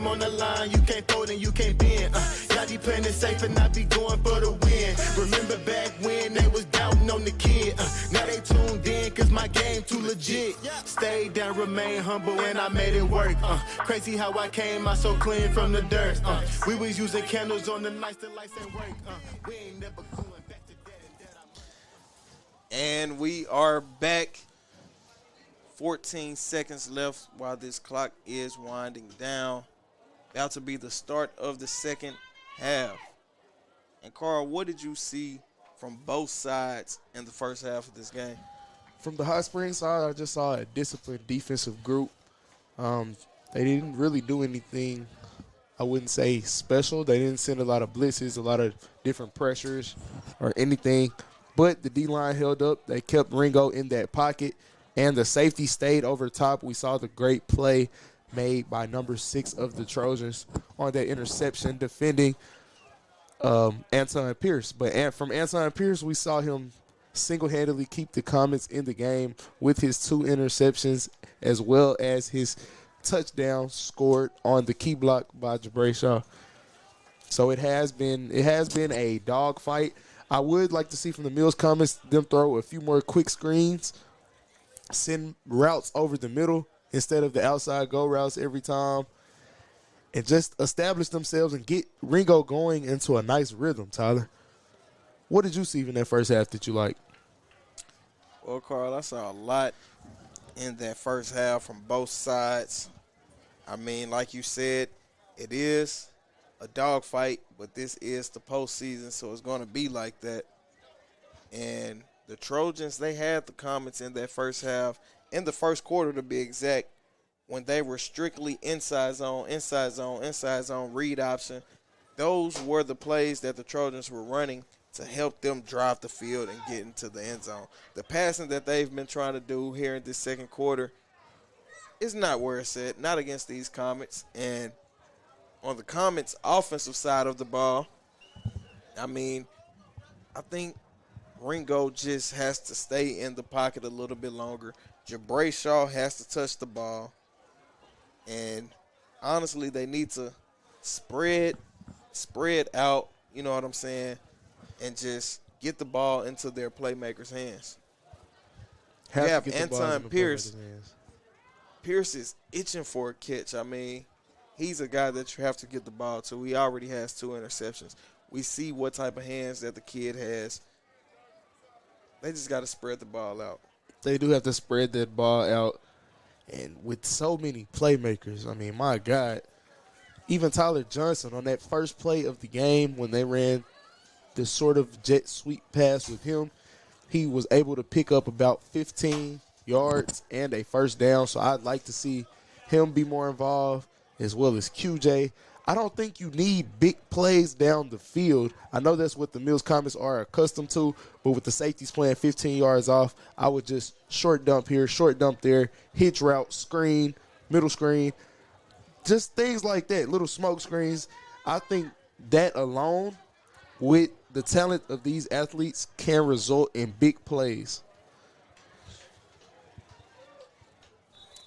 S7: On the line, you can't fold and you can't bend. Y'all be playing it safe and I be going for the win. Remember back when they was doubting on the kid. Now they tuned in cause my game too legit. Stayed down, remain humble, and I made it work. Crazy how I came out so clean from the dirt. We was using candles on the nights the lights ain't work. We ain't never going back to that and that.
S1: And we are back. 14 seconds left while this clock is winding down. About to be the start of the second half. And Carl, what did you see from both sides in the first half of this game?
S6: From the Hot Springs side, I just saw a disciplined defensive group. They didn't really do anything, I wouldn't say special. They didn't send a lot of blitzes, a lot of different pressures or anything. But the D-line held up. They kept Ringo in that pocket, and the safety stayed over top. We saw the great play made by number 6 of the Trojans on that interception defending Anton Pierce. But from Anton Pierce, we saw him single-handedly keep the Comets in the game with his 2 interceptions as well as his touchdown scored on the key block by Jabari Shaw. So it has been a dogfight. I would like to see from the Mills Comets them throw a few more quick screens, send routes over the middle instead of the outside go routes every time, and just establish themselves and get Ringo going into a nice rhythm, Tyler. What did you see in that first half that you liked?
S1: Well, Carl, I saw a lot in that first half from both sides. I mean, like you said, it is a dogfight, but this is the postseason, so it's going to be like that. And the Trojans, they had the Comets in that first half, in the first quarter to be exact, when they were strictly inside zone, read option. Those were the plays that the Trojans were running to help them drive the field and get into the end zone. The passing that they've been trying to do here in this second quarter is not where it's at, not against these Comets. And on the Comets' offensive side of the ball, I mean, I think Ringo just has to stay in the pocket a little bit longer. Jabray Shaw has to touch the ball. And honestly, they need to spread out, you know what I'm saying, and just get the ball into their playmakers' hands. You have Anton Pierce. Pierce is itching for a catch. I mean, he's a guy that you have to get the ball to. He already has 2 interceptions. We see what type of hands that the kid has. They just got to spread the ball out.
S6: They do have to spread that ball out. And with so many playmakers, I mean, my God, even Tyler Johnson on that first play of the game when they ran the sort of jet sweep pass with him, he was able to pick up about 15 yards and a first down. So I'd like to see him be more involved, as well as QJ. I don't think you need big plays down the field. I know that's what the Mills Comets are accustomed to, but with the safeties playing 15 yards off, I would just short dump here, short dump there, hitch route, screen, middle screen, just things like that, little smoke screens. I think that alone, with the talent of these athletes, can result in big plays.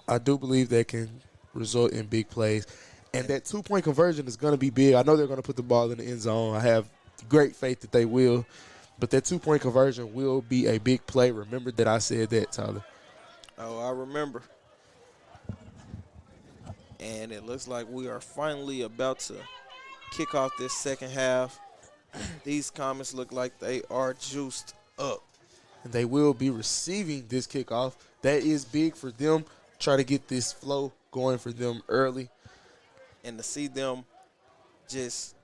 S6: I do believe that can result in big plays. And that 2-point conversion is going to be big. I know they're going to put the ball in the end zone. I have great faith that they will. But that 2-point conversion will be a big play. Remember that I said that, Tyler.
S1: Oh, I remember. And it looks like we are finally about to kick off this second half. These Comets look like they are juiced up.
S6: And they will be receiving this kickoff. That is big for them. Try to get this flow going for them early.
S1: And to see them just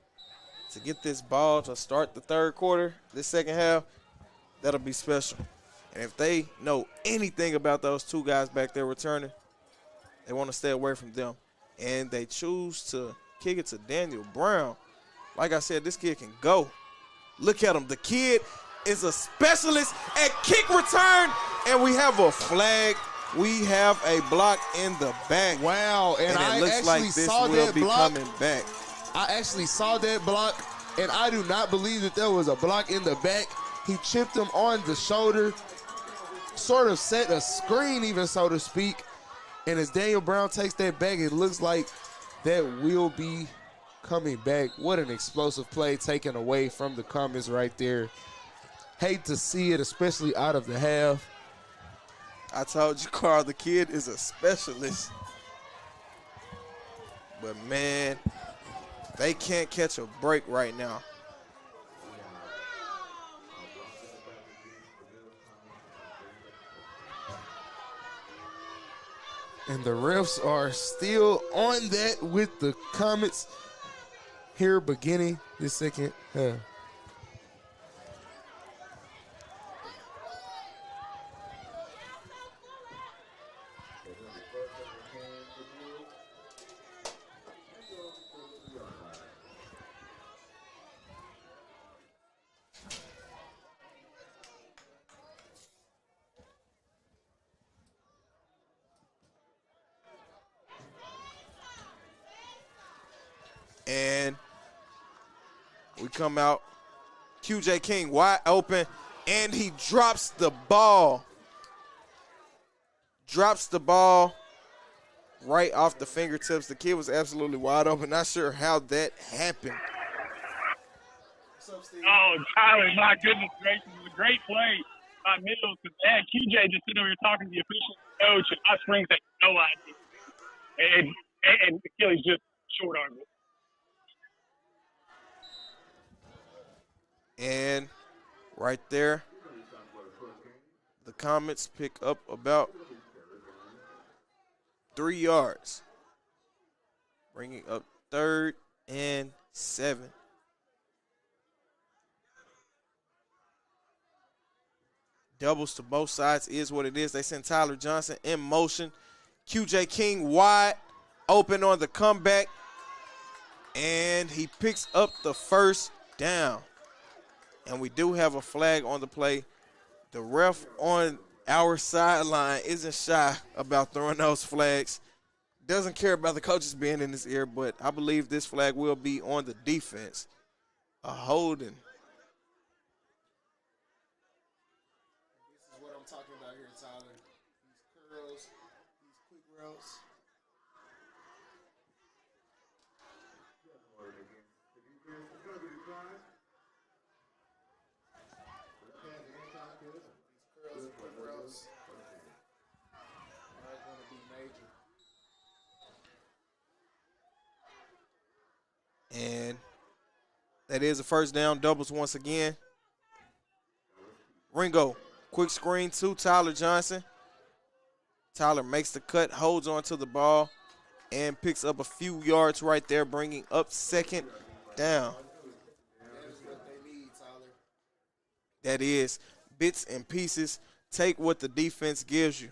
S1: to get this ball to start the third quarter, this second half, that'll be special. And if they know anything about those 2 guys back there returning, they want to stay away from them. And they choose to kick it to Daniel Brown. Like I said, this kid can go. Look at him. The kid is a specialist at kick return, and we have a flag. We have a block in the back.
S6: Wow, and
S1: it looks like this will be coming back.
S6: I actually saw that block, and I do not believe that there was a block in the back. He chipped him on the shoulder, sort of set a screen even, so to speak. And as Daniel Brown takes that back, it looks like that will be coming back. What an explosive play taken away from the Comets right there. Hate to see it, especially out of the half.
S1: I told you, Carl, the kid is a specialist. But, man, they can't catch a break right now.
S6: And the refs are still on that with the Comets here beginning this second half.
S1: And we come out, QJ King wide open, and he drops the ball. Drops the ball right off the fingertips. The kid was absolutely wide open. Not sure how that happened.
S5: Oh, Tyler, my goodness gracious. It was a great play by Mills because they had QJ just sitting over here talking to the official coach, and my Springs had no idea. And Achilles just short-armed it.
S1: And right there, the Comets pick up about 3 yards, bringing up 3rd and 7. Doubles to both sides is what it is. They send Tyler Johnson in motion. QJ King wide open on the comeback, and he picks up the first down. And we do have a flag on the play. The ref on our sideline isn't shy about throwing those flags. Doesn't care about the coaches being in his ear, but I believe this flag will be on the defense. A holding. And that is a first down, doubles once again. Ringo, quick screen to Tyler Johnson. Tyler makes the cut, holds on to the ball, and picks up a few yards right there, bringing up second down. That is bits and pieces. Take what the defense gives you.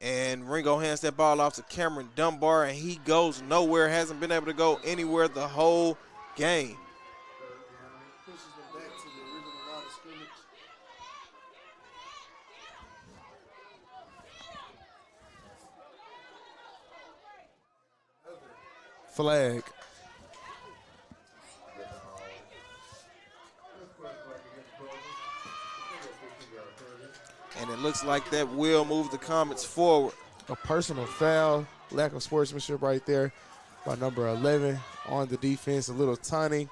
S1: And Ringo hands that ball off to Cameron Dunbar, and he goes nowhere. Hasn't been able to go anywhere the whole game.
S2: Pushes them back to the original line of scrimmage.
S6: Flag.
S1: And it looks like that will move the Comets forward.
S6: A personal foul, lack of sportsmanship right there by number 11 on the defense. A little taunting.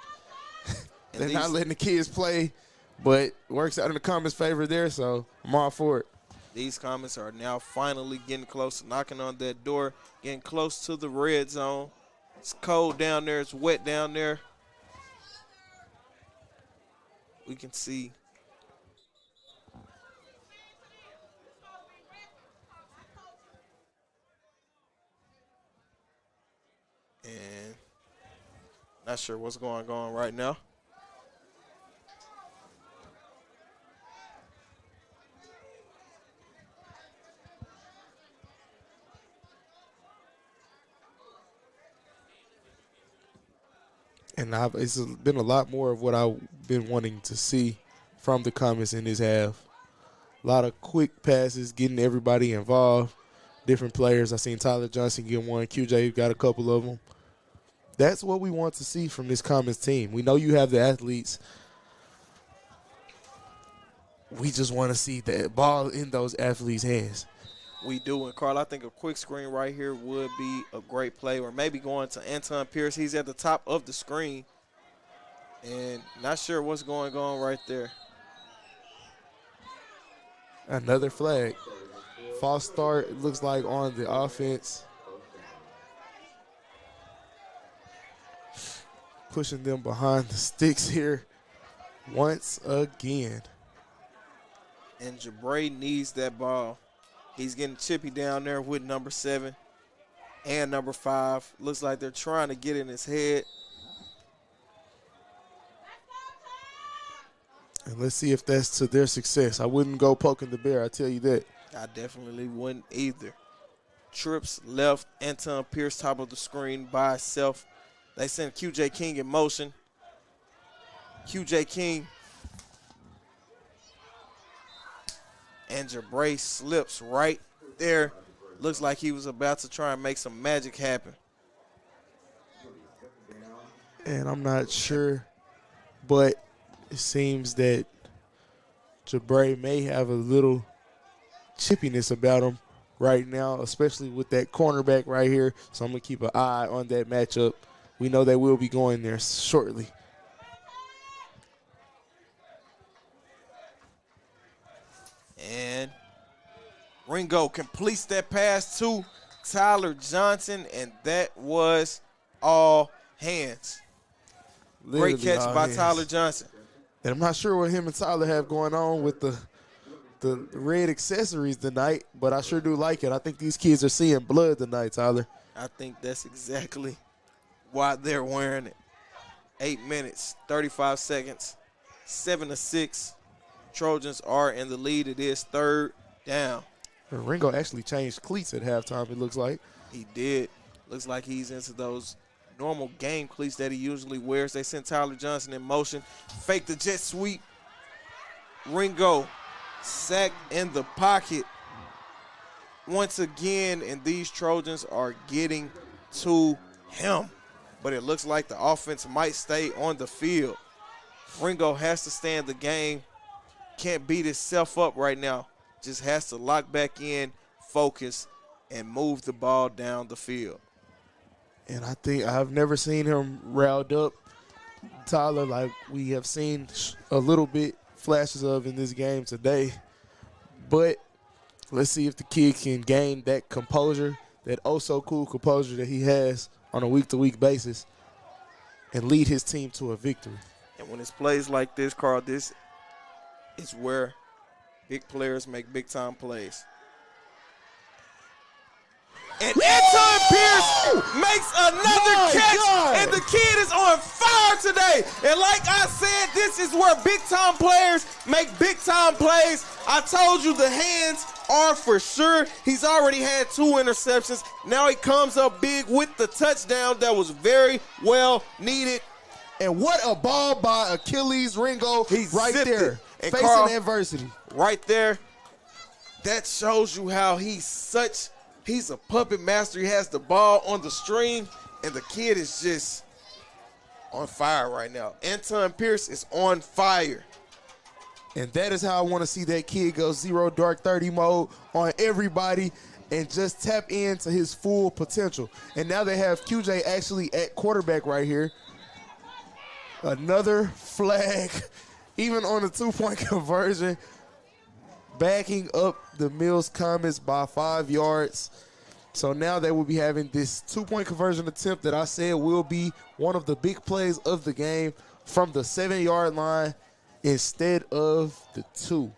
S6: They're not letting the kids play, but works out in the Comets' favor there, so I'm all for it.
S1: These Comets are now finally getting close, knocking on that door, getting close to the red zone. It's cold down there. It's wet down there. We can see. And not sure what's going on right now.
S6: And it's been a lot more of what I've been wanting to see from the Comets in this half. A lot of quick passes, getting everybody involved, different players. I seen Tyler Johnson get one. QJ got a couple of them. That's what we want to see from this Comets team. We know you have the athletes. We just want to see the ball in those athletes' hands.
S1: We do, and Carl, I think a quick screen right here would be a great play, or maybe going to Anton Pierce. He's at the top of the screen, and not sure what's going on right there.
S6: Another flag. False start, it looks like, on the offense. Pushing them behind the sticks here once again.
S1: And Jabray needs that ball. He's getting chippy down there with number 7 and number 5. Looks like they're trying to get in his head.
S6: And let's see if that's to their success. I wouldn't go poking the bear, I tell you that.
S1: I definitely wouldn't either. Trips left, Anton Pierce top of the screen by himself. They send QJ King in motion. QJ King. And Jabray slips right there. Looks like he was about to try and make some magic happen.
S6: And I'm not sure, but it seems that Jabray may have a little chippiness about him right now, especially with that cornerback right here. So I'm going to keep an eye on that matchup. We know they will be going there shortly.
S1: And Ringo completes that pass to Tyler Johnson, and that was all hands.
S6: Literally
S1: great catch by
S6: hands.
S1: Tyler Johnson.
S6: And I'm not sure what him and Tyler have going on with the red accessories tonight, but I sure do like it. I think these kids are seeing blood tonight, Tyler.
S1: I think that's exactly why they're wearing it. 8 minutes, 35 seconds, 7-6. Trojans are in the lead. It is third down.
S6: Ringo actually changed cleats at halftime, it looks like.
S1: He did. Looks like he's into those normal game cleats that he usually wears. They sent Tyler Johnson in motion. Fake the jet sweep. Ringo sacked in the pocket once again, and these Trojans are getting to him. But it looks like the offense might stay on the field. Ringo has to stay in the game. Can't beat himself up right now. Just has to lock back in, focus, and move the ball down the field.
S6: And I think I've never seen him riled up, Tyler, like we have seen a little bit flashes of in this game today. But let's see if the kid can gain that composure, that oh-so-cool composure that he has on a week-to-week basis and lead his team to a victory.
S1: And when it's plays like this, Carl, this is where big players make big-time plays. And Anton Pierce makes another catch, and the kid is on fire today. And like I said, this is where big-time players make big-time plays. I told you the hands are for sure. He's already had 2 interceptions. Now he comes up big with the touchdown that was very well needed.
S6: And what a ball by Achilles Ringo.
S1: He's
S6: right there,
S1: and
S6: facing
S1: Carl,
S6: adversity.
S1: Right there, that shows you how he's a puppet master. He has the ball on the string, and the kid is just on fire right now. Anton Pierce is on fire.
S6: And that is how I want to see that kid go 0 dark 30 mode on everybody and just tap into his full potential. And now they have QJ actually at quarterback right here. Another flag, even on the 2-point conversion, backing up the Mills Comets by 5 yards. So now they will be having this 2-point conversion attempt that I said will be one of the big plays of the game from the 7-yard line instead of the 2.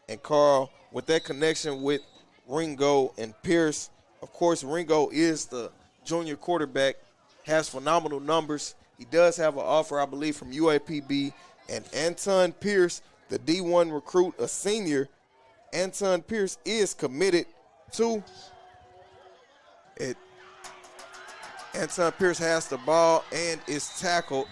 S1: And Carl, with that connection with Ringo and Pierce, of course, Ringo is the junior quarterback, has phenomenal numbers. He does have an offer, I believe, from UAPB. And Anton Pierce, the D1 recruit, a senior, Anton Pierce is committed to it. Anton Pierce has the ball and is tackled.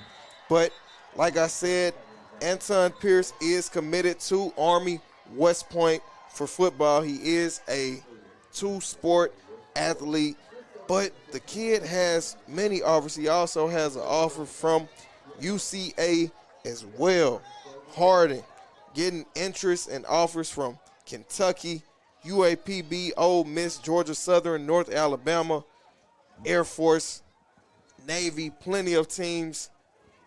S1: But like I said, Anton Pierce is committed to Army West Point for football. He is a 2-sport athlete, but the kid has many offers. He also has an offer from UCA as well. Harding getting interest and offers from Kentucky, UAPB, Ole Miss, Georgia Southern, North Alabama, Air Force, Navy, plenty of teams.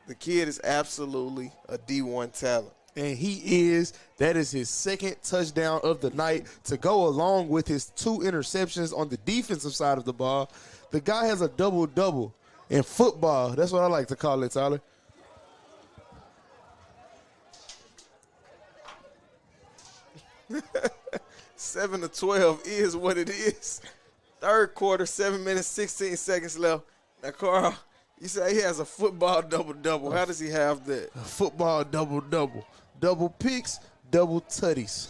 S1: The kid is absolutely a D1 talent.
S6: And he is. That is his 2nd touchdown of the night to go along with his 2 interceptions on the defensive side of the ball. The guy has a double-double in football. That's what I like to call it, Tyler.
S1: Seven to 12 is what it is. 3rd quarter, 7 minutes, 16 seconds left. Now, Carl, you say he has a football double-double. How does he have that?
S6: A football double-double. Double picks, double tutties.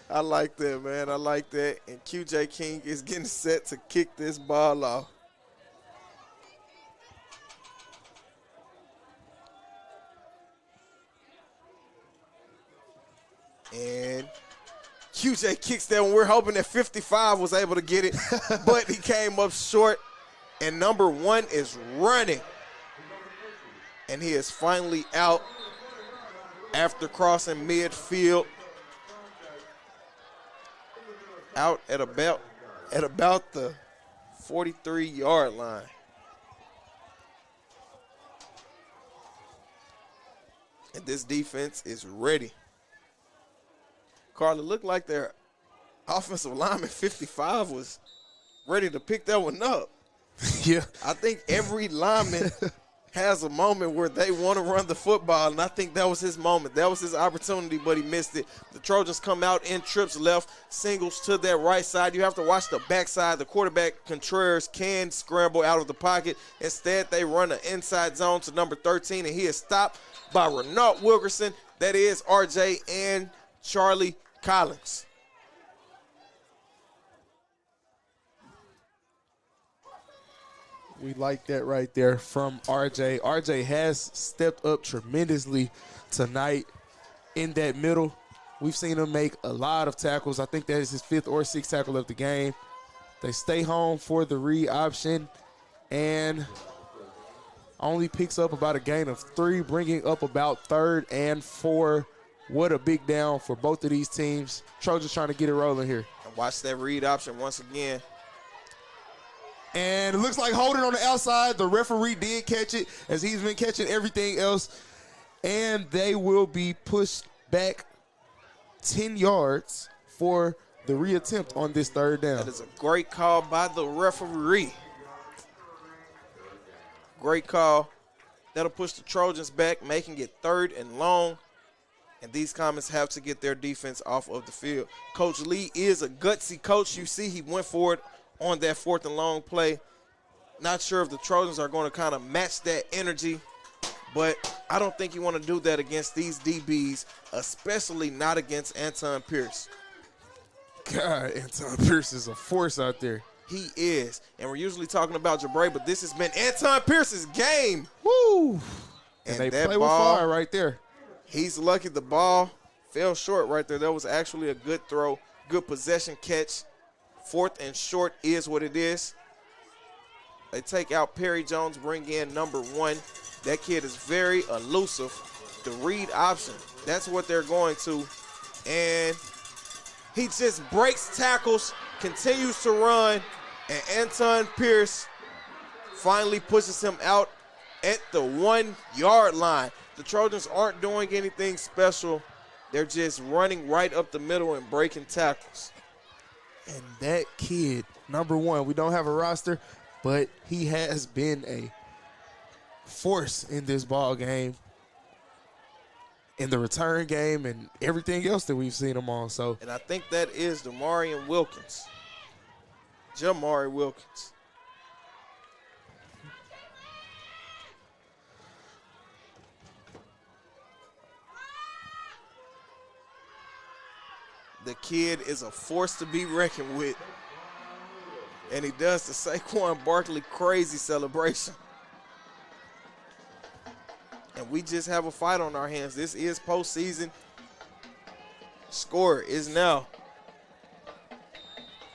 S1: I like that, man. I like that. And QJ King is getting set to kick this ball off. And QJ kicks that one. We're hoping that 55 was able to get it, but he came up short. And number 1 is running. And he is finally out after crossing midfield. Out at about the 43-yard line. And this defense is ready. Carl, it looked like their offensive lineman 55 was ready to pick that one up.
S6: Yeah.
S1: I think every lineman has a moment where they want to run the football, and I think that was his moment. That was his opportunity, but he missed it. The Trojans come out in trips left, singles to that right side. You have to watch the backside. The quarterback, Contreras, can scramble out of the pocket. Instead, they run an inside zone to number 13, and he is stopped by Renault Wilkerson. That is RJ and Charlie Collins.
S6: We like that right there from RJ. RJ has stepped up tremendously tonight in that middle. We've seen him make a lot of tackles. I think that is his 5th or 6th tackle of the game. They stay home for the read option and only picks up about a gain of 3, bringing up about 3rd and 4. What a big down for both of these teams. Trojans trying to get it rolling here.
S1: And watch that read option once again.
S6: And it looks like holding on the outside. The referee did catch it, as he's been catching everything else. And they will be pushed back 10 yards for the reattempt on this 3rd down.
S1: That is a great call by the referee. Great call. That'll push the Trojans back, making it 3rd and long. And these Comets have to get their defense off of the field. Coach Lee is a gutsy coach. You see he went for it on that 4th and long play. Not sure if the Trojans are going to kind of match that energy, but I don't think you want to do that against these DBs, especially not against Anton Pierce.
S6: God, Anton Pierce is a force out there.
S1: He is. And we're usually talking about Jabray, but this has been Anton Pierce's game.
S6: Woo! And they
S1: that
S6: play with fire right there.
S1: He's lucky the ball fell short right there. That was actually a good throw, good possession catch. 4th and short is what it is. They take out Perry Jones, bring in number 1. That kid is very elusive. The read option, that's what they're going to. And he just breaks tackles, continues to run, and Anton Pierce finally pushes him out at the 1-yard line. The Trojans aren't doing anything special. They're just running right up the middle and breaking tackles.
S6: And that kid, number 1, we don't have a roster, but he has been a force in this ball game, in the return game, and everything else that we've seen him on. So,
S1: and I think that is Jamari Wilkins. Jamari Wilkins. The kid is a force to be reckoned with. And he does the Saquon Barkley crazy celebration. And we just have a fight on our hands. This is postseason. Score is now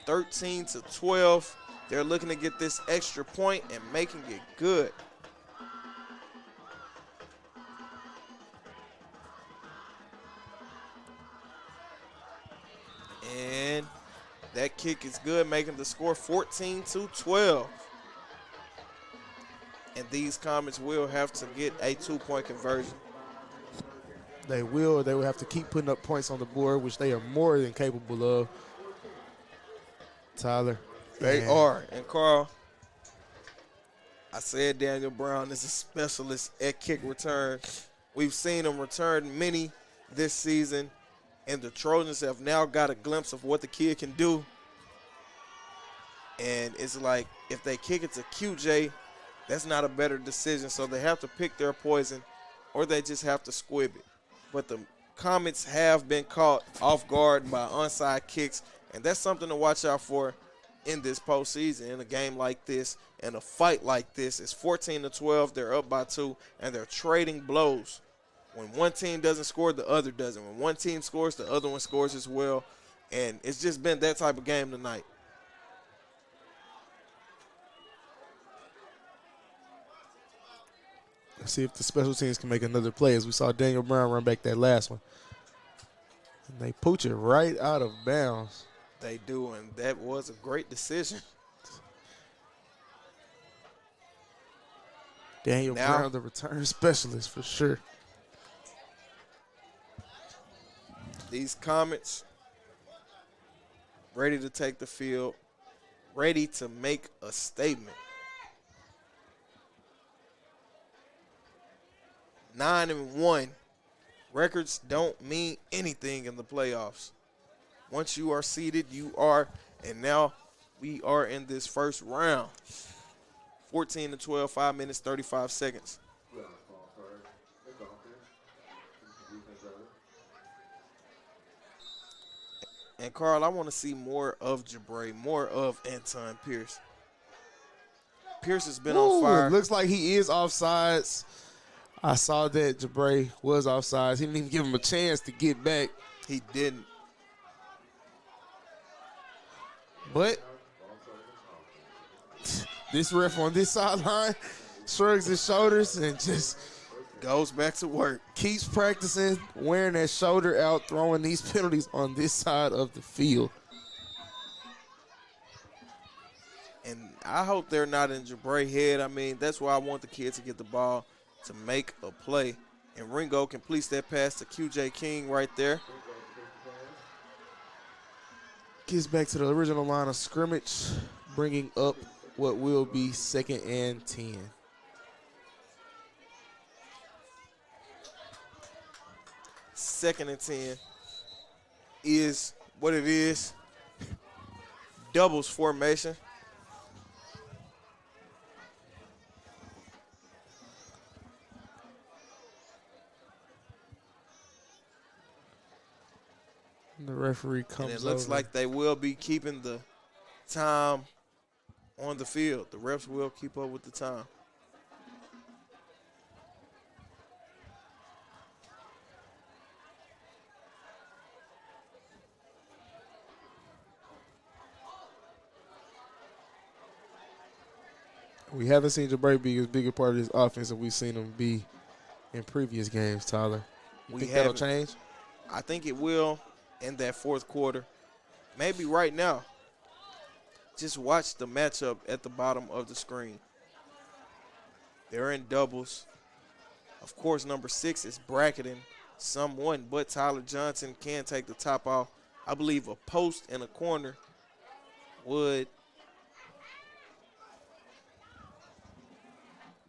S1: 13-12. They're looking to get this extra point and making it good. And that kick is good, making the score 14-12. And these Comets will have to get a 2-point conversion.
S6: They will. They will have to keep putting up points on the board, which they are more than capable of. Tyler.
S1: They are. And Carl, I said Daniel Brown is a specialist at kick return. We've seen him return many this season, and the Trojans have now got a glimpse of what the kid can do. And it's like, if they kick it to QJ, that's not a better decision. So they have to pick their poison, or they just have to squib it. But the Comets have been caught off guard by onside kicks, and that's something to watch out for in this postseason, in a game like this, and a fight like this. It's 14-12. They're up by 2, and they're trading blows. When one team doesn't score, the other doesn't. When one team scores, the other one scores as well. And it's just been that type of game tonight.
S6: Let's see if the special teams can make another play, as we saw Daniel Brown run back that last one. And they pooch it right out of bounds.
S1: They do, and that was a great decision.
S6: Daniel Brown, the return specialist for sure.
S1: These Comets ready to take the field, ready to make a statement. 9-1. Records don't mean anything in the playoffs. Once you are seeded, you are, and now we are in this first round. 14-12, 5 minutes, 35 seconds. And, Carl, I want to see more of Jabray, more of Anton Pierce. Pierce has been on fire.
S6: It looks like he is offsides. I saw that Jabray was offsides. He didn't even give him a chance to get back.
S1: He didn't.
S6: But This ref on this sideline shrugs his shoulders and just
S1: goes back to work.
S6: Keeps practicing, wearing that shoulder out, throwing these penalties on this side of the field.
S1: And I hope they're not in Jabray's head. I mean, that's why I want the kid to get the ball to make a play. And Ringo completes that pass to QJ King right there.
S6: Gets back to the original line of scrimmage, bringing up what will be 2nd and 10.
S1: Second and 10 is what it is. Doubles formation.
S6: The referee comes
S1: and it looks
S6: over.
S1: like they will be keeping the time on the field. The refs will keep up with the time.
S6: We haven't seen Jabray be as big a part of this offense as we've seen him be in previous games, Tyler. You think that'll change?
S1: I think it will in that fourth quarter. Maybe right now. Just watch the matchup at the bottom of the screen. They're in doubles. Of course, number 6 is bracketing someone, but Tyler Johnson can take the top off. I believe a post and a corner would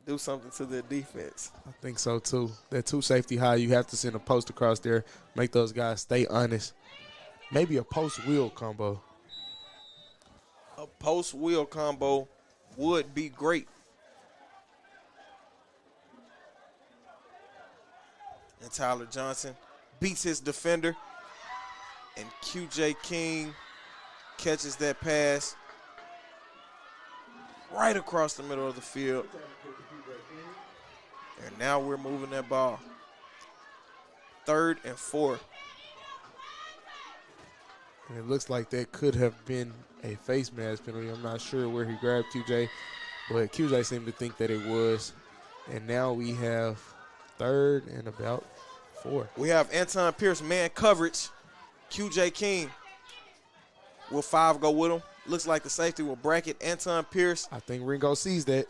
S1: do something to their defense.
S6: I think so, too. That 2 safety high, you have to send a post across there, make those guys stay honest. Maybe a post-wheel combo.
S1: A post-wheel combo would be great. And Tyler Johnson beats his defender. And QJ King catches that pass right across the middle of the field. And now we're moving that ball. 3rd and 4.
S6: And it looks like that could have been a face mask penalty. I'm not sure where he grabbed QJ, but QJ seemed to think that it was. And now we have 3rd and about 4.
S1: We have Anton Pierce man coverage. QJ King will 5 go with him. Looks like the safety will bracket Anton Pierce.
S6: I think Ringo sees that.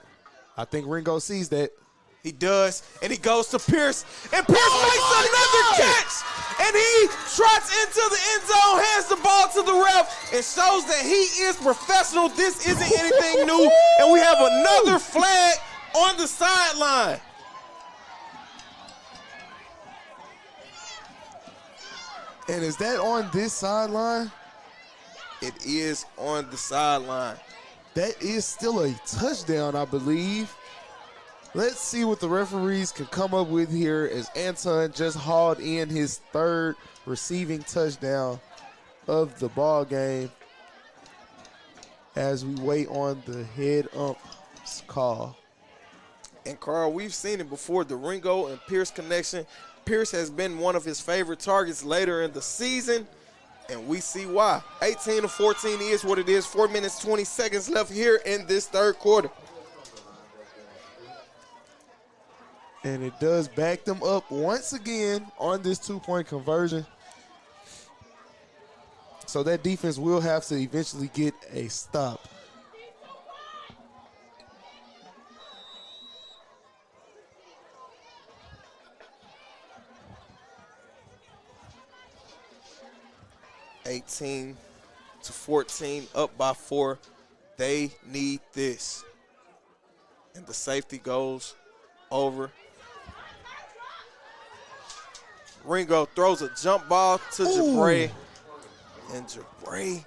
S1: He does, and he goes to Pierce, and Pierce makes another catch, and he trots into the end zone, hands the ball to the ref, and shows that he is professional. This isn't anything new, and we have another flag on the sideline.
S6: And is that on this sideline?
S1: It is on the sideline.
S6: That is still a touchdown, I believe. Let's see what the referees can come up with here as Anton just hauled in his 3rd receiving touchdown of the ball game as we wait on the head ump's call.
S1: And Carl, we've seen it before, the Ringo and Pierce connection. Pierce has been one of his favorite targets later in the season, and we see why. 18-14 is what it is. 4 minutes, 20 seconds left here in this 3rd quarter.
S6: And it does back them up once again on this 2-point conversion. So that defense will have to eventually get a stop.
S1: (18-14), up by 4. They need this. And the safety goes over. Ringo throws a jump ball to Jabray, and Jabray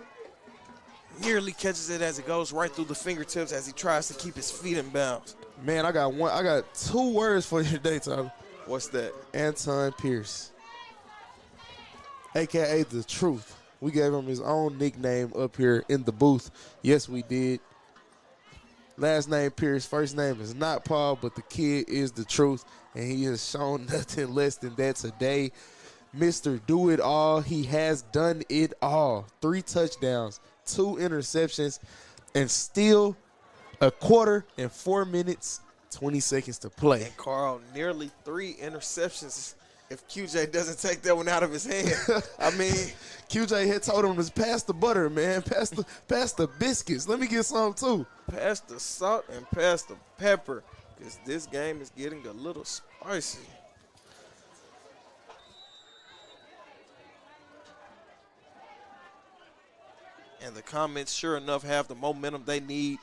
S1: nearly catches it as it goes right through the fingertips as he tries to keep his feet in bounds.
S6: Man, I got 2 words for you today, Tyler.
S1: What's that?
S6: Anton Pierce, a.k.a. The Truth. We gave him his own nickname up here in the booth. Yes, we did. Last name Pierce, first name is not Paul, but the kid is the truth, and he has shown nothing less than that today. Mr. Do It All, he has done it all. 3 touchdowns, 2 interceptions, and still A quarter and 4 minutes, 20 seconds to play.
S1: And Carl, nearly 3 interceptions if QJ doesn't take that one out of his hand. I mean,
S6: QJ had told him to pass the butter, man. Pass the biscuits. Let me get some too.
S1: Pass the salt and pass the pepper, because this game is getting a little spicy. And the Comets, sure enough, have the momentum they need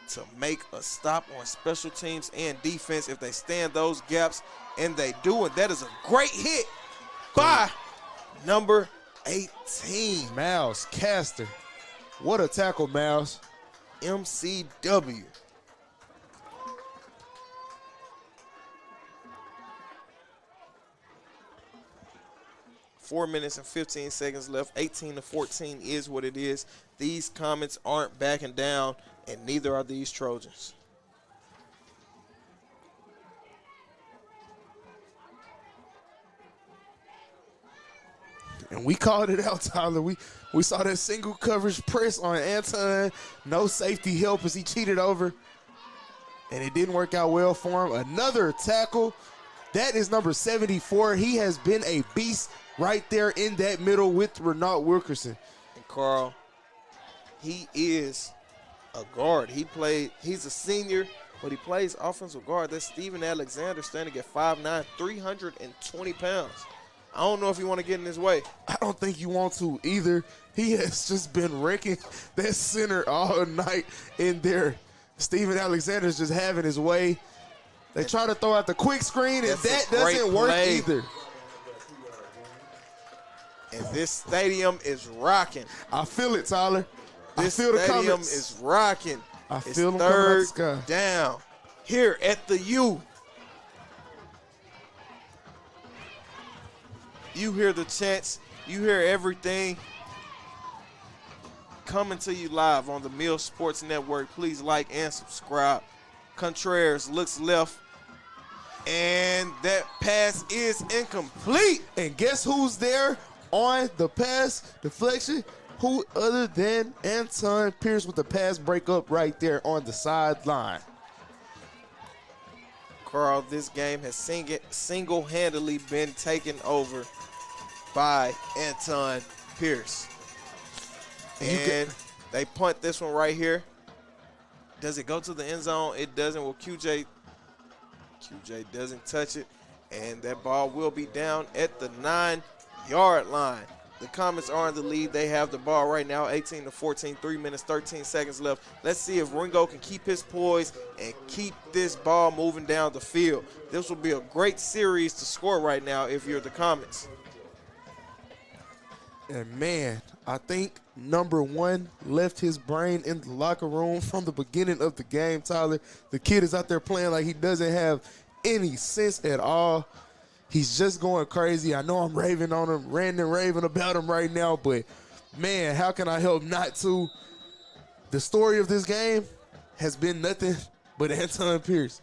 S1: to make a stop on special teams and defense if they stand those gaps, and they do. And that is a great hit by number 18.
S6: Miles Caster. What a tackle, Miles.
S1: MCW. Four minutes and 15 seconds left. 18-14 is what it is. These Comets aren't backing down, and neither are these Trojans.
S6: And we called it out, Tyler. We saw that single coverage press on Anton. No safety help as he cheated over. And it didn't work out well for him. Another tackle. That is number 74. He has been a beast right there in that middle with Renault Wilkerson.
S1: And Carl, he is a guard. He's a senior, but he plays offensive guard. That's Steven Alexander, standing at 5'9", 320 pounds. I don't know if you want to get in his way.
S6: I don't think you want to either. He has just been wrecking that center all night in there. Steven Alexander's just having his way. They try to throw out the quick screen, and that doesn't work either.
S1: And this stadium is rocking.
S6: I feel it, Tyler.
S1: This
S6: I feel the
S1: stadium
S6: comments.
S1: is rocking.
S6: I
S1: It's
S6: feel them coming out the
S1: third
S6: sky.
S1: down here at the U. You hear the chants. You hear everything coming to you live on the Mill Sports Network. Please like and subscribe. Contreras looks left, and that pass is incomplete.
S6: And guess who's there on the pass deflection? Who other than Anton Pierce with the pass breakup right there on the sideline.
S1: Carl, this game has single-handedly been taken over by Anton Pierce. And they punt this one right here. Does it go to the end zone? It doesn't. Well, QJ doesn't touch it, and that ball will be down at the 9-yard line. The Comets are in the lead. They have the ball right now, 18-14, 3 minutes, 13 seconds left. Let's see if Ringo can keep his poise and keep this ball moving down the field. This will be a great series to score right now if you're the Comets.
S6: And, man, I think number 1 left his brain in the locker room from the beginning of the game, Tyler. The kid is out there playing like he doesn't have any sense at all. He's just going crazy. I know I'm raving on him, ranting and raving about him right now, but, man, how can I help not to? The story of this game has been nothing but Anton Pierce.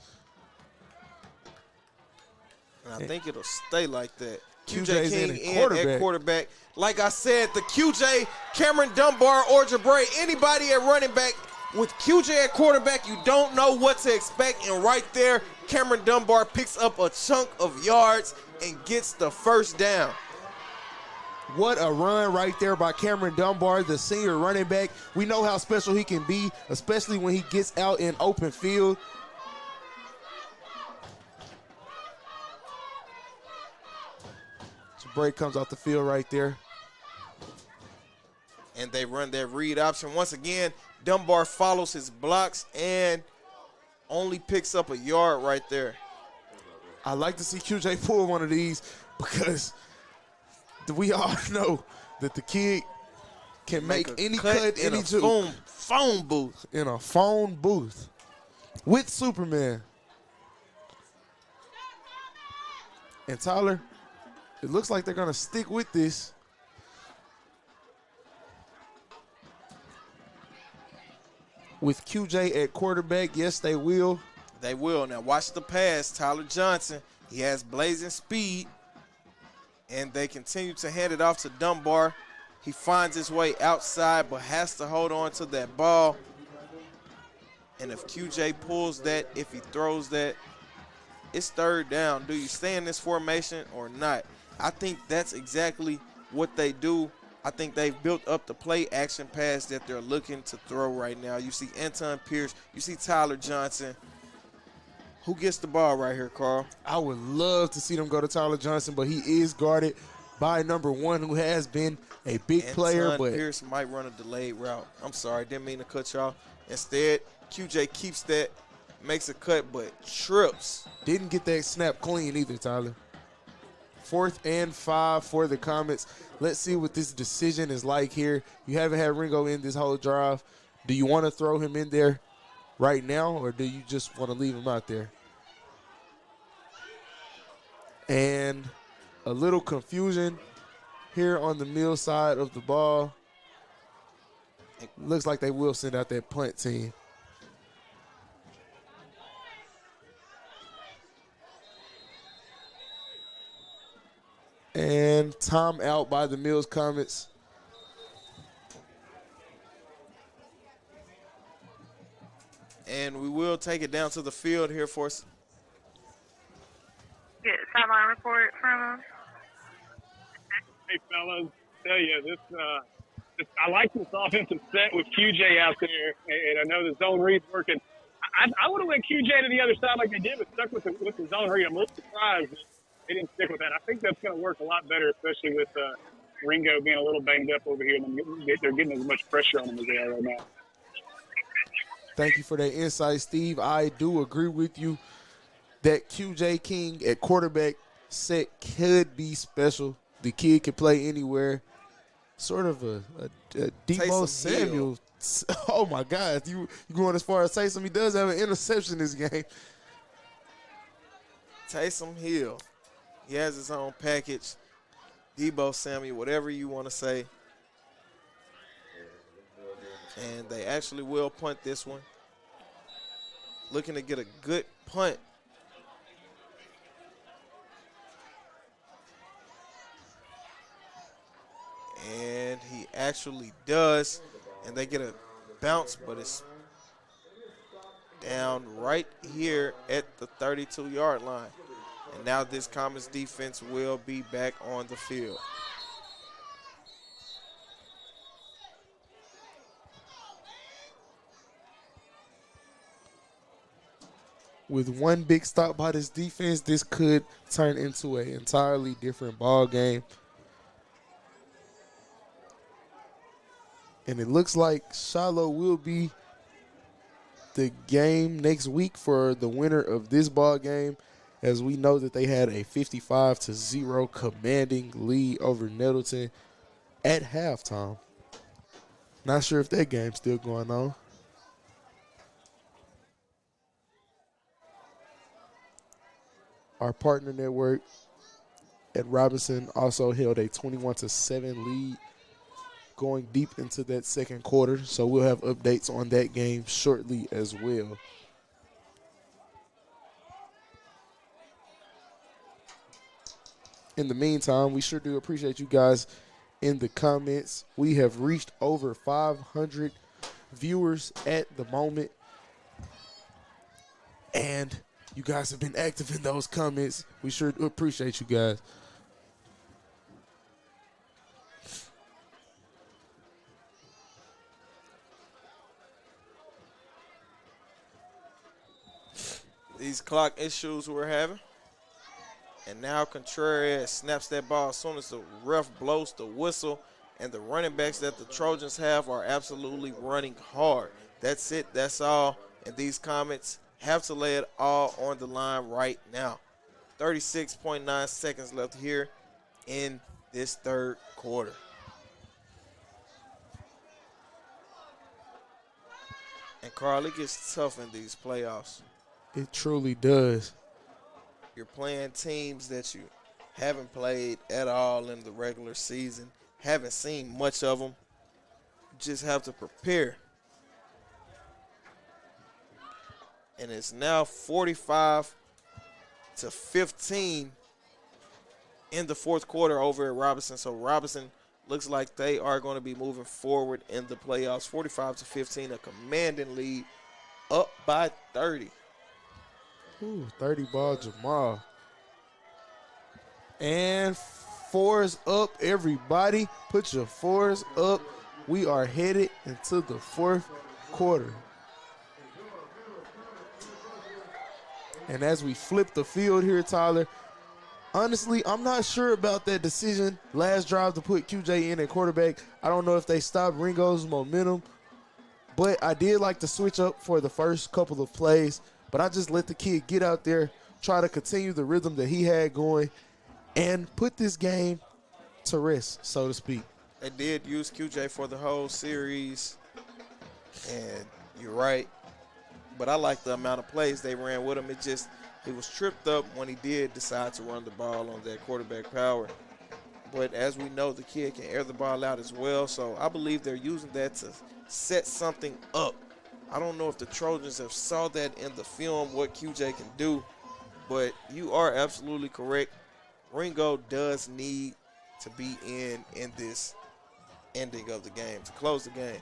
S1: And I think it'll stay like that.
S6: QJ's
S1: King
S6: in
S1: at quarterback. Like I said, the QJ, Cameron Dunbar, or Jabray, anybody at running back, with QJ at quarterback, you don't know what to expect. And right there, Cameron Dunbar picks up a chunk of yards and gets the first down.
S6: What a run right there by Cameron Dunbar, the senior running back. We know how special he can be, especially when he gets out in open field. Jabray comes off the field right there.
S1: And they run that read option. Once again, Dunbar follows his blocks and only picks up a yard right there.
S6: I like to see QJ pull one of these because we all know that the kid can make any cut, any juke.
S1: Phone booth.
S6: In a phone booth with Superman. And Tyler, it looks like they're going to stick with this. With QJ at quarterback, yes, they will.
S1: They will. Now watch the pass. Tyler Johnson, he has blazing speed, and they continue to hand it off to Dunbar. He finds his way outside but has to hold on to that ball. And if QJ pulls that, if he throws that, it's third down. Do you stay in this formation or not? I think that's exactly what they do. I think they've built up the play action pass that they're looking to throw right now. You see Anton Pierce. You see Tyler Johnson. Who gets the ball right here, Carl?
S6: I would love to see them go to Tyler Johnson, but he is guarded by number 1, who has been a big player.
S1: Anton
S6: But
S1: Pierce might run a delayed route. I'm sorry, didn't mean to cut y'all. Instead, QJ keeps that, makes a cut, but trips.
S6: Didn't get that snap clean either, Tyler. 4th and 5 for the Comets. Let's see what this decision is like here. You haven't had Ringo in this whole drive. Do you want to throw him in there right now, or do you just want to leave him out there? And a little confusion here on the Mill side of the ball. It looks like they will send out that punt team. And time out by the Mills Comets.
S1: And we will take it down to the field here for us.
S11: Get a sideline report from him.
S5: Hey, fellas, tell you, I like this offensive set with QJ out there, and I know the zone read's working. I would have went QJ to the other side like they did, but stuck with the zone read. I'm a little surprised that they didn't stick with that. I think that's going to work a lot better, especially with Ringo being a little banged up over here. They're getting as much pressure on him as they are right now.
S6: Thank you for that insight, Steve. I do agree with you that QJ King at quarterback set could be special. The kid can play anywhere. Sort of a Debo Samuel. Oh, my God. You going as far as Taysom? He does have an interception this game.
S1: Taysom Hill. He has his own package. Debo Samuel, whatever you want to say. And they actually will punt this one. Looking to get a good punt. And he actually does. And they get a bounce, but it's down right here at the 32-yard line. And now this Comets defense will be back on the field.
S6: With one big stop by this defense, this could turn into an entirely different ball game. And it looks like Shiloh will be the game next week for the winner of this ball game, as we know that they had a 55-0 commanding lead over Nettleton at halftime. Not sure if that game's still going on. Our partner network at Robinson also held a 21-7 lead going deep into that second quarter, so we'll have updates on that game shortly as well. In the meantime, we sure do appreciate you guys in the comments. We have reached over 500 viewers at the moment, and you guys have been active in those comments. We sure do appreciate you guys.
S1: These clock issues we're having. And now Contreras snaps that ball as soon as the ref blows the whistle. And the running backs that the Trojans have are absolutely running hard. That's it. That's all. And these Comets have to lay it all on the line right now. 36.9 seconds left here in this third quarter. And Carl, it gets tough in these playoffs.
S6: It truly does.
S1: You're playing teams that you haven't played at all in the regular season, haven't seen much of them. You just have to prepare. And it's now 45-15 in the fourth quarter over at Robinson. So Robinson looks like they are going to be moving forward in the playoffs. 45-15, a commanding lead up by 30.
S6: Ooh, 30 ball Jamal. And fours up, everybody. Put your fours up. We are headed into the fourth quarter. And as we flip the field here, Tyler, honestly, I'm not sure about that decision. Last drive to put QJ in at quarterback. I don't know if they stopped Ringo's momentum. But I did like to switch up for the first couple of plays. But I just let the kid get out there, try to continue the rhythm that he had going, and put this game to rest, so to speak.
S1: They did use QJ for the whole series. And you're right. But I like the amount of plays they ran with him. He was tripped up when he did decide to run the ball on that quarterback power. But as we know, the kid can air the ball out as well. So I believe they're using that to set something up. I don't know if the Trojans have saw that in the film, what QJ can do. But you are absolutely correct. Ringo does need to be in this ending of the game, to close the game.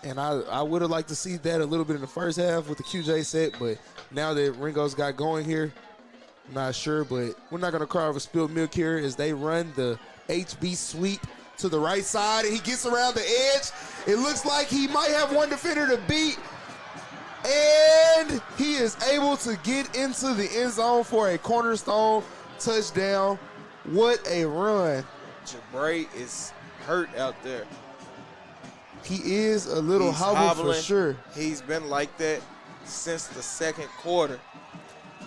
S6: And I would have liked to see that a little bit in the first half with the QJ set, but now that Ringo's got going here, I'm not sure, but we're not going to cry over spilled milk here as they run the HB sweep to the right side, and he gets around the edge. It looks like he might have one defender to beat, and he is able to get into the end zone for a cornerstone touchdown. What a run.
S1: Jabray is hurt out there.
S6: He is a little hobbled for sure.
S1: He's been like that since the second quarter.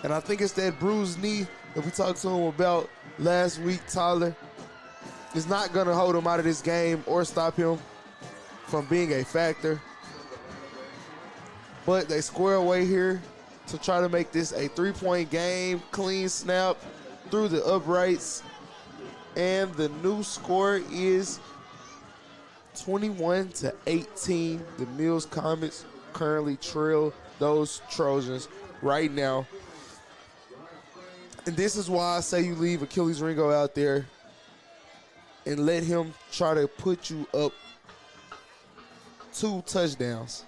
S6: And I think it's that bruised knee that we talked to him about last week, Tyler. Is not going to hold him out of this game or stop him from being a factor. But they square away here to try to make this a 3-point game. Clean snap through the uprights. And the new score is 21-18. The Mills Comets currently trail those Trojans right now. And this is why I say you leave Achilles Ringo out there and let him try to put you up 2 touchdowns.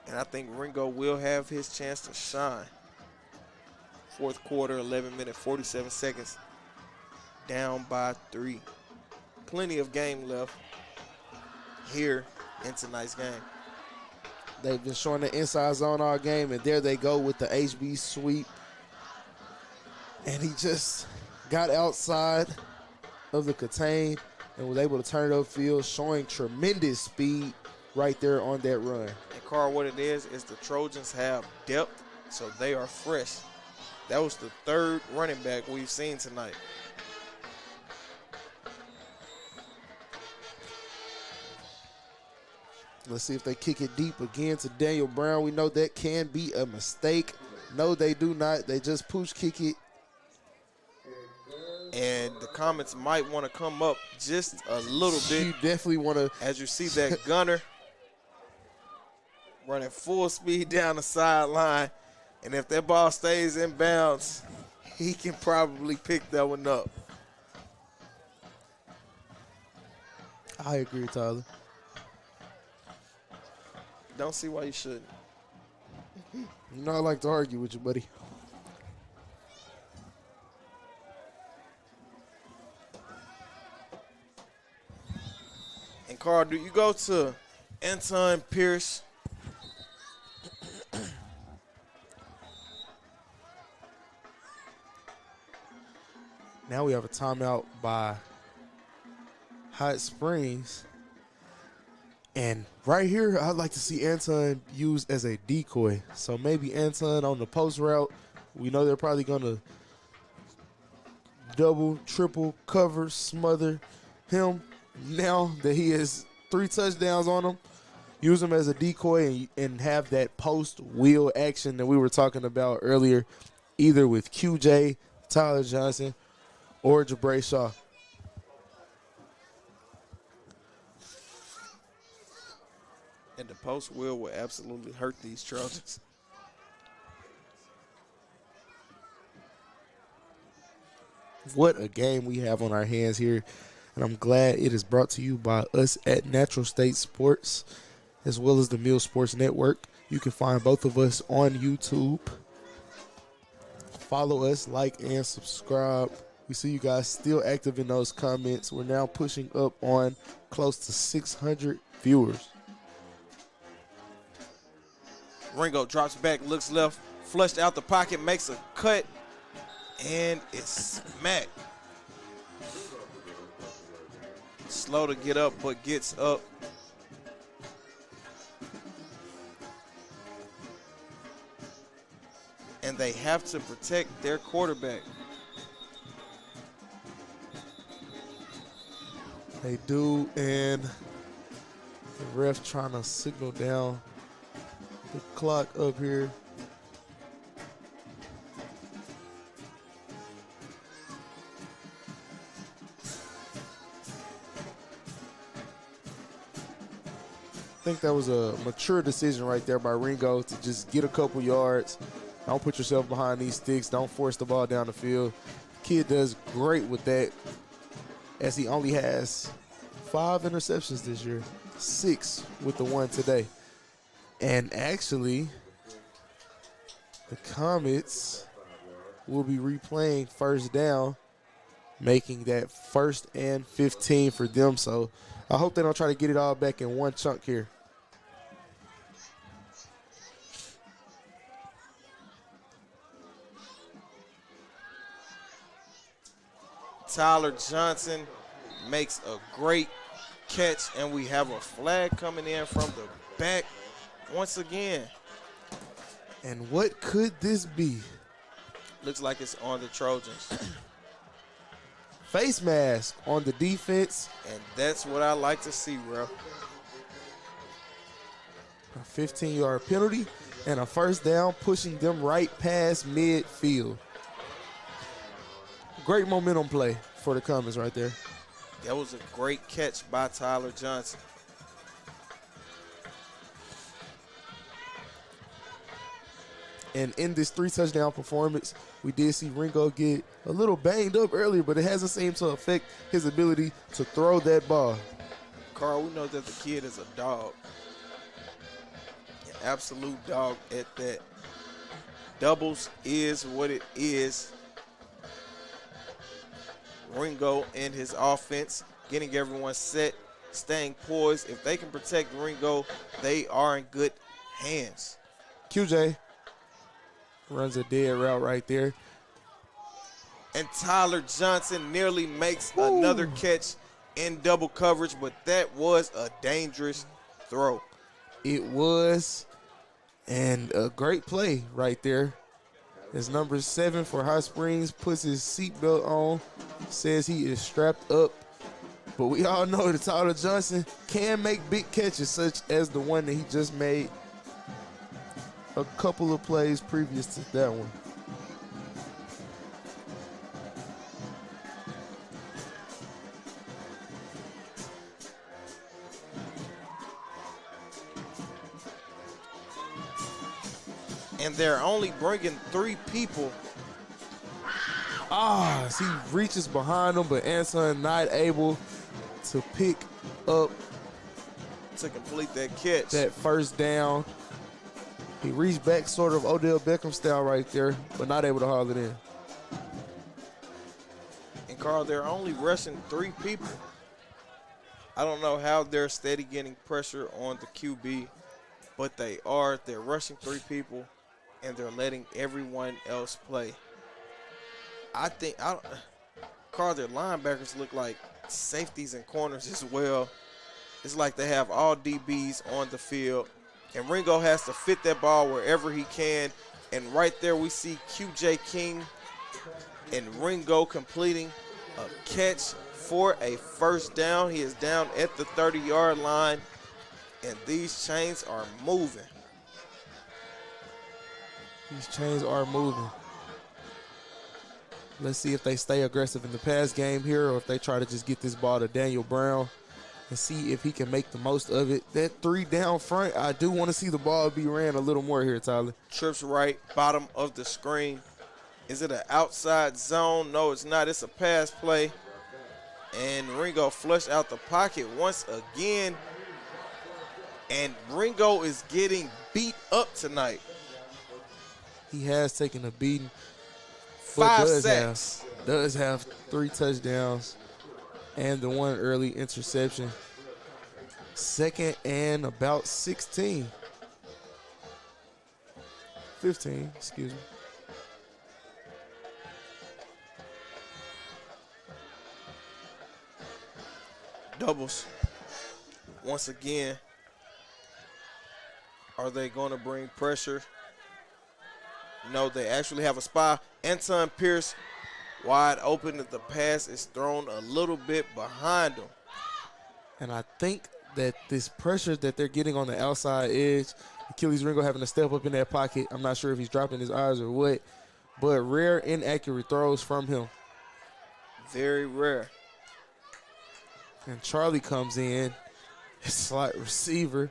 S1: And I think Ringo will have his chance to shine. Fourth quarter, 11 minutes, 47 seconds. Down by 3. Plenty of game left here in tonight's game.
S6: They've been showing the inside zone all game, and there they go with the HB sweep. And he just got outside of the contain and was able to turn it upfield, showing tremendous speed right there on that run.
S1: And Carl, what it is the Trojans have depth, so they are fresh. That was the third running back we've seen tonight.
S6: Let's see if they kick it deep again to Daniel Brown. We know that can be a mistake. No, they do not. They just push kick it.
S1: And the Comets might want to come up just a little bit.
S6: You definitely want to.
S1: As you see that gunner running full speed down the sideline. And if that ball stays in bounds, he can probably pick that one up.
S6: I agree, Tyler.
S1: Don't see why you shouldn't.
S6: You know I like to argue with you, buddy.
S1: And Carl, do you go to Anton Pierce?
S6: Now we have a timeout by Hot Springs. And right here, I'd like to see Anton used as a decoy. So maybe Anton on the post route. We know they're probably going to double, triple, cover, smother him. Now that he has 3 touchdowns on him, use him as a decoy and have that post wheel action that we were talking about earlier, either with QJ, Tyler Johnson, or Jabray Shaw.
S1: And the post will absolutely hurt these Trojans.
S6: What a game we have on our hands here. And I'm glad it is brought to you by us at Natural State Sports, as well as the Mill Sports Network. You can find both of us on YouTube. Follow us, like, and subscribe. We see you guys still active in those comments. We're now pushing up on close to 600 viewers.
S1: Ringo drops back, looks left, flushed out the pocket, makes a cut, and it's smacked. Slow to get up, but gets up. And they have to protect their quarterback.
S6: They do, and the ref trying to signal down the clock up here. I think that was a mature decision right there by Ringo to just get a couple yards. Don't put yourself behind these sticks. Don't force the ball down the field. The kid does great with that, as he only has 5 interceptions this year, 6 with the one today. And actually, the Comets will be replaying first down, making that 1st and 15 for them. So I hope they don't try to get it all back in one chunk here.
S1: Tyler Johnson makes a great catch, and we have a flag coming in from the back once again.
S6: And what could this be?
S1: Looks like it's on the Trojans.
S6: Face mask on the defense.
S1: And that's what I like to see, bro.
S6: A 15-yard penalty and a first down, pushing them right past midfield. Great momentum play for the Comets right there.
S1: That was a great catch by Tyler Johnson.
S6: And in this 3-touchdown performance, we did see Ringo get a little banged up earlier, but it hasn't seemed to affect his ability to throw that ball.
S1: Carl, we know that the kid is a dog. An absolute dog at that. Doubles is what it is. Ringo and his offense, getting everyone set, staying poised. If they can protect Ringo, they are in good hands.
S6: QJ runs a dead route right there.
S1: And Tyler Johnson nearly makes another catch in double coverage, but that was a dangerous throw.
S6: It was, and a great play right there. As number 7 for Hot Springs puts his seatbelt on, says he is strapped up. But we all know that Tyler Johnson can make big catches, such as the one that he just made a couple of plays previous to that one.
S1: And they're only bringing 3 people.
S6: As he reaches behind him, but Anson not able to pick up
S1: to complete that catch.
S6: That first down. He reached back sort of Odell Beckham style right there, but not able to haul it in.
S1: And Carl, they're only rushing 3 people. I don't know how they're steady getting pressure on the QB, but they are. They're rushing 3 people, and they're letting everyone else play. Carl, their linebackers look like safeties and corners as well. It's like they have all DBs on the field. And Ringo has to fit that ball wherever he can. And right there we see QJ King and Ringo completing a catch for a first down. He is down at the 30-yard line. And these chains are moving.
S6: These chains are moving. Let's see if they stay aggressive in the pass game here or if they try to just get this ball to Daniel Brown and see if he can make the most of it. That 3 down front, I do want to see the ball be ran a little more here, Tyler.
S1: Trips right, bottom of the screen. Is it an outside zone? No, it's not. It's a pass play. And Ringo flushed out the pocket once again. And Ringo is getting beat up tonight.
S6: He has taken a beating.
S1: 5 sacks.
S6: Does have 3 touchdowns and the 1 early interception. 2nd and about 15, excuse me.
S1: Doubles. Once again, are they going to bring pressure? No, they actually have a spy. Anton Pierce wide open. The pass is thrown a little bit behind him.
S6: And I think that this pressure that they're getting on the outside edge, Achilles Ringo having to step up in that pocket. I'm not sure if he's dropping his eyes or what, but rare, inaccurate throws from him.
S1: Very rare.
S6: And Charlie comes in, his slot receiver.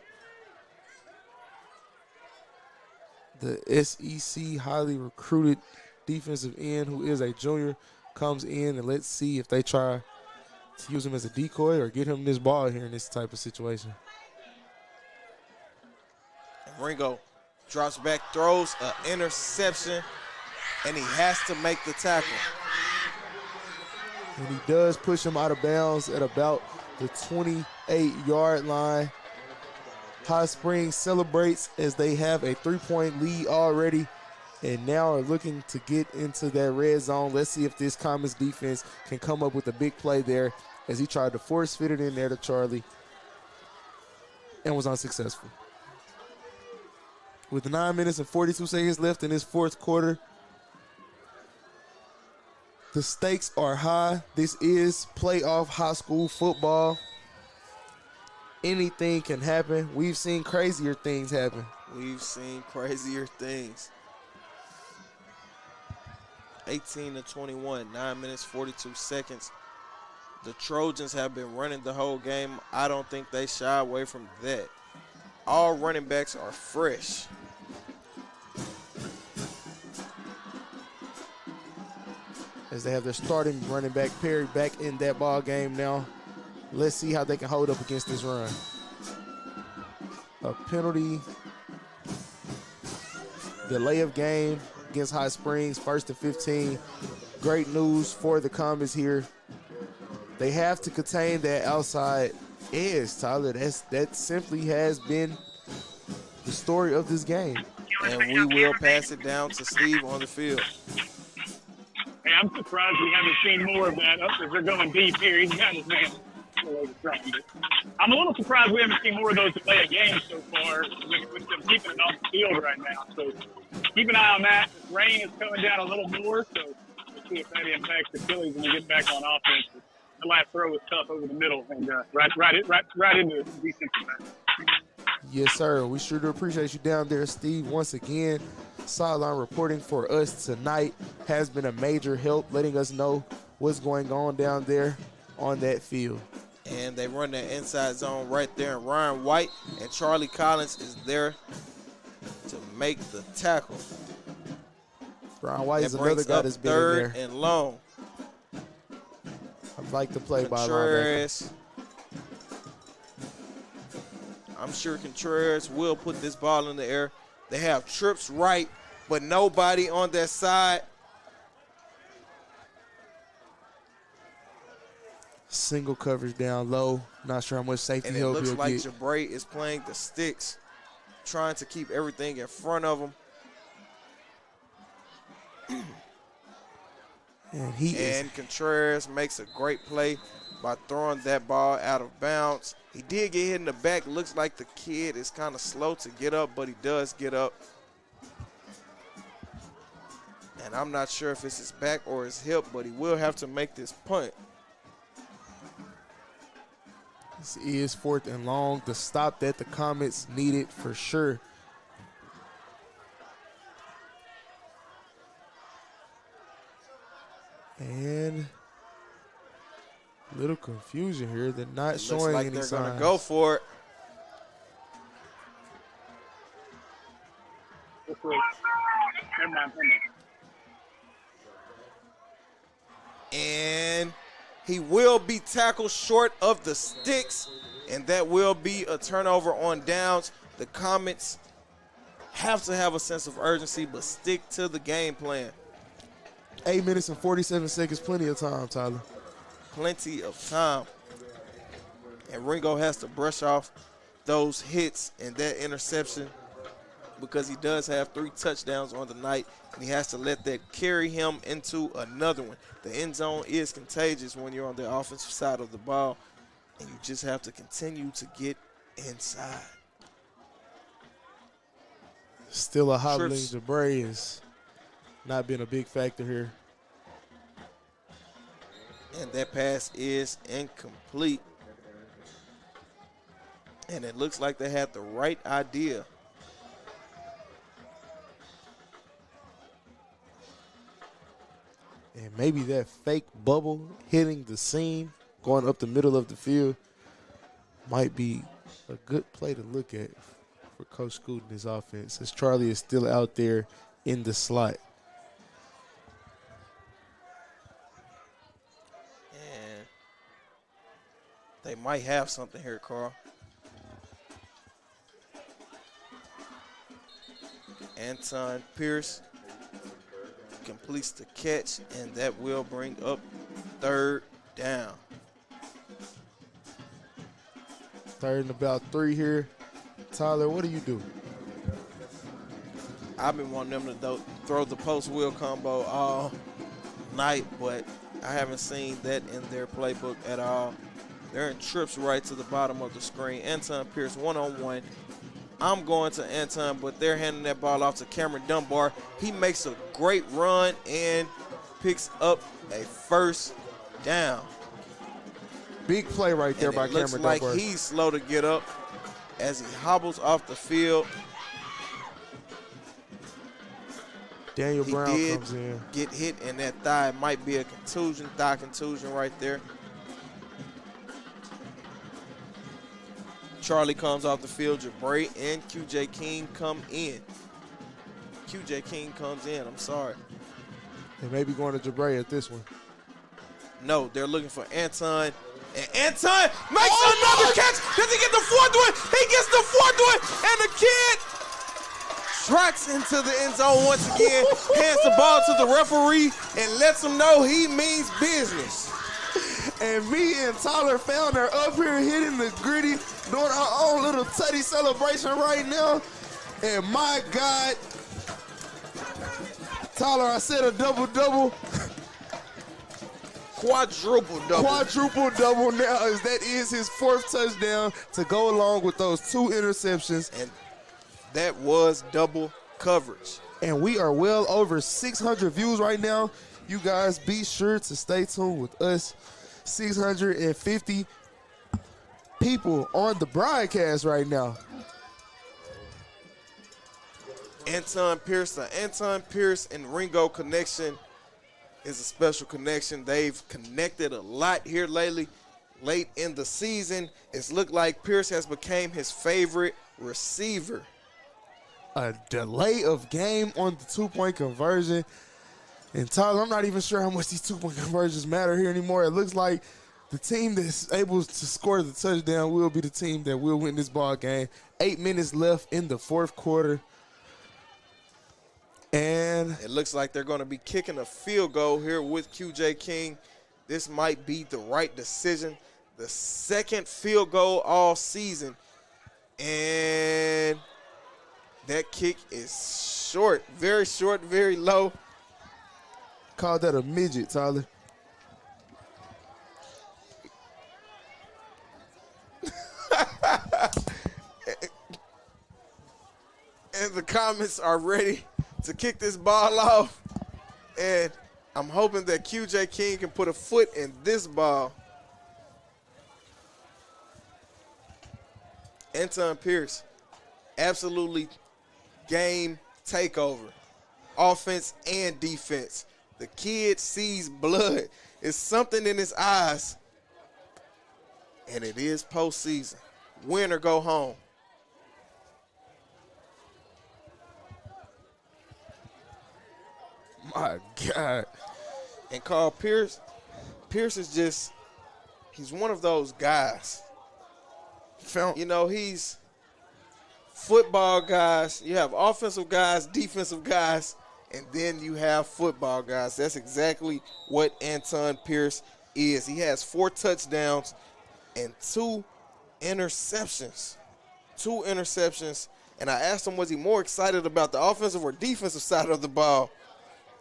S6: The SEC highly recruited defensive end, who is a junior, comes in, and let's see if they try to use him as a decoy or get him this ball here in this type of situation.
S1: And Ringo drops back, throws an interception, and he has to make the tackle.
S6: And he does push him out of bounds at about the 28-yard line. High Springs celebrates as they have a 3-point lead already and now are looking to get into that red zone. Let's see if this Comets defense can come up with a big play there as he tried to force fit it in there to Charlie and was unsuccessful. With 9 minutes and 42 seconds left in this fourth quarter, the stakes are high. This is playoff high school football. Anything can happen. We've seen crazier things happen.
S1: We've seen crazier things. 18-21, 9 minutes, 42 seconds. The Trojans have been running the whole game. I don't think they shy away from that. All running backs are fresh.
S6: As they have their starting running back, Perry, back in that ball game now. Let's see how they can hold up against this run. A penalty. Delay of game against High Springs, 1st and 15. Great news for the Comets here. They have to contain that outside edge, Tyler. That simply has been the story of this game.
S1: And we will pass it down to Steve on the field.
S5: Hey, I'm surprised we haven't seen more of that. As they're going deep here, he's got his man. I'm a little surprised we haven't seen more of those delay of games so far with them keeping it off the field right now. So keep an eye on that. The rain is coming down a little more, so we'll see if that impacts the Phillies when we get back on offense. The last throw was tough over the middle and right into the defensive back.
S6: Yes, sir. We sure do appreciate you down there, Steve. Once again, sideline reporting for us tonight has been a major help, letting us know what's going on down there on that field.
S1: And they run that inside zone right there. And Ryan White and Charlie Collins is there to make the tackle.
S6: Ryan White is another guy that's been in there.
S1: 3rd and long.
S6: I like the play by
S1: Contreras. I'm sure Contreras will put this ball in the air. They have trips right, but nobody on that side.
S6: Single coverage down low. Not sure how much safety help he'll get.
S1: And it looks like Jabray is playing the sticks, trying to keep everything in front of him. And Contreras makes a great play by throwing that ball out of bounds. He did get hit in the back. Looks like the kid is kind of slow to get up, but he does get up. And I'm not sure if it's his back or his hip, but he will have to make this punt.
S6: This is 4th and long. The stop that the Comets needed for sure. And a little confusion here. They're not showing any signs.
S1: Looks like they're going to go for it. And he will be tackled short of the sticks, and that will be a turnover on downs. The Comets have to have a sense of urgency, but stick to the game plan.
S6: 8 minutes and 47 seconds, plenty of time, Tyler.
S1: Plenty of time. And Ringo has to brush off those hits and that interception because he does have 3 touchdowns on the night, and he has to let that carry him into another one. The end zone is contagious when you're on the offensive side of the ball, and you just have to continue to get inside.
S6: Still a hobbling.
S1: Trips.
S6: Jabray has not been a big factor here.
S1: And that pass is incomplete. And it looks like they had the right idea.
S6: And maybe that fake bubble hitting the seam, going up the middle of the field, might be a good play to look at for Coach Scoot and his offense, as Charlie is still out there in the slot.
S1: And they might have something here, Carl. Anton Pierce completes the catch, and that will bring up 3rd down.
S6: 3rd and about 3 here. Tyler, what do you do?
S1: I've been wanting them to throw the post wheel combo all night, but I haven't seen that in their playbook at all. They're in trips right to the bottom of the screen. Anton Pierce one-on-one. I'm going to Anton, but they're handing that ball off to Cameron Dunbar. He makes a great run and picks up a 1st down.
S6: Big play right there by Cameron Dunbar.
S1: Looks like he's slow to get up as he hobbles off the field.
S6: Daniel
S1: He
S6: Brown
S1: did
S6: comes in.
S1: get hit in that thigh. It might be a contusion, thigh contusion right there. Charlie comes off the field. Jabray and QJ King come in. QJ King comes in. I'm sorry.
S6: They may be going to Jabray at this one.
S1: No, they're looking for Anton. And Anton makes another catch. Does he get the 4th one? He gets the 4th one. And the kid tracks into the end zone once again, hands the ball to the referee, and lets him know he means business.
S6: And me and Tyler found her up here hitting the gritty, doing our own little tutty celebration right now. And my God, Tyler, I said a double-double.
S1: Quadruple-double.
S6: Quadruple-double now, as that is his 4th touchdown to go along with those 2 interceptions.
S1: And that was double coverage.
S6: And we are well over 600 views right now. You guys be sure to stay tuned with us. 650 people on the broadcast right now.
S1: Anton Pierce, the Anton Pierce and Ringo connection is a special connection. They've connected a lot here lately, late in the season. It's looked like Pierce has become his favorite receiver.
S6: A delay of game on the 2-point conversion. And Tyler, I'm not even sure how much these 2-point conversions matter here anymore. It looks like the team that's able to score the touchdown will be the team that will win this ball game. 8 minutes left in the 4th quarter. And
S1: it looks like they're going to be kicking a field goal here with QJ King. This might be the right decision. The 2nd field goal all season. And that kick is short, very low.
S6: Call that a midget, Tyler.
S1: And the Comets are ready to kick this ball off. And I'm hoping that QJ King can put a foot in this ball. Anton Pierce, absolutely game takeover, offense and defense. The kid sees blood. It's something in his eyes. And it is postseason. Win or go home.
S6: My God.
S1: And Carl Pierce, Pierce is just, he's one of those guys. You know, he's football guys. You have offensive guys, defensive guys, and then you have football guys. That's exactly what Anton Pierce is. He has 4 touchdowns and 2 interceptions. 2 interceptions. And I asked him, was he more excited about the offensive or defensive side of the ball?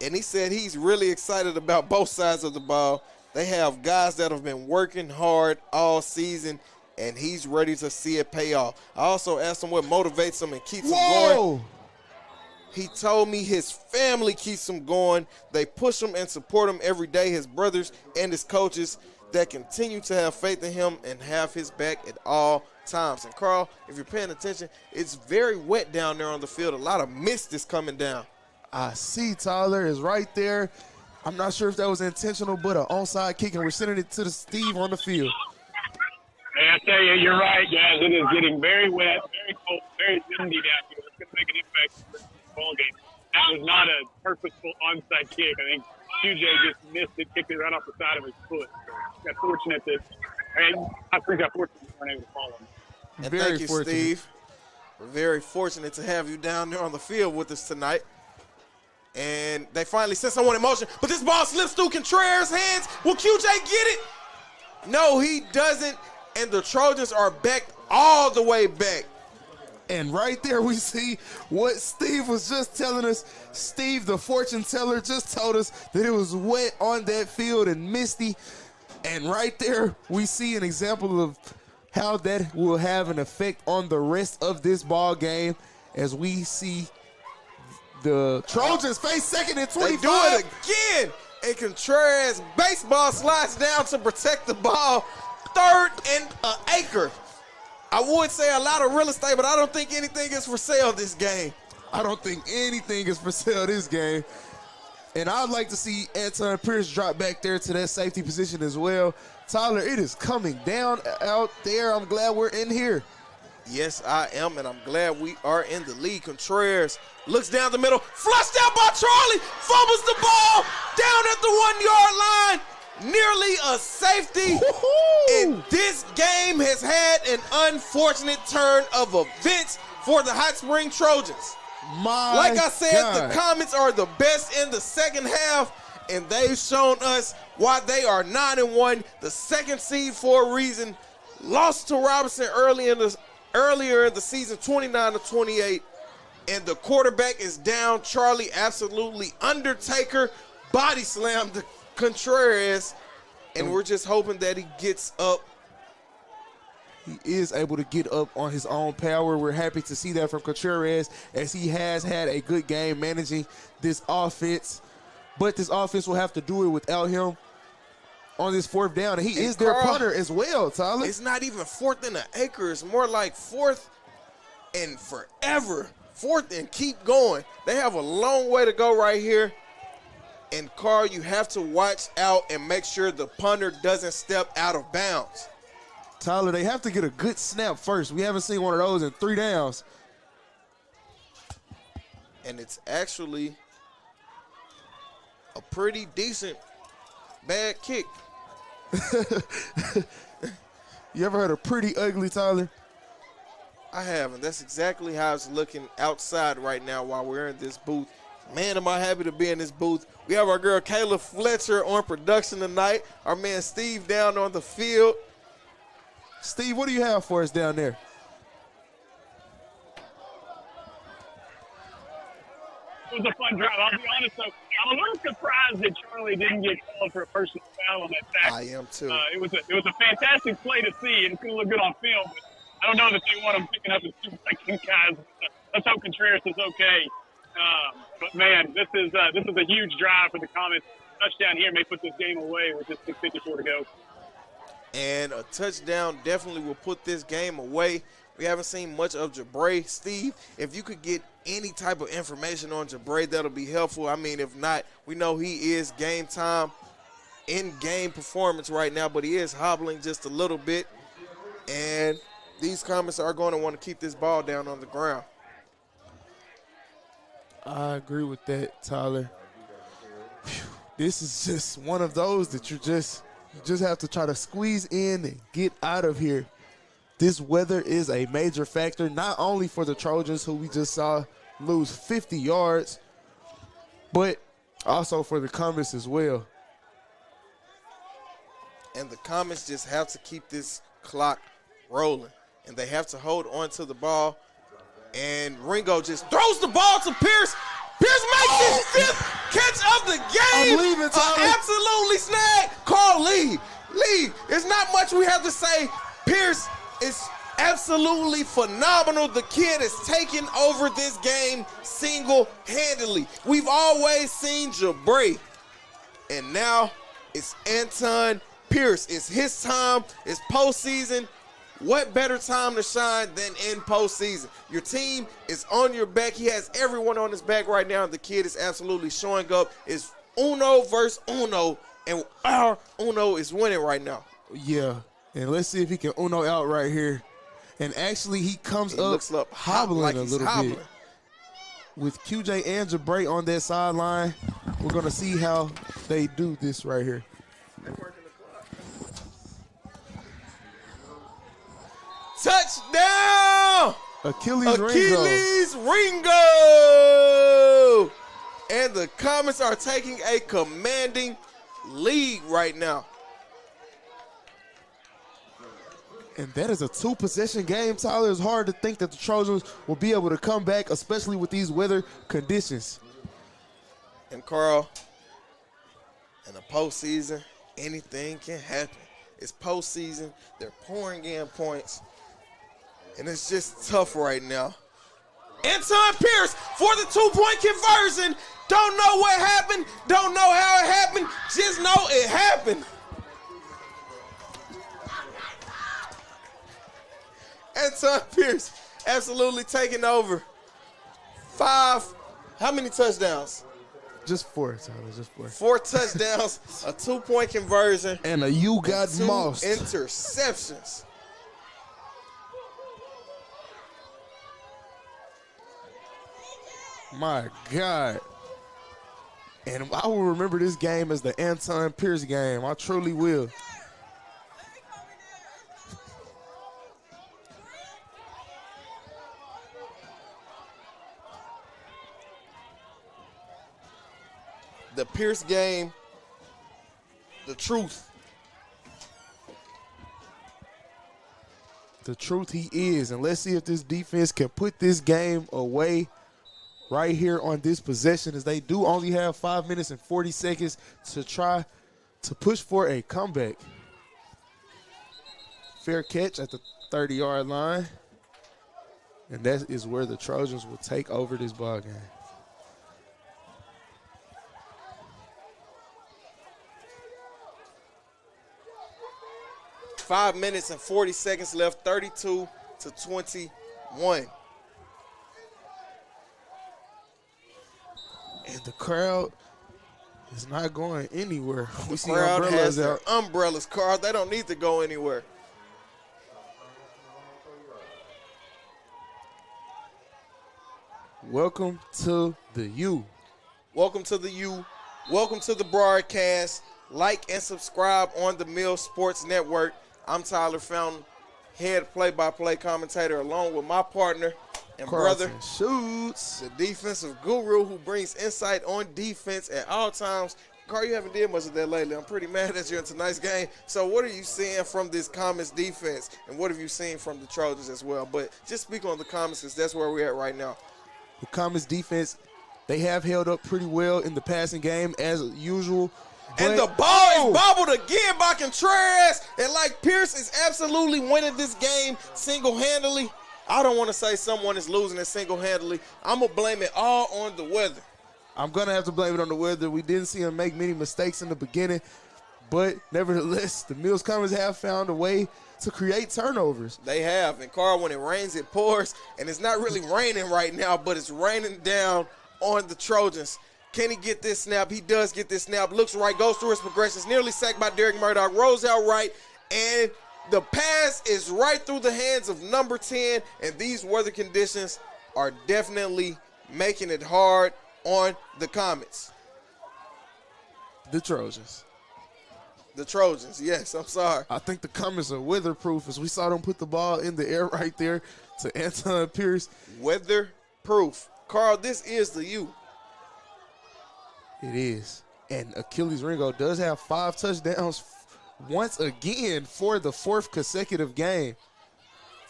S1: And he said he's really excited about both sides of the ball. They have guys that have been working hard all season, and he's ready to see it pay off. I also asked him what motivates him and keeps him going. He told me his family keeps him going. They push him and support him every day, his brothers and his coaches that continue to have faith in him and have his back at all times. And, Carl, if you're paying attention, it's very wet down there on the field. A lot of mist is coming down.
S6: I see Tyler is right there. I'm not sure if that was intentional, but an onside kick, and we're sending it to the Steve on the field.
S5: Hey, I tell you, you're right, guys. It is getting very wet, very cold, very windy down here. It's going to make an impact in the ball game. That was not a purposeful onside kick. I think QJ just missed it, kicked it right off the side of his foot. So got fortunate that, I think got fortunate we weren't able to follow him.
S1: And thank you, Steve. We're very fortunate to have you down there on the field with us tonight. And they finally sent someone in motion, but this ball slips through Contreras' hands. Will QJ get it? No, he doesn't. And the Trojans are back all the way back.
S6: And right there we see what Steve was just telling us. Steve, the fortune teller, just told us that it was wet on that field and misty. And right there we see an example of how that will have an effect on the rest of this ball game as we see the Trojans face second and 25.
S1: They do it again. And Contreras baseball slides down to protect the ball. 3rd and an acre. I would say a lot of real estate, but I don't think anything is for sale this game.
S6: I don't think anything is for sale this game. And I'd like to see Anton Pierce drop back there to that safety position as well. Tyler, it is coming down out there. I'm glad we're in here.
S1: Yes, I am, and I'm glad we are in the lead. Contreras looks down the middle, flushed out by Charlie, fumbles the ball down at the 1-yard line. Nearly a safety. And this game has had an unfortunate turn of events for the Hot Spring Trojans. Like I said, the Comets are the best in the second half, and they've shown us why they are 9-1, the second seed for a reason. Lost to Robinson earlier in the season, 29-28, and the quarterback is down. Charlie absolutely Undertaker body slammed the Contreras, and we're just hoping that he gets up.
S6: He is able to get up on his own power. We're happy to see that from Contreras, as he has had a good game managing this offense. But this offense will have to do it without him on this 4th down. And he is their punter as well, Tyler.
S1: It's not even 4th and an acre. It's more like 4th and forever. 4th and keep going. They have a long way to go right here. And, Carl, you have to watch out and make sure the punter doesn't step out of bounds.
S6: Tyler, they have to get a good snap first. We haven't seen one of those in 3 downs.
S1: And it's actually a pretty decent bad kick.
S6: You ever heard of pretty ugly, Tyler?
S1: I haven't. That's exactly how it's looking outside right now while we're in this booth. Man, am I happy to be in this booth. We have our girl Kayla Fletcher on production tonight. Our man Steve down on the field.
S6: Steve, what do you have for us down there?
S5: It was a fun drive. I'll be honest, though. I'm a little surprised that Charlie didn't get called for a personal foul on that tackle.
S1: I am, too.
S5: It was a fantastic play to see, and it's going to look good on film. But I don't know that they want him picking up his 2 second guys. Let's hope Contreras is okay. But, man, this is a huge drive for the Comets. Touchdown here may put this game away with just 6:54 to go.
S1: And a touchdown definitely will put this game away. We haven't seen much of Jabray. Steve, if you could get any type of information on Jabray, that'll be helpful. I mean, if not, we know he is game time, in-game performance right now, but he is hobbling just a little bit. And these Comets are going to want to keep this ball down on the ground.
S6: I agree with that, Tyler. Whew. This is just one of those that you're just Just have to try to squeeze in and get out of here. This weather is a major factor, not only for the Trojans, who we just saw lose 50 yards, but also for the Comets as well.
S1: And the Comets just have to keep this clock rolling. And they have to hold on to the ball. And Ringo just throws the ball to Pierce. Pierce makes his fifth catch of the game.
S6: I'm leaving, Tyler.
S1: Absolutely snag. Carl, leave. Leave. There's not much we have to say. Pierce is absolutely phenomenal. The kid is taking over this game single-handedly. We've always seen Jabray. And now it's Anton Pierce. It's his time. It's postseason. What better time to shine than in postseason? Your team is on your back. He has everyone on his back right now. The kid is absolutely showing up. It's uno versus uno, and our uno is winning right now.
S6: Yeah, and let's see if he can uno out right here. And actually, he comes up hobbling like a little bit. With QJ and Jabray on that sideline, we're going to see how they do this right here.
S1: Touchdown!
S6: Achilles
S1: Ringo! And the Comets are taking a commanding lead right now.
S6: And that is a two-possession game, Tyler. It's hard to think that the Trojans will be able to come back, especially with these weather conditions.
S1: And Carl, in the postseason, anything can happen. It's postseason. They're pouring in points. And it's just tough right now. Anton Pierce for the two-point conversion. Don't know what happened. Don't know how it happened. Just know it happened. Anton Pierce absolutely taking over. 5, how many touchdowns?
S6: Just 4, Tyler, just 4.
S1: 4 touchdowns, a 2-point conversion.
S6: And a you got mossed.
S1: 2 interceptions.
S6: My God. And I will remember this game as the Anton Pierce game. I truly will.
S1: The Pierce game, the truth.
S6: The truth he is. And let's see if this defense can put this game away right here on this possession, as they do only have 5 minutes and 40 seconds to try to push for a comeback. Fair catch at the 30-yard line. And that is where the Trojans will take over this ball game.
S1: Five minutes and 40 seconds left, 32-21.
S6: And the crowd is not going anywhere.
S1: The crowd has their umbrellas, Carl. They don't need to go anywhere.
S6: Welcome to the U.
S1: Welcome to the U. Welcome to the broadcast. Like and subscribe on the Mill Sports Network. I'm Tyler Fountain, head play-by-play commentator, along with my partner and brother,
S6: Shoots,
S1: the defensive guru who brings insight on defense at all times. Carl, you haven't did much of that lately. I'm pretty mad at you in tonight's game. So what are you seeing from this Comets defense, and what have you seen from the Trojans as well? But just speak on the Comets, because that's where we're at right now.
S6: The Comets defense, they have held up pretty well in the passing game as usual.
S1: And the ball is bobbled again by Contreras. And like Pierce is absolutely winning this game single-handedly. I don't want to say someone is losing it single-handedly. I'm going to blame it all on the weather.
S6: I'm going to have to blame it on the weather. We didn't see him make many mistakes in the beginning. But nevertheless, the Mills Comets have found a way to create turnovers.
S1: They have. And Carl, when it rains, it pours. And it's not really raining right now, but it's raining down on the Trojans. Can he get this snap? He does get this snap. Looks right, goes through his progressions. Nearly sacked by Derek Murdoch. Rolls out right. And the pass is right through the hands of number 10. And these weather conditions are definitely making it hard on the Comets.
S6: The Trojans.
S1: The Trojans, yes, I'm sorry.
S6: I think the Comets are weatherproof as we saw them put the ball in the air right there to Anton Pierce.
S1: Weatherproof. Carl, this is the U.
S6: It is. And Achilles Ringo does have 5 touchdowns once again for the 4th consecutive game.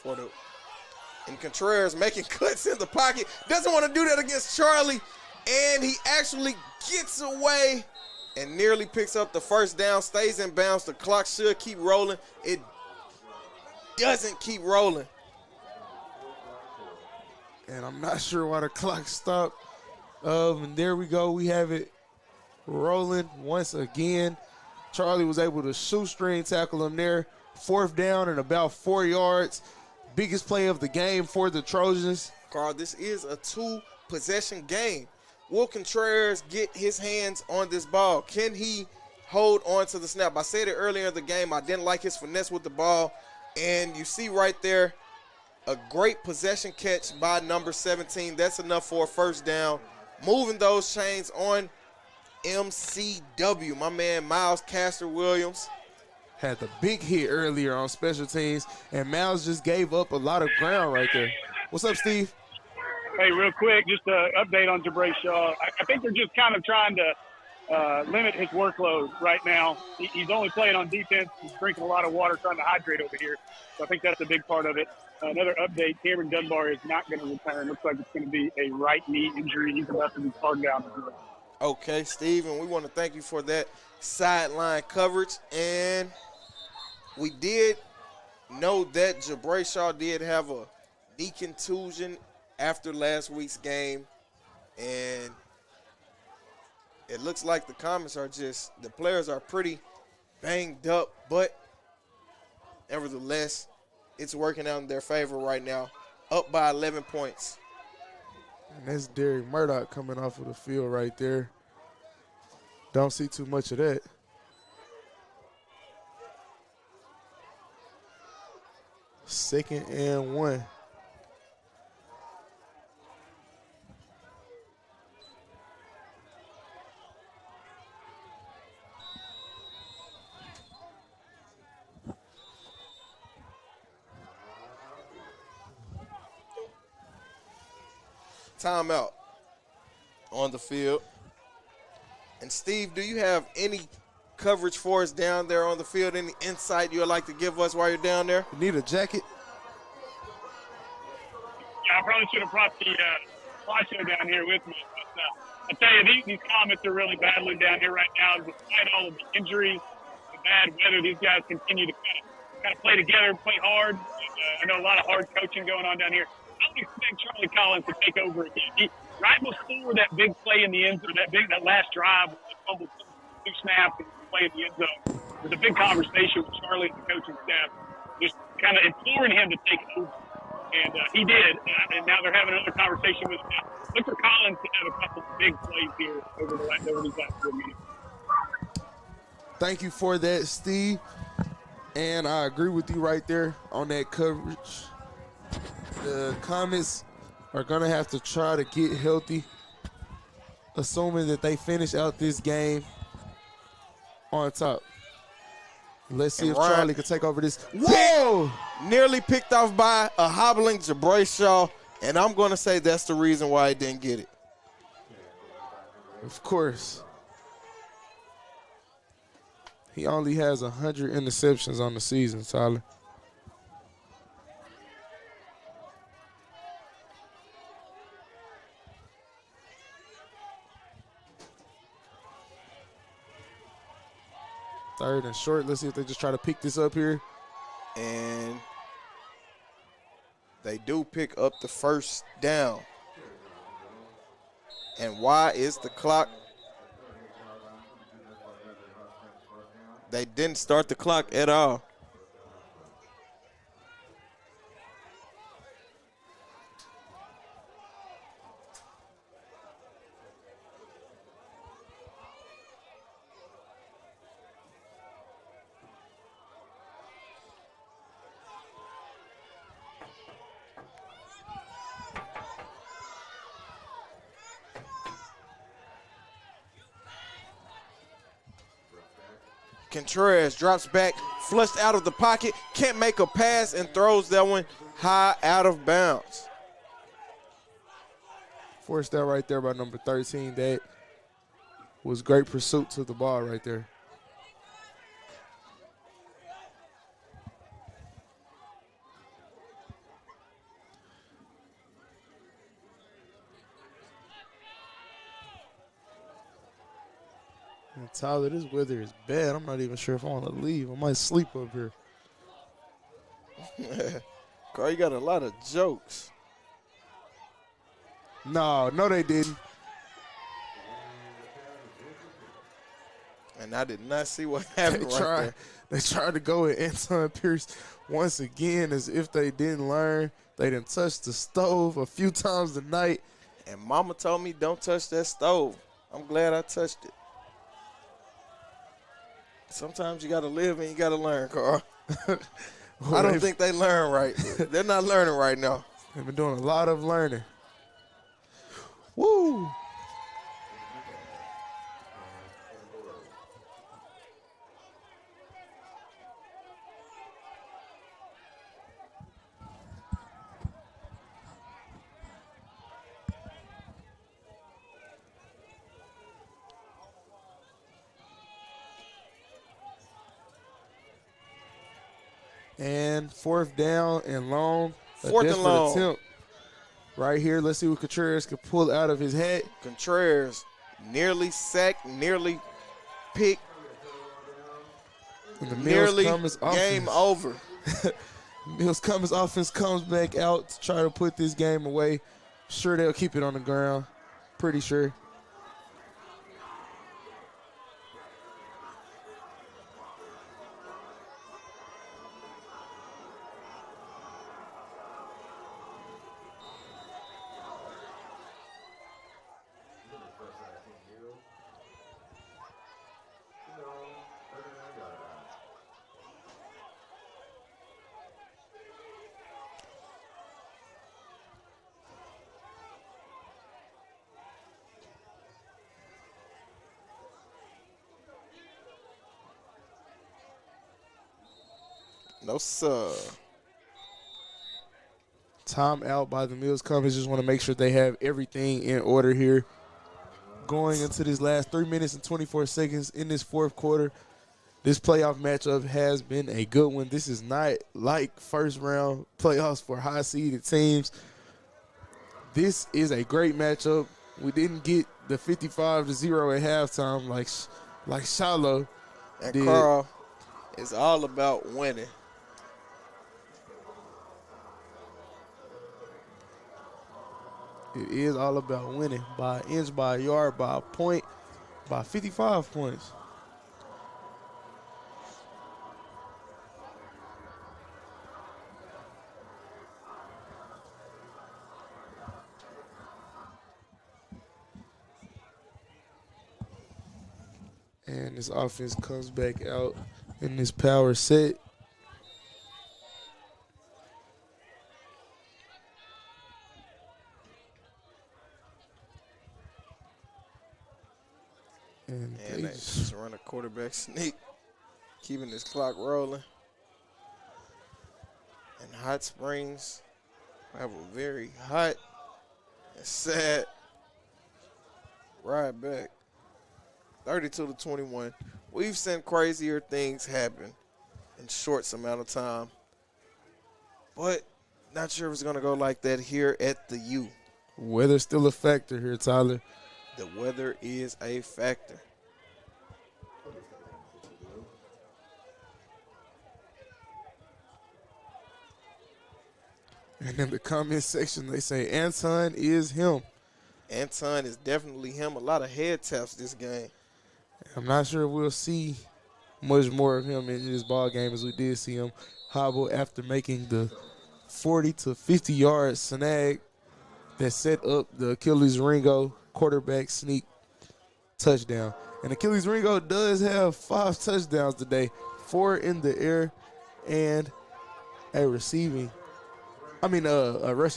S1: And Contreras making cuts in the pocket. Doesn't want to do that against Charlie. And he actually gets away and nearly picks up the first down, stays in bounds. The clock should keep rolling. It doesn't keep rolling.
S6: And I'm not sure why the clock stopped. And there we go. We have it rolling once again. Charlie was able to shoestring tackle him there. 4th down and about 4 yards. Biggest play of the game for the Trojans.
S1: Carl, this is a 2-possession game. Will Contreras get his hands on this ball? Can he hold on to the snap? I said it earlier in the game. I didn't like his finesse with the ball. And you see right there, a great possession catch by number 17. That's enough for a first down. Moving those chains on MCW. My man, Miles Castor-Williams.
S6: Had the big hit earlier on special teams, and Miles just gave up a lot of ground right there. What's up, Steve?
S5: Hey, real quick, just an update on Jabray Shaw. I think they're just kind of trying to limit his workload right now. He's only playing on defense. He's drinking a lot of water, trying to hydrate over here. So I think that's a big part of it. Another update, Cameron Dunbar is not going to return. Looks like it's going to be a right knee injury. He's about to be parked down.
S1: Okay, Steve, and we want to thank you for that sideline coverage. And we did know that Jabray Shaw did have a knee contusion after last week's game. And it looks like the Comets are the players are pretty banged up. But nevertheless, it's working out in their favor right now. Up by 11 points.
S6: And that's Derek Murdoch coming off of the field right there. Don't see too much of that. Second and 1.
S1: Timeout on the field. And Steve, do you have any coverage for us down there on the field? Any insight you would like to give us while you're down there?
S6: You need a jacket?
S5: Yeah, I probably should have brought the slideshow down here with me. But I tell you, these Comets are really battling down here right now. Despite all of the injuries, the bad weather, these guys continue to kind of play together, play hard. And, I know a lot of hard coaching going on down here. I would expect Charlie Collins to take over again. Right before that big play in the end zone, that last drive, with the fumble, 2 snaps, and play in the end zone, there's a big conversation with Charlie and the coaching staff, just kind of imploring him to take over. And he did. And now they're having another conversation with him. Look for Collins to have a couple of big plays here over these last 4 minutes.
S6: Thank you for that, Steve. And I agree with you right there on that coverage. The Comets are going to have to try to get healthy, assuming that they finish out this game on top. Let's see if Charlie can take over this. Whoa!
S1: Nearly picked off by a hobbling Jabray Shaw, and I'm going to say that's the reason why he didn't get it.
S6: Of course. He only has 100 interceptions on the season, Tyler. Third and short. Let's see if they just try to pick this up here.
S1: And they do pick up the first down. And why is the clock? They didn't start the clock at all. Contreras drops back, flushed out of the pocket, can't make a pass, and throws that one high out of bounds.
S6: Forced out right there by number 13. That was great pursuit to the ball right there. And Tyler, this weather is bad. I'm not even sure if I want to leave. I might sleep up here.
S1: Carl, you got a lot of jokes.
S6: No, they didn't.
S1: And I did not see what happened there.
S6: They tried to go with Anton Pierce once again as if they didn't learn. They didn't touch the stove a few times tonight.
S1: And Mama told me don't touch that stove. I'm glad I touched it. Sometimes you got to live and you got to learn, Carl.
S6: Well,
S1: I don't think they learn right. They're not learning right now.
S6: They've been doing a lot of learning. Woo! And 4th down and long.
S1: 4th and long.
S6: Attempt. Right here, let's see what Contreras can pull out of his hat.
S1: Contreras nearly sacked, nearly picked,
S6: And the
S1: nearly
S6: offense.
S1: game over.
S6: Mills Cummins offense comes back out to try to put this game away. Sure they'll keep it on the ground. Pretty sure.
S1: No, sir.
S6: Time out by the Mills Cummins. Just want to make sure they have everything in order here. Going into this last 3 minutes and 24 seconds in this 4th quarter, this playoff matchup has been a good one. This is not like first round playoffs for high seeded teams. This is a great matchup. We didn't get the 55-0 at halftime like Shiloh
S1: And
S6: did.
S1: Carl, it's all about winning.
S6: It is all about winning by an inch, by a yard, by a point, by 55 points. And this offense comes back out in this power set. And
S1: they just run a quarterback sneak, keeping this clock rolling. And Hot Springs have a very hot and sad ride back. 32-21. We've seen crazier things happen in short amount of time. But not sure if it's going to go like that here at the U.
S6: Weather's still a factor here, Tyler.
S1: The weather is a factor.
S6: And in the comment section, they say Anton is him.
S1: Anton is definitely him. A lot of head taps this game.
S6: I'm not sure we'll see much more of him in this ball game as we did see him hobble after making the 40 to 50 yard snag that set up the Achilles Ringo quarterback sneak touchdown. And Achilles Ringo does have 5 touchdowns today, 4 in the air and a rushing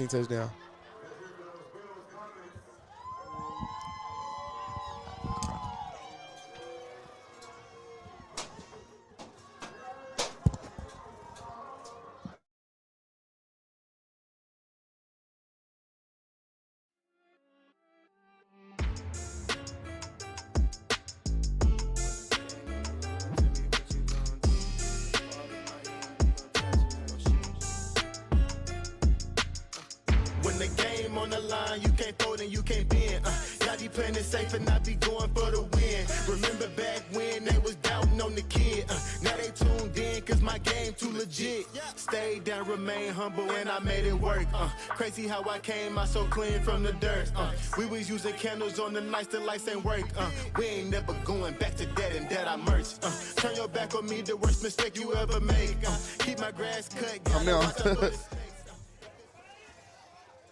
S6: touchdown.
S7: on the line, you can't fold and you can't bend. Y'all be playing it safe and I be going for the win. Remember back when they was doubting on the kid. Now they tuned in cause my game too legit. Stayed down, remain humble, and I made it work. Crazy how I came out so clean from the dirt. We was using candles on the nights the lights ain't work. We ain't never going back to that and that I merch. Turn your back on me, the worst mistake you ever make. Keep my grass cut.
S6: I'm down.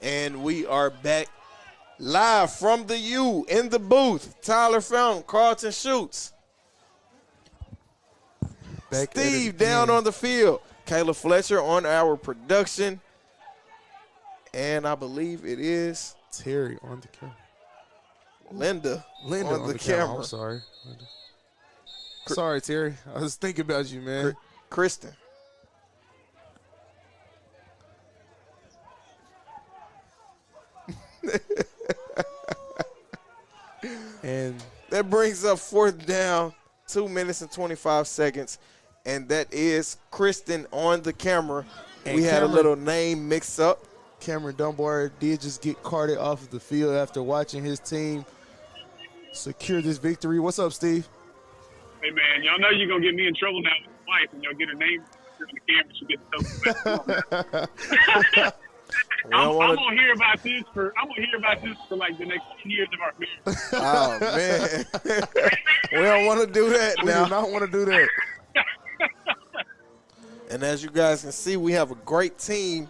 S1: And we are back live from the U in the booth. Tyler Fountain, Carlton Schutz.
S6: Back
S1: Steve down on the field. Kayla Fletcher on our production. And I believe it is
S6: Terry on the camera.
S1: Linda on the
S6: camera. I'm
S1: camera.
S6: sorry. Sorry, Terry. I was thinking about you, man.
S1: Kristen.
S6: And
S1: that brings up 4th down, 2 minutes and 25 seconds. And that is Kristen on the camera.
S6: And
S1: we had a
S6: Cameron-
S1: little name mix up.
S6: Cameron Dunbar did just get carted off of the field after watching his team secure this victory. What's up, Steve?
S5: Hey, man, y'all know you're going to get me in trouble now with my wife, and y'all get her name on the camera. She gets so I'm gonna hear about this for like the next 10 years of our marriage.
S1: Oh man, we don't want to do that now.
S6: We do not want to do that.
S1: And as you guys can see, we have a great team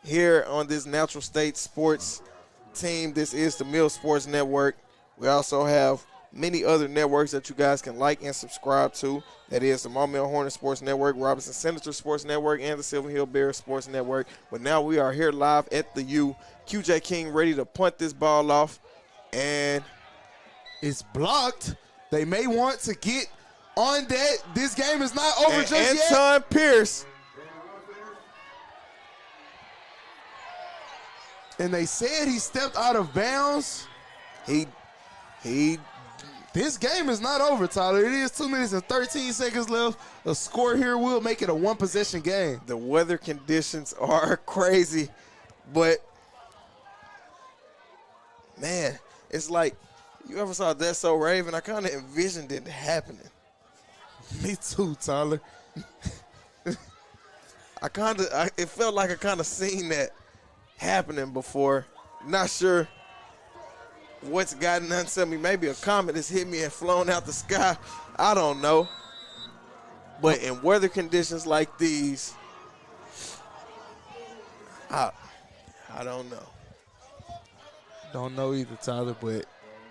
S1: here on this Natural State Sports team. This is the Mill Sports Network. We also have many other networks that you guys can like and subscribe to. That is the Maumelle Hornet Sports Network, Robinson Senator Sports Network, and the Silver Hill Bears Sports Network. But now we are here live at the U. QJ King ready to punt this ball off. And
S6: it's blocked. They may want to get on that. This game is not over just yet.
S1: Anton Pierce.
S6: And they said he stepped out of bounds. This game is not over, Tyler. It is 2 minutes and 13 seconds left. A score here will make it a one-possession game.
S1: The weather conditions are crazy, but, man, it's like, you ever saw That's So Raven? I kind of envisioned it happening.
S6: Me too, Tyler.
S1: It felt like I kind of seen that happening before. Not sure what's gotten unto me. Maybe a comet has hit me and flown out the sky. I don't know. But in weather conditions like these, I don't know.
S6: Don't know either, Tyler, but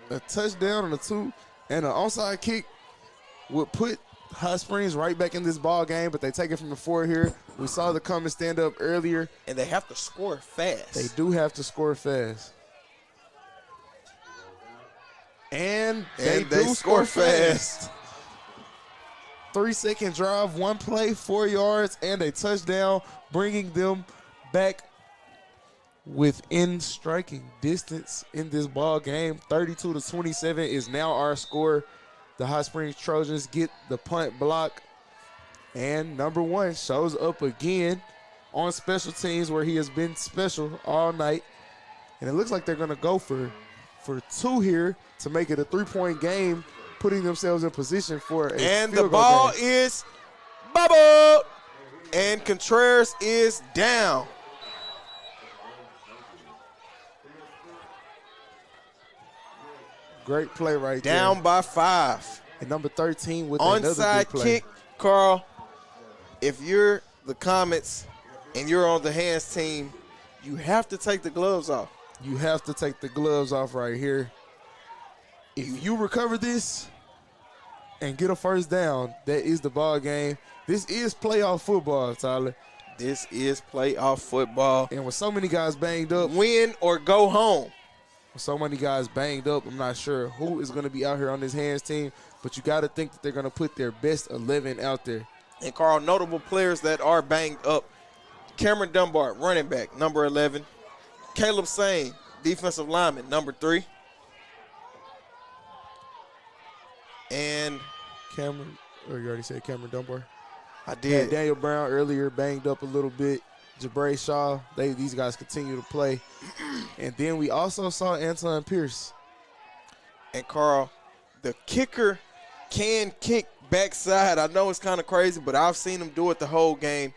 S6: a touchdown and a 2 and an onside kick would put Hot Springs right back in this ball game, but they take it from the 4 here. We saw the Comets stand up earlier.
S1: And they have to score fast.
S6: They do have to score fast. And they do score fast. 3-second drive, 1 play, 4 yards, and a touchdown, bringing them back within striking distance in this ball game. 32-27 is now our score. The Hot Springs Trojans get the punt block, and number 1 shows up again on special teams where he has been special all night. And it looks like they're going to go for 2 here to make it a 3-point game, putting themselves in position for a
S1: and
S6: field
S1: the
S6: goal
S1: ball
S6: game.
S1: is bubbled, and Contreras is down.
S6: Great play right there.
S1: Down by 5.
S6: And number 13 with another
S1: Onside
S6: big play.
S1: kick, Carl. If you're the Comets and you're on the hands team, you have to take the gloves off.
S6: You have to take the gloves off right here. If you recover this and get a first down, that is the ball game. This is playoff football, Tyler.
S1: This is playoff football.
S6: And with so many guys banged up,
S1: win or go home.
S6: With so many guys banged up, I'm not sure who is going to be out here on this hands team, but you got to think that they're going to put their best 11 out there.
S1: And, Carl, notable players that are banged up. Cameron Dunbar, running back, number 11. Caleb Sane, defensive lineman, number 3. And
S6: Cameron, or you already said Cameron Dunbar?
S1: I did.
S6: Daniel Brown earlier banged up a little bit. Jabray Shaw. These guys continue to play. And then we also saw Anton Pierce.
S1: And, Carl, the kicker can kick backside. I know it's kind of crazy, but I've seen him do it the whole game.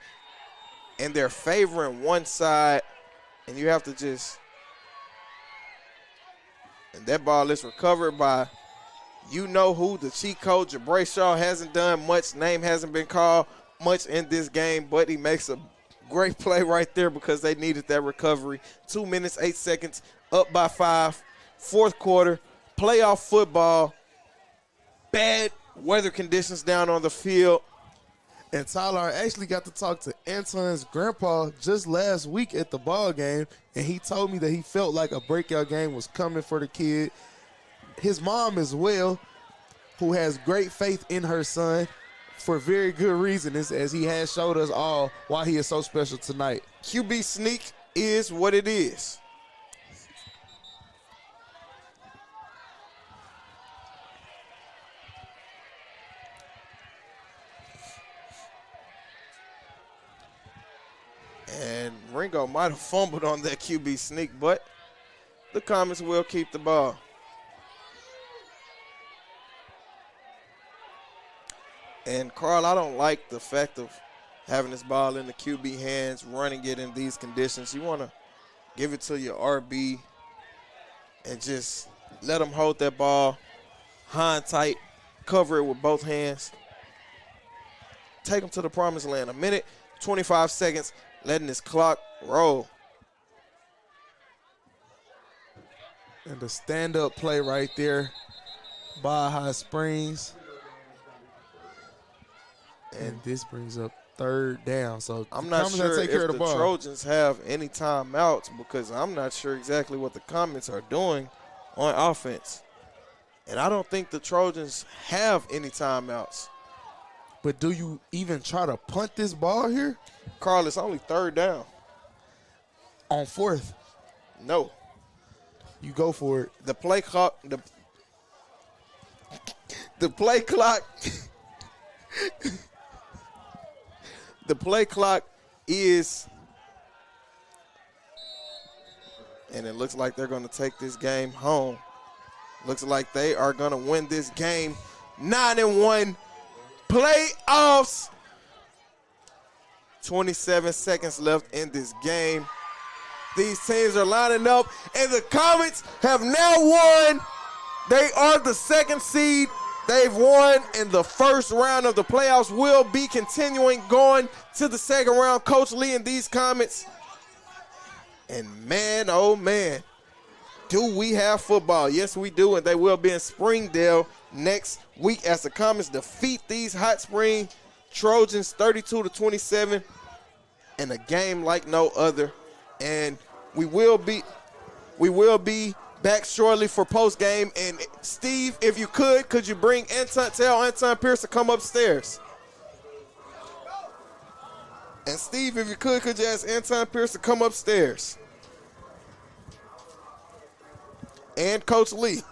S1: And they're favoring one side, and you have to just – and that ball is recovered by you-know-who, the cheat code. Jabray Shaw hasn't done much. Name hasn't been called much in this game, but he makes a great play right there because they needed that recovery. 2 minutes, 8 seconds, up by 5. Fourth quarter, playoff football, bad weather conditions down on the field.
S6: And Tyler, I actually got to talk to Anton's grandpa just last week at the ball game, and he told me that he felt like a breakout game was coming for the kid. His mom as well, who has great faith in her son for very good reason, as he has showed us all why he is so special tonight.
S1: QB sneak is what it is. And Ringo might have fumbled on that QB sneak, but the Comets will keep the ball. And, Carl, I don't like the fact of having this ball in the QB hands, running it in these conditions. You want to give it to your RB and just let them hold that ball high and tight, cover it with both hands. Take them to the promised land. 1 minute, 25 seconds. Letting this clock roll.
S6: And the stand-up play right there by High Springs. And this brings up third down. So
S1: I'm not sure if the Trojans have any timeouts because I'm not sure exactly what the Comets are doing on offense. And I don't think the Trojans have any timeouts.
S6: But do you even try to punt this ball here?
S1: Carl, it's only third down.
S6: On fourth?
S1: No.
S6: You go for it.
S1: The play clock, the play clock, the play clock is, and it looks like they're going to take this game home. Looks like they are going to win this game 9-1. Playoffs. 27 seconds left in this game. These teams are lining up, and the Comets have now won. They are the second seed. They've won in the first round of the playoffs. Will be continuing going to the second round. Coach Lee and these Comets. And man, oh man, do we have football? Yes, we do, and they will be in Springdale next week as the Comets defeat these Hot Spring Trojans 32-27 in a game like no other. And we will be back shortly for post game. And Steve, if you could you bring tell Anton Pierce to come upstairs? And Steve, if you could you ask Anton Pierce to come upstairs? And Coach Lee.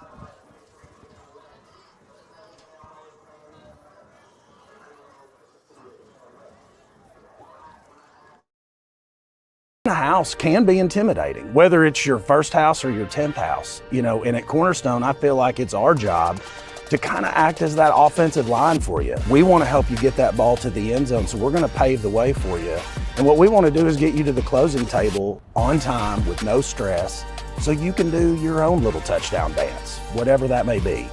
S12: A house can be intimidating, whether it's your first house or your 10th house, and at Cornerstone, I feel like it's our job to kind of act as that offensive line for you. We want to help you get that ball to the end zone, so we're going to pave the way for you. And what we want to do is get you to the closing table on time with no stress, so you can do your own little touchdown dance, whatever that may be.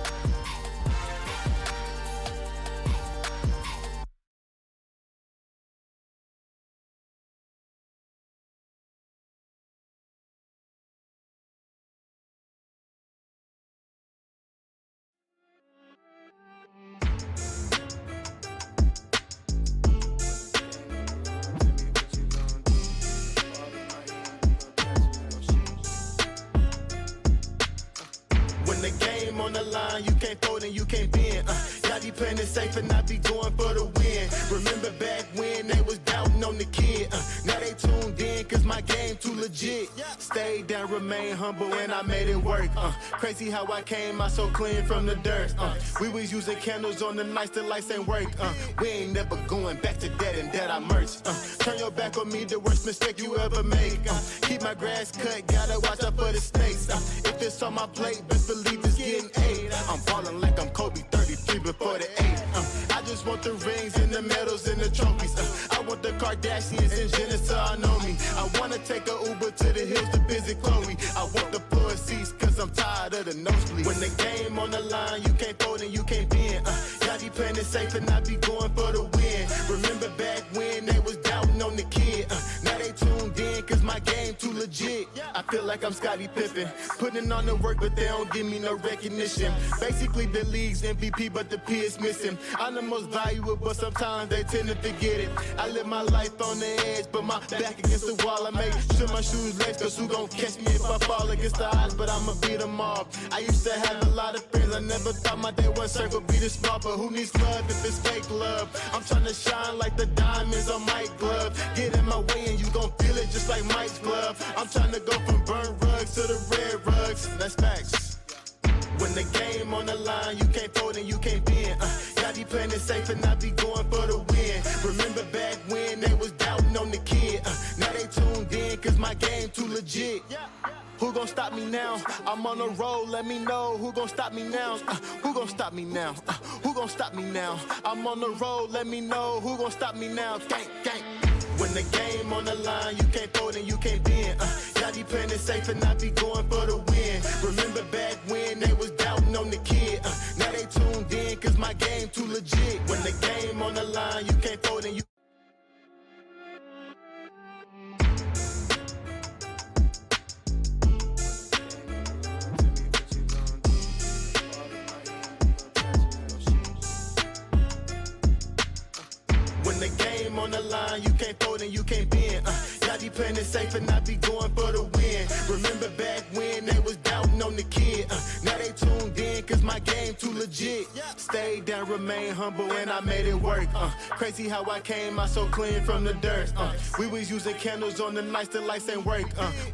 S7: On the line, you can't fold and you can't bend. Y'all be playing it safe and I be going for the win. Remember back when they was doubting doubting on the kid. Now they tuned in cause my game too legit. Stayed down, remain humble, and I made it work. Crazy how I came out so clean from the dirt. We was using candles on the nights the lights ain't work. We ain't never going back to that and that I merged. Turn your back on me, the worst mistake you ever make. Keep my grass cut, gotta watch out for the snakes. If it's on my plate, best believe it's getting 8. I'm ballin' like I'm Kobe 33 before the 8. I just want the rings and the medals and the trophies. I want the Kardashians and Jenner to all know me. I wanna take a Uber to the hills to visit Chloe. I want the floor seats cause I'm tired of the nosebleeds. When the game on the line, you can't fold and you can't bend. Y'all be playing it safe and I be going for the win. Remember back when they was doubting on the kid. Now they tuned in cause my game too legit. I feel like I'm Scottie Pippen, putting on the work but they don't give me no recognition. Basically the league's MVP but the P is missing. I'm the most valuable but sometimes they tend to forget it. I live my life on the edge but my back against the wall. I make sure my shoes lace cause who gon' catch me if I fall against the odds, but I'ma beat them all. I used to have a lot of friends, I never thought my day one circle be this small, but who needs love if it's fake love? I'm trying to shine like the diamonds on Mike's glove. Get in my way and you gon' feel it just like Mike's glove. I'm trying to go from burnt rugs to the red rugs. That's facts. When the game on the line, you can't fold and you can't bend. Y'all be playing it safe and I be going for the win. Remember back when they was doubting on the kid. Now they tuned in cause my game too legit. Who gon' stop me now? I'm on a roll, let me know. Who gon' stop me now? Who gon' stop me now? Who gon' stop me now? I'm on the roll, let me know. Who gon' stop me now? Gang, gang. When the game on the line, you can't fold and you can't bend. Y'all be playing it safe and I be going for the win. Remember back when they was doubting on the kid. Now they tuned in cause my game too legit. When the game on the line, you can't fold and you on the line, you can't fold and you can't bend. Y'all be playing it safe and I be going for the win. Remember back when they was doubting on the kid. Now they tuned in cause my game too legit. Stayed down, remain humble, and I made it work. Crazy how I came out so clean from the dirt. We was using candles on the nights the lights ain't work.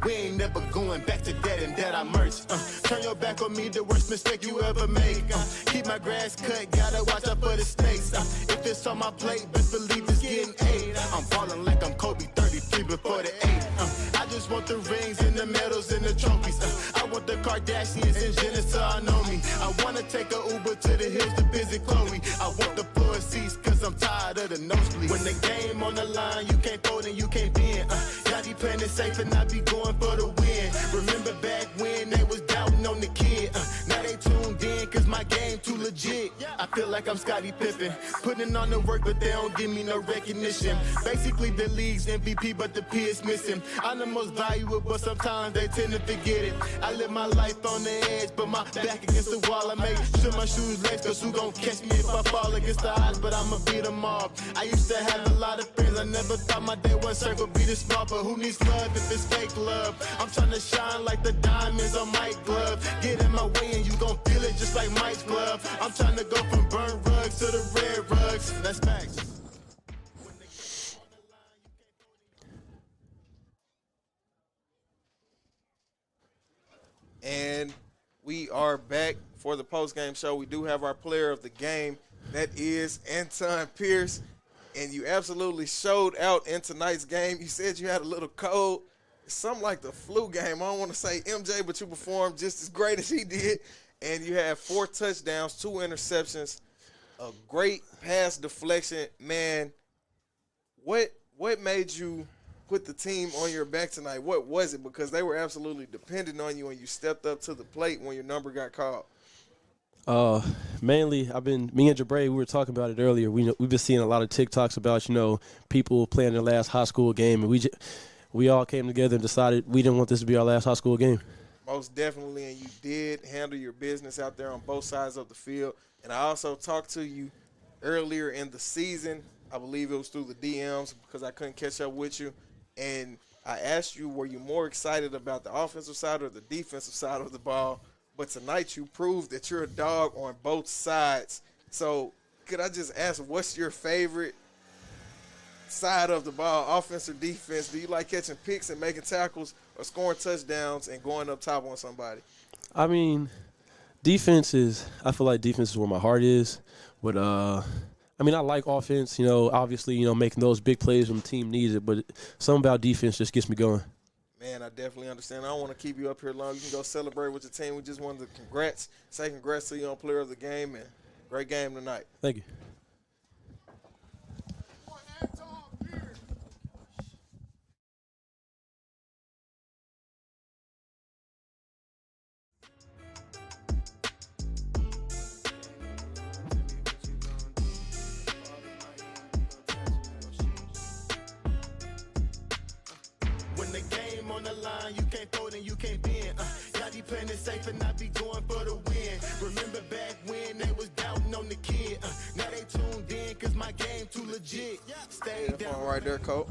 S7: We ain't never going back to that and that I merged. Turn your back on me, the worst mistake you ever make. Keep my grass cut, gotta watch out for the snakes. If it's on my plate, best believe it's getting 8. I'm ballin' like I'm Kobe 33 before the 8. I just want the rings and the medals and the trophies. I want the Kardashians and Jenner to all know me. I wanna take a Uber to the hills to visit Chloe. I want the floor seats cause I'm tired of the nosebleeds. When the game on the line, you can't fold and you can't bend. Y'all be playing it safe and I be going for the win. Remember back when they was doubting on the kid. Now they tuned in cause my game too legit. I feel like I'm Scottie Pippen, putting on the work but they don't give me no recognition. Basically the league's MVP but the P is missing. I'm the most valuable but sometimes they tend to forget it. I live my life on the edge but my back against the wall. I make sure my shoes lace cause who gon' catch me if I fall against the odds, but I'ma beat them all. I used to have a lot of friends, I never thought my day one circle be this small, but who needs love if it's fake love? I'm trying to shine like the diamonds on Mike's glove. Get in my way and you gon' feel it just like Mike's glove. I'm trying to go from burnt rugs to the red rugs. That's facts.
S1: And we are back for the post-game show. We do have our player of the game. That is Anton Pierce. And you absolutely showed out in tonight's game. You said you had a little cold. It's something like the flu game. I don't want to say MJ, but you performed just as great as he did. And you had 4 touchdowns, 2 interceptions, a great pass deflection. Man, what made you put the team on your back tonight? What was it? Because they were absolutely dependent on you and you stepped up to the plate when your number got called.
S13: Mainly, me and Jabray, we were talking about it earlier. We've been seeing a lot of TikToks about, people playing their last high school game. And we all came together and decided we didn't want this to be our last high school game.
S1: Most definitely, and you did handle your business out there on both sides of the field. And I also talked to you earlier in the season. I believe it was through the DMs because I couldn't catch up with you. And I asked you, were you more excited about the offensive side or the defensive side of the ball? But tonight you proved that you're a dog on both sides. So could I just ask, what's your favorite side of the ball, offense or defense? Do you like catching picks and making tackles or scoring touchdowns and going up top on somebody?
S13: I mean, I feel like defense is where my heart is. But, I like offense, obviously, making those big plays when the team needs it. But something about defense just gets me going.
S1: Man, I definitely understand. I don't want to keep you up here long. You can go celebrate with your team. We just wanted to say congrats to you on player of the game, and great game tonight.
S13: Thank you.
S7: When the game on the line, you can't fold and you can't bend. Y'all be playing it safe and I be going for the win. Remember back when they was doubting on the kid. Now they tuned in cause my game too legit. Stay down.
S1: Right there, Coach.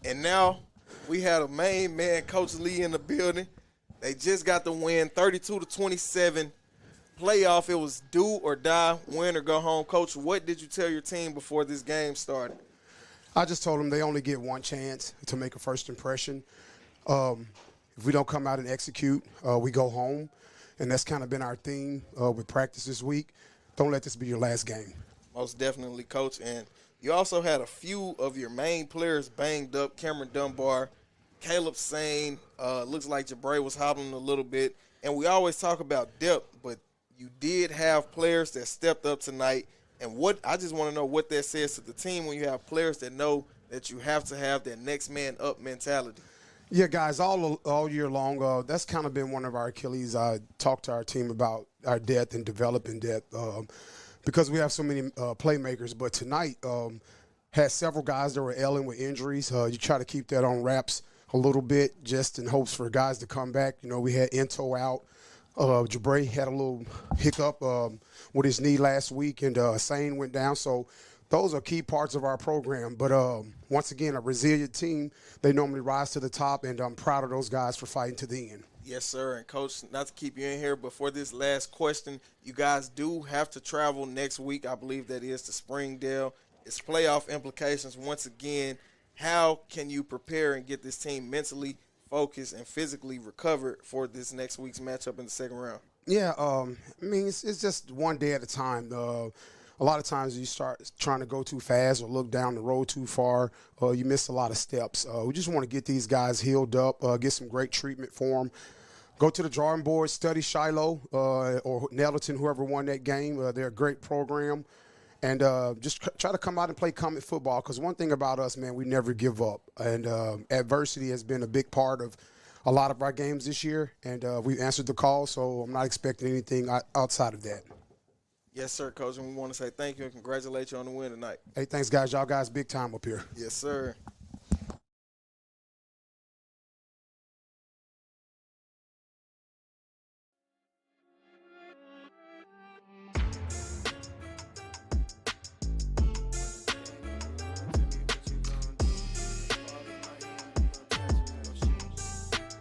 S1: And now we had a main man, Coach Lee, in the building. They just got the win, 32-27. Playoff, it was do or die, win or go home. Coach, what did you tell your team before this game started?
S14: I just told them they only get one chance to make a first impression. If we don't come out and execute, we go home. And that's kind of been our theme with practice this week. Don't let this be your last game.
S1: Most definitely, Coach. And you also had a few of your main players banged up. Cameron Dunbar, Caleb Sane, looks like Jabray was hobbling a little bit. And we always talk about depth, but you did have players that stepped up tonight. And I just want to know what that says to the team when you have players that know that you have to have that next man up mentality.
S14: Yeah, guys, all year long, that's kind of been one of our Achilles. I talked to our team about our depth and developing depth because we have so many playmakers. But tonight had several guys that were ailing with injuries. You try to keep that on wraps a little bit just in hopes for guys to come back. We had Ento out. Jabray had a little hiccup with his knee last week, and Sane went down. So those are key parts of our program. But once again, a resilient team. They normally rise to the top, and I'm proud of those guys for fighting to the end.
S1: Yes, sir. And, Coach, not to keep you in here, but for this last question, you guys do have to travel next week. I believe that is to Springdale. It's playoff implications. Once again, how can you prepare and get this team mentally focused and physically recovered for this next week's matchup in the second round?
S14: Yeah, it's just one day at a time. A lot of times you start trying to go too fast or look down the road too far, you miss a lot of steps. We just want to get these guys healed up, get some great treatment for them. Go to the drawing board, study Shiloh or Nettleton, whoever won that game. They're a great program. And just try to come out and play Comet football, because one thing about us, man, we never give up. And adversity has been a big part of a lot of our games this year, and we answered the call, so I'm not expecting anything outside of that.
S1: Yes, sir, Coach, and we want to say thank you and congratulate you on the win tonight.
S14: Hey, thanks, guys. Y'all guys big time up here.
S1: Yes, sir.